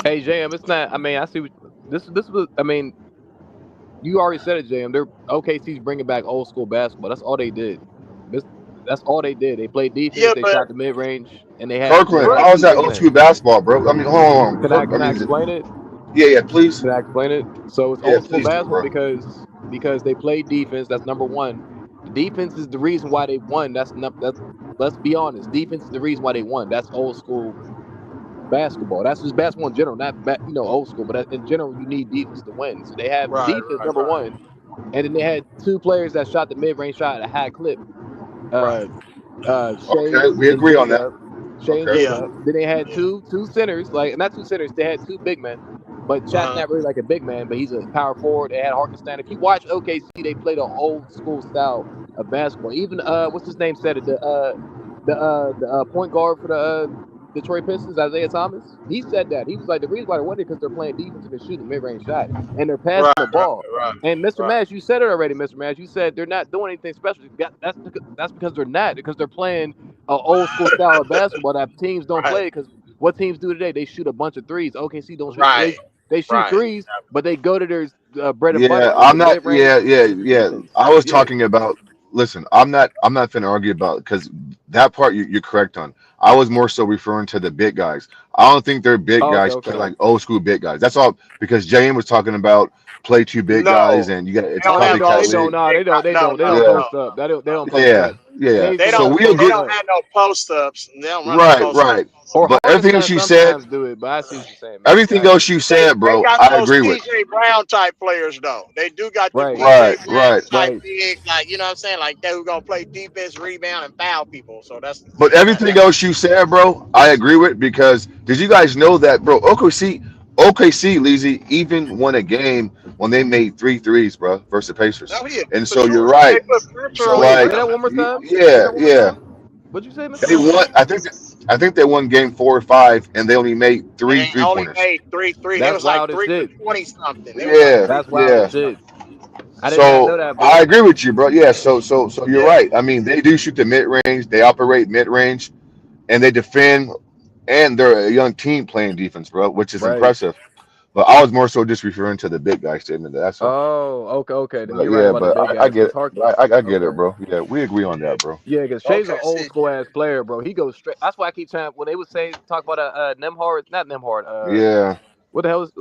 Hey, JM, it's not. I mean, I see what, this was. I mean, you already said it, JM. They're OKC's bringing back old school basketball. That's all they did. This, that's all they did. They played defense. yeah, They but shot the mid range, and they had good Kirkland, Brook, how is athletes that to old school win. basketball, bro? I mean, hold on. Can I I can I mean, explain it? yeah, please. Can I explain it? So it's Yeah, old school please do, basketball bro. because they played defense. That's number one. The defense is the reason why they won. That's not. That's, let's be honest. Defense is the reason why they won. That's old school basketball. That's just basketball in general, not old school, but in general, you need defense to win. So they have defense number one, and then they had two players that shot the mid range shot at a high clip. Uh, Shea Okay, we and agree J on that. Dub. Shea and Okay. J Dub. Then they had two centers, like not two centers. They had two big men, but Chat's not really like a big man, but he's a power forward. They had Hartenstein. If you watch OKC, they played an old school style of basketball. Even what's his name said it. The point guard for the Detroit Pistons, Isaiah Thomas. He said that he was like the reason why they won it because they're playing defense and they're shooting mid range shot and they're passing the ball. And Mr. Mash, you said it already, Mr. Mash. You said they're not doing anything special. That's because they're not, because they're playing an old school style of basketball that teams don't play. Because what teams do today, they shoot a bunch of threes. OKC don't shoot. They shoot threes, but they go to their bread and butter. Yeah, Which I'm is not. mid-range defense. I was talking about. Listen, I'm not finna argue about, because that part you're correct on. I was more so referring to the big guys. I don't think their big Oh, guys play like old school big guys. That's all, because JM was talking about play two big guys, and you got it's a Oh, they copycat don't. league. No, they don't. They don't Yeah. post up. They don't post Yeah, up. yeah. They So don't. we They agree. don't have no post ups. They don't run no Right, post right. ups. Or But everything else Hartenstein you said, sometimes do it, but I see what you're saying, man. everything else you said, They bro, got I those agree with. PJ Brown type players though. They do got the Right. PJ Right, Brown right. type Right. big, like you know what I'm saying, like they who gonna play defense, rebound, and foul people. So that's the But thing. everything else you said, bro, I agree with, because did you guys know that, bro? OKC, Leezy, even won a game when they made three threes, bro, versus the Pacers. Oh yeah, And for so you're sure. right. They put pressure So on Wait, like, say that Brown. one more time. Say yeah, that one more yeah. time. What'd you say, Mr. They Mash? won. I think they won game 4 or 5, and they only made three They three only pointers. made three. It That's was like wild as 3 for shit. 20 something. It was like Yeah, 3 That's for wild 20 as yeah. shit. something. I did not know So that, I bro. agree with you, bro. Yeah. So you're Yeah. right. I mean, they do shoot the mid range. They operate mid range, and they defend. And they're a young team playing defense, bro, which is Right. impressive. But I was more so just referring to the big guy statement. That's all. Oh, okay. Then But you're right yeah, about the but big I guys, get because it. Hark. I get it, Okay. bro. Yeah, we agree on that, bro. Yeah, because Shay's an Okay. old See. school ass player, bro. He goes straight. That's why I keep trying when they would talk about Nemhard, not Nemhard. Yeah. What the hell is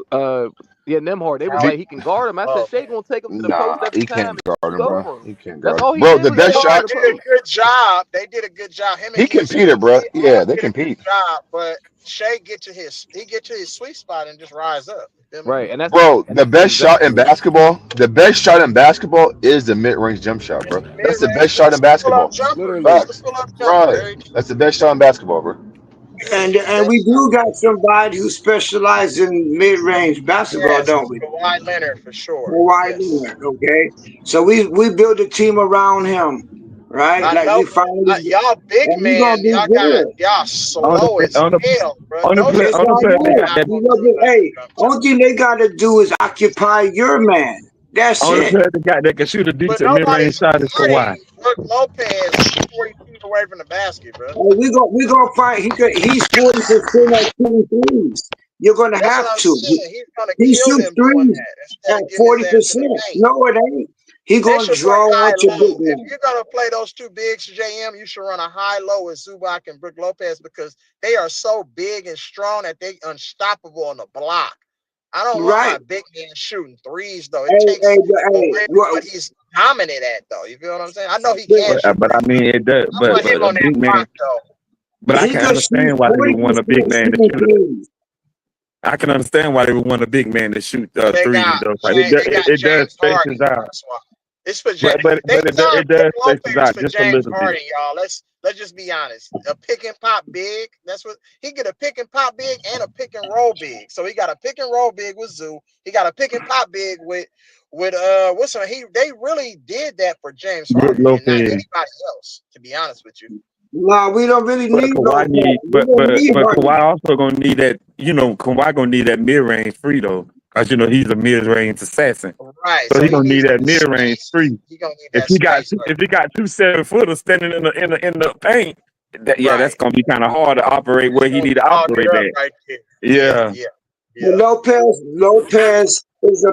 Nemhard? They was The, like he can guard him. I said Shay gonna take him to the post nah, every he time can't and guard shoot him, bro. over him. He can't That's guard all him, he bro. did The was best go over They shot. the did a post. good job. They did a good job. Him and He EG, competed, bro. all Yeah, they did a good compete, job. But Shea get to his sweet spot and just rise up. You feel me? Right, and bro. The that's best shot in exactly basketball. The best shot in basketball is the mid range jump shot, bro. Mid That's the range, best shot in it's the pull up basketball. jumper. literally It's the Facts. pull up jumper. Right. Very true. That's the best shot in basketball, bro. It's the And best we shot. do got somebody who specializes in mid range basketball, Yes, don't it's we? Kawhi Leonard for sure. Kawhi Yes. Leonard, okay. So we build a team around him, right? I Like know, we but finally, y'all big and he's man, gonna be good. y'all slow as hell, bro. Those It's dudes all player they right. got not that You gonna know, do but, nothing hey, with jump shot. only thing they gotta do is occupy your man. That's only it. player they got that can shoot a But decent mid range nobody's shot is Kawhi. guarding Brook Lopez 40 feet away from the basket, bro. We gonna find he's 40% at shooting threes. You're gonna That's what have I'm to. saying. He's gonna He kill shoots them doing threes that instead at of getting his ass to the 40%. paint. No, it ain't. He They gonna should play draw high out your big low. If man. you're gonna play those two bigs, JM, you should run a high low with Zubac and Brook Lopez because they are so big and strong that they unstoppable on the block. I don't want Right. my big man shooting threes though. It Hey, takes hey, away from what he's dominant at though. You feel what I'm saying? I know he can but shoot But I threes, mean but it does. I want him But a on that big man. block though. But I he can could shoot understand why they would want a 40% big man to shooting shoot. threes. I can understand why they would want a big man to shoot They threes got though. Like it, They got it does James space Harden. his out. That's why. It's for But They signed it Brook does space his Lopez out for just a James little bit. Harden, y'all. Let's just be honest. A pick and pop big. That's what he get, a pick and pop big and a pick and roll big. So he got a pick and roll big with Zoo. He got a pick and pop big with what's on they really did that for James Brook Harden and not Lopez. anybody else, to be honest with you. No, we don't really But need Kawhi no need, we don't need but Harden. Kawhi also gonna need that. Kawhi gonna need that mid range free though, cause he's a mid range assassin. Right. So So he he gonna need needs that that mid range space. free. He gonna need If that he got space. if he got 2 7-footers standing in the paint, that's Right. gonna be kind of hard to operate It's where he gonna need to clog it operate up at. right there. Yeah. But Lopez is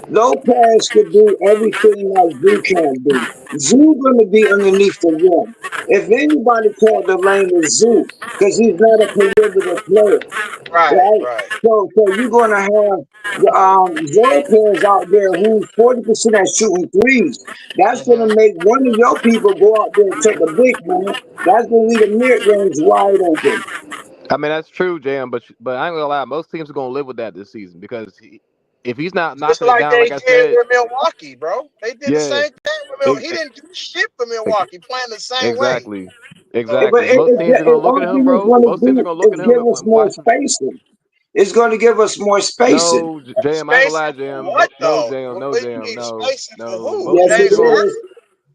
Lopez could do everything like Zoo can do. Zoo gonna be underneath the rim. If anybody called the lane is Zoo, because he's not a perimeter player, Right, right? right. So you're gonna have Lopez out there who's 40% at shooting threes. That's gonna make one of your people go out there and take a big man. That's gonna leave the mid range wide open. I mean, that's true, Jam. But I ain't gonna lie. Most teams are gonna live with that this season because if he's not Just knocking it like down, they like I did said, with Milwaukee, bro. They did the yeah, same thing with e- Milwaukee. He e- didn't do shit for Milwaukee, playing the same way. exactly, So But exactly. Most teams are gonna look at only him, thing it's bro. going to Most teams are do gonna look is at him give and us more watch him. spacing. It's going to give us more spacing. No, Jam, I ain't gonna lie, spacing for Jam. what No, though? Jam, no, What do you Jam, mean no, spacing for no. who? Most Yes, it teams are James gonna, Harden? is.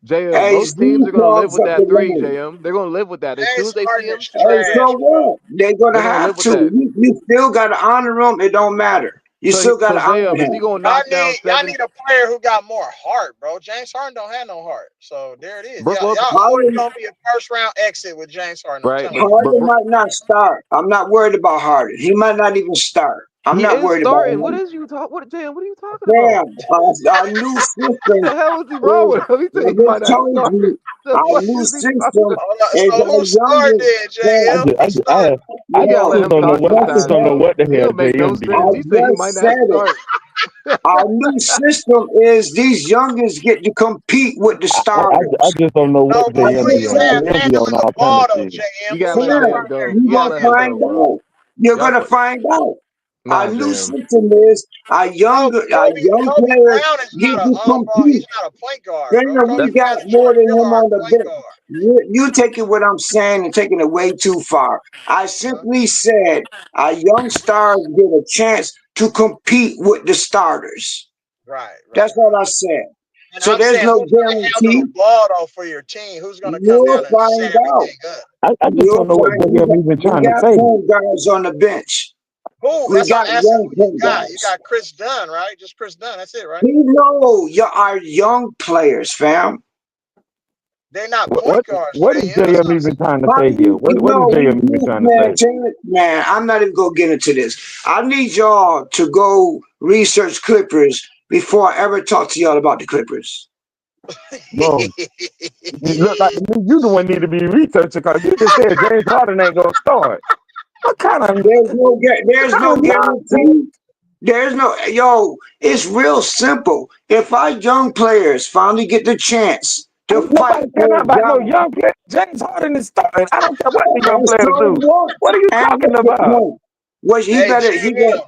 JM. Hey, Most teams Steve are gonna live clogs with up the that three, lane. JM. They're gonna live with that as soon James as they see Harden him is Hey, shoot. so trash, bro. what? They're going to They're gonna have live with to. that. You still got to honor him. It don't matter. You So, still got so to honor JM, is he him. gonna Y'all knock down need y'all seven? need a player who got more heart, bro. James Harden don't have no heart. So there it is. Brook Y'all Lopez, always Harden, gonna be a first round exit with James Harden. I'm right? telling you. But Harden might not start. I'm not worried about Harden. He might not even start. I'm he not is worried about starting. What him. is you talk? What JM? What are you talking about? Damn, our new What system the hell is he wrong is, with him? He said I he just might not told start. you, The our fuck new is he talking system about? Hold on. is So our who started youngest then, I players. JM? just, I Who just, started? You gotta Yo, let just him don't know talk what, I just sometimes, don't know bro. what the He hell don't make no JM I sense. did. He said he just might said not it. start. Our new system is these youngest get to compete with the I starters. just don't know what No, but I JM what be he just on. said, said it. JM be on handling the all kind ball of though, shit. JM. You Who gotta we let got Fam, JM running go. that you're You gotta going ball? to let him find go, bro. out. You're Y'all going to play. find out. Our Nah, new JM. system is our No, young Kobe players Brown is get not to he's compete. not a point guard, bro. Fam, Kobe we That's got Brown is more trying to than fill him our on the point bench. guard. You taking what I'm saying and taking it way too far. I Uh-huh. simply said our young stars get a chance to compete with the starters. Right, That's right, what I right. said. And So I'm there's saying no who's gonna handle guarantee. the ball though for your team? Who's gonna come You'll down and find set out. everything up? I just You'll don't know what find JM even we trying to got say. point guards on the bench. Who? We That's what got I'm asking young who you point got. You guards. got Chris Dunn, right? Just Chris Dunn. That's it, right? We know you are young players, fam. They're not What point what, guards, what is JM. That's what JM I'm even saying. trying to But say here? What is JM even trying to say? man, I'm not even gonna get into this. I need y'all to go research Clippers before I ever talk to y'all about the Clippers. Bro, you look like to me, you the one need to be researching because you just said James Harden ain't gonna start. What kind of There's no nonsense? guarantee. There's no yo. It's real simple. If our young players finally get the chance to Ain't fight nobody care for a nothing about no job, young player. James Harden is starting. I don't care what the young as players Paul do. wants, What are you and talking that's the about? point. Was he Hey, better? He got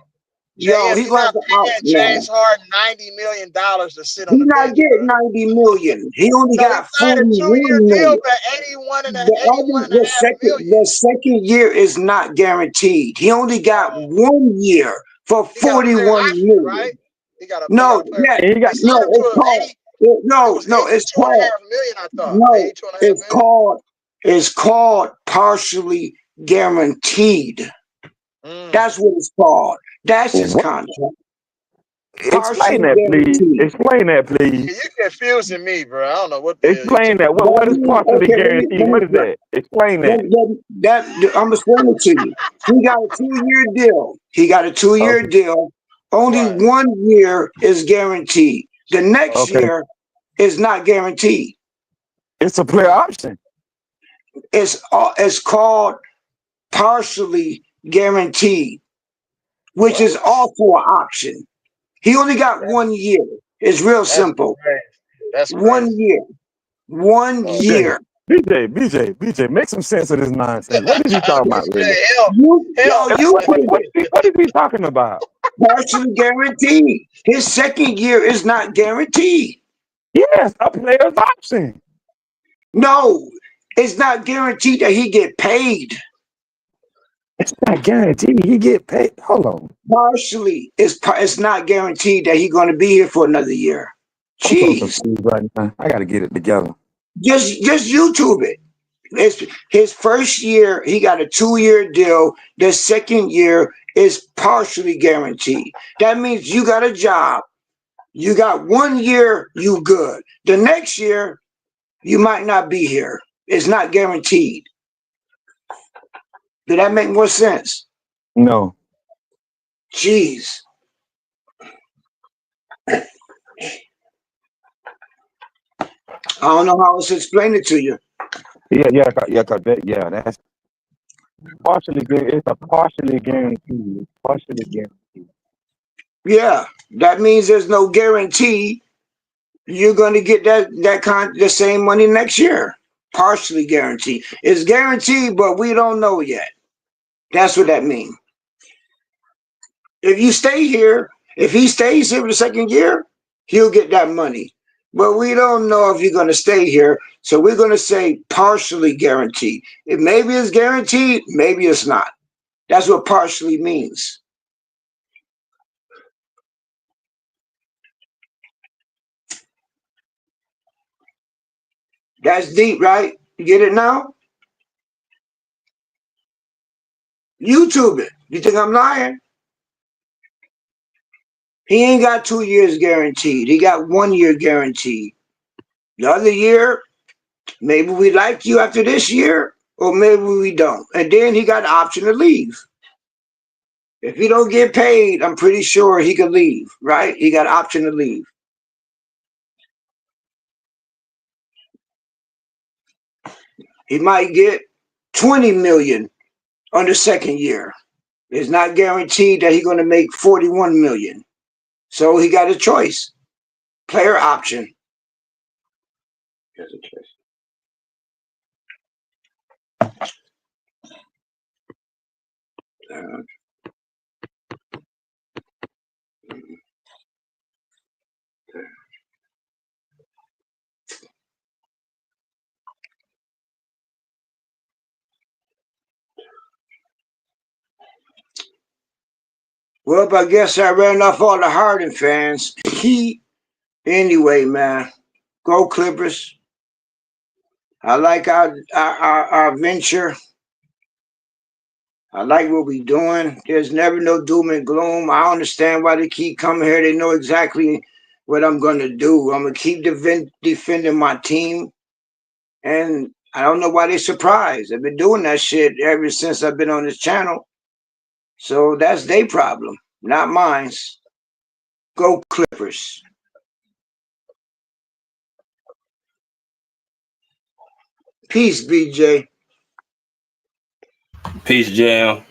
yo. JM, He you're gonna have not to out paying man. James Harden $90 million to sit He on the not bench, bro. getting 90 million. He only No, he got signed a 2-year 41 deal million. for 81 and a The other, 81 and a half million. the second year is not guaranteed. He only got Uh, 1 year for he got a player 41 option, right? million. He got a No, player. yeah, And he got They no, signed him to it's a called 80. It was no, it's 82 and a called half million, I thought. no, 82 and a half it's million. called partially guaranteed. That's what it's called. That's his what? contract. Explain Partially that, please. guaranteed. Explain that, please. Yeah, you're confusing me, bro. I don't know what the hell you Explain talking that. That What is means, partially okay, guaranteed? What is that? Explain that. I'm explaining to you. He got a 2 year deal. He got a 2 year Okay. deal. Only Right. 1 year is guaranteed. The next Okay. year is not guaranteed. It's a player option. It's called partially guaranteed, which is What? also an option. He only got That's 1 year. It's real that's simple. crazy. That's One crazy. year. One BJ, year. BJ, make some sense of this nonsense. What is he talking about, really? Help me, You man. think What is he talking about? partially guaranteed. His second year is not guaranteed. Yes, a player's option. No, it's not guaranteed that he get paid. It's not guaranteed he get paid. Hold on. Partially, it's not guaranteed that he's going to be here for another year. I'm so Jeez, confused right now. I got to get it together. just YouTube it. It's his first year, he got a 2 year deal. The second year is partially guaranteed. That means you got a job. You got 1 year, you good. The next year, you might not be here. It's not guaranteed. Did that make more sense? No. Jeez. I don't know how else to explain it to you. That's partially guaranteed. It's a partially guaranteed. It's partially guaranteed. Yeah, that means there's no guarantee you're going to get the same money next year. Partially guaranteed. It's guaranteed, but we don't know yet. That's what that means. If you stay here, if he stays here for the second year, he'll get that money. But we don't know if you're going to stay here, so we're going to say partially guaranteed. It maybe it's guaranteed, maybe it's not. That's what partially means. That's deep, right? You get it now? YouTube it. You think I'm lying? He ain't got 2 years guaranteed. He got 1 year guaranteed. The other year, maybe we like you after this year, or maybe we don't. And then he got the option to leave. If he don't get paid, I'm pretty sure he could leave, right? He got an option to leave. He might get 20 million on the second year. It's not guaranteed that he's going to make 41 million. So he got a choice. Player option. There's a choice. Well, I guess I ran off all the Harden fans. Anyway, man, go Clippers. I like our venture. I like what we doing. There's never no doom and gloom. I understand why they keep coming here. They know exactly what I'm going to do. I'm going to keep defending my team. And I don't know why they're surprised. I've been doing that shit ever since I've been on this channel. So that's their problem, not mine. Go Clippers. Peace, BJ. Peace, Jam.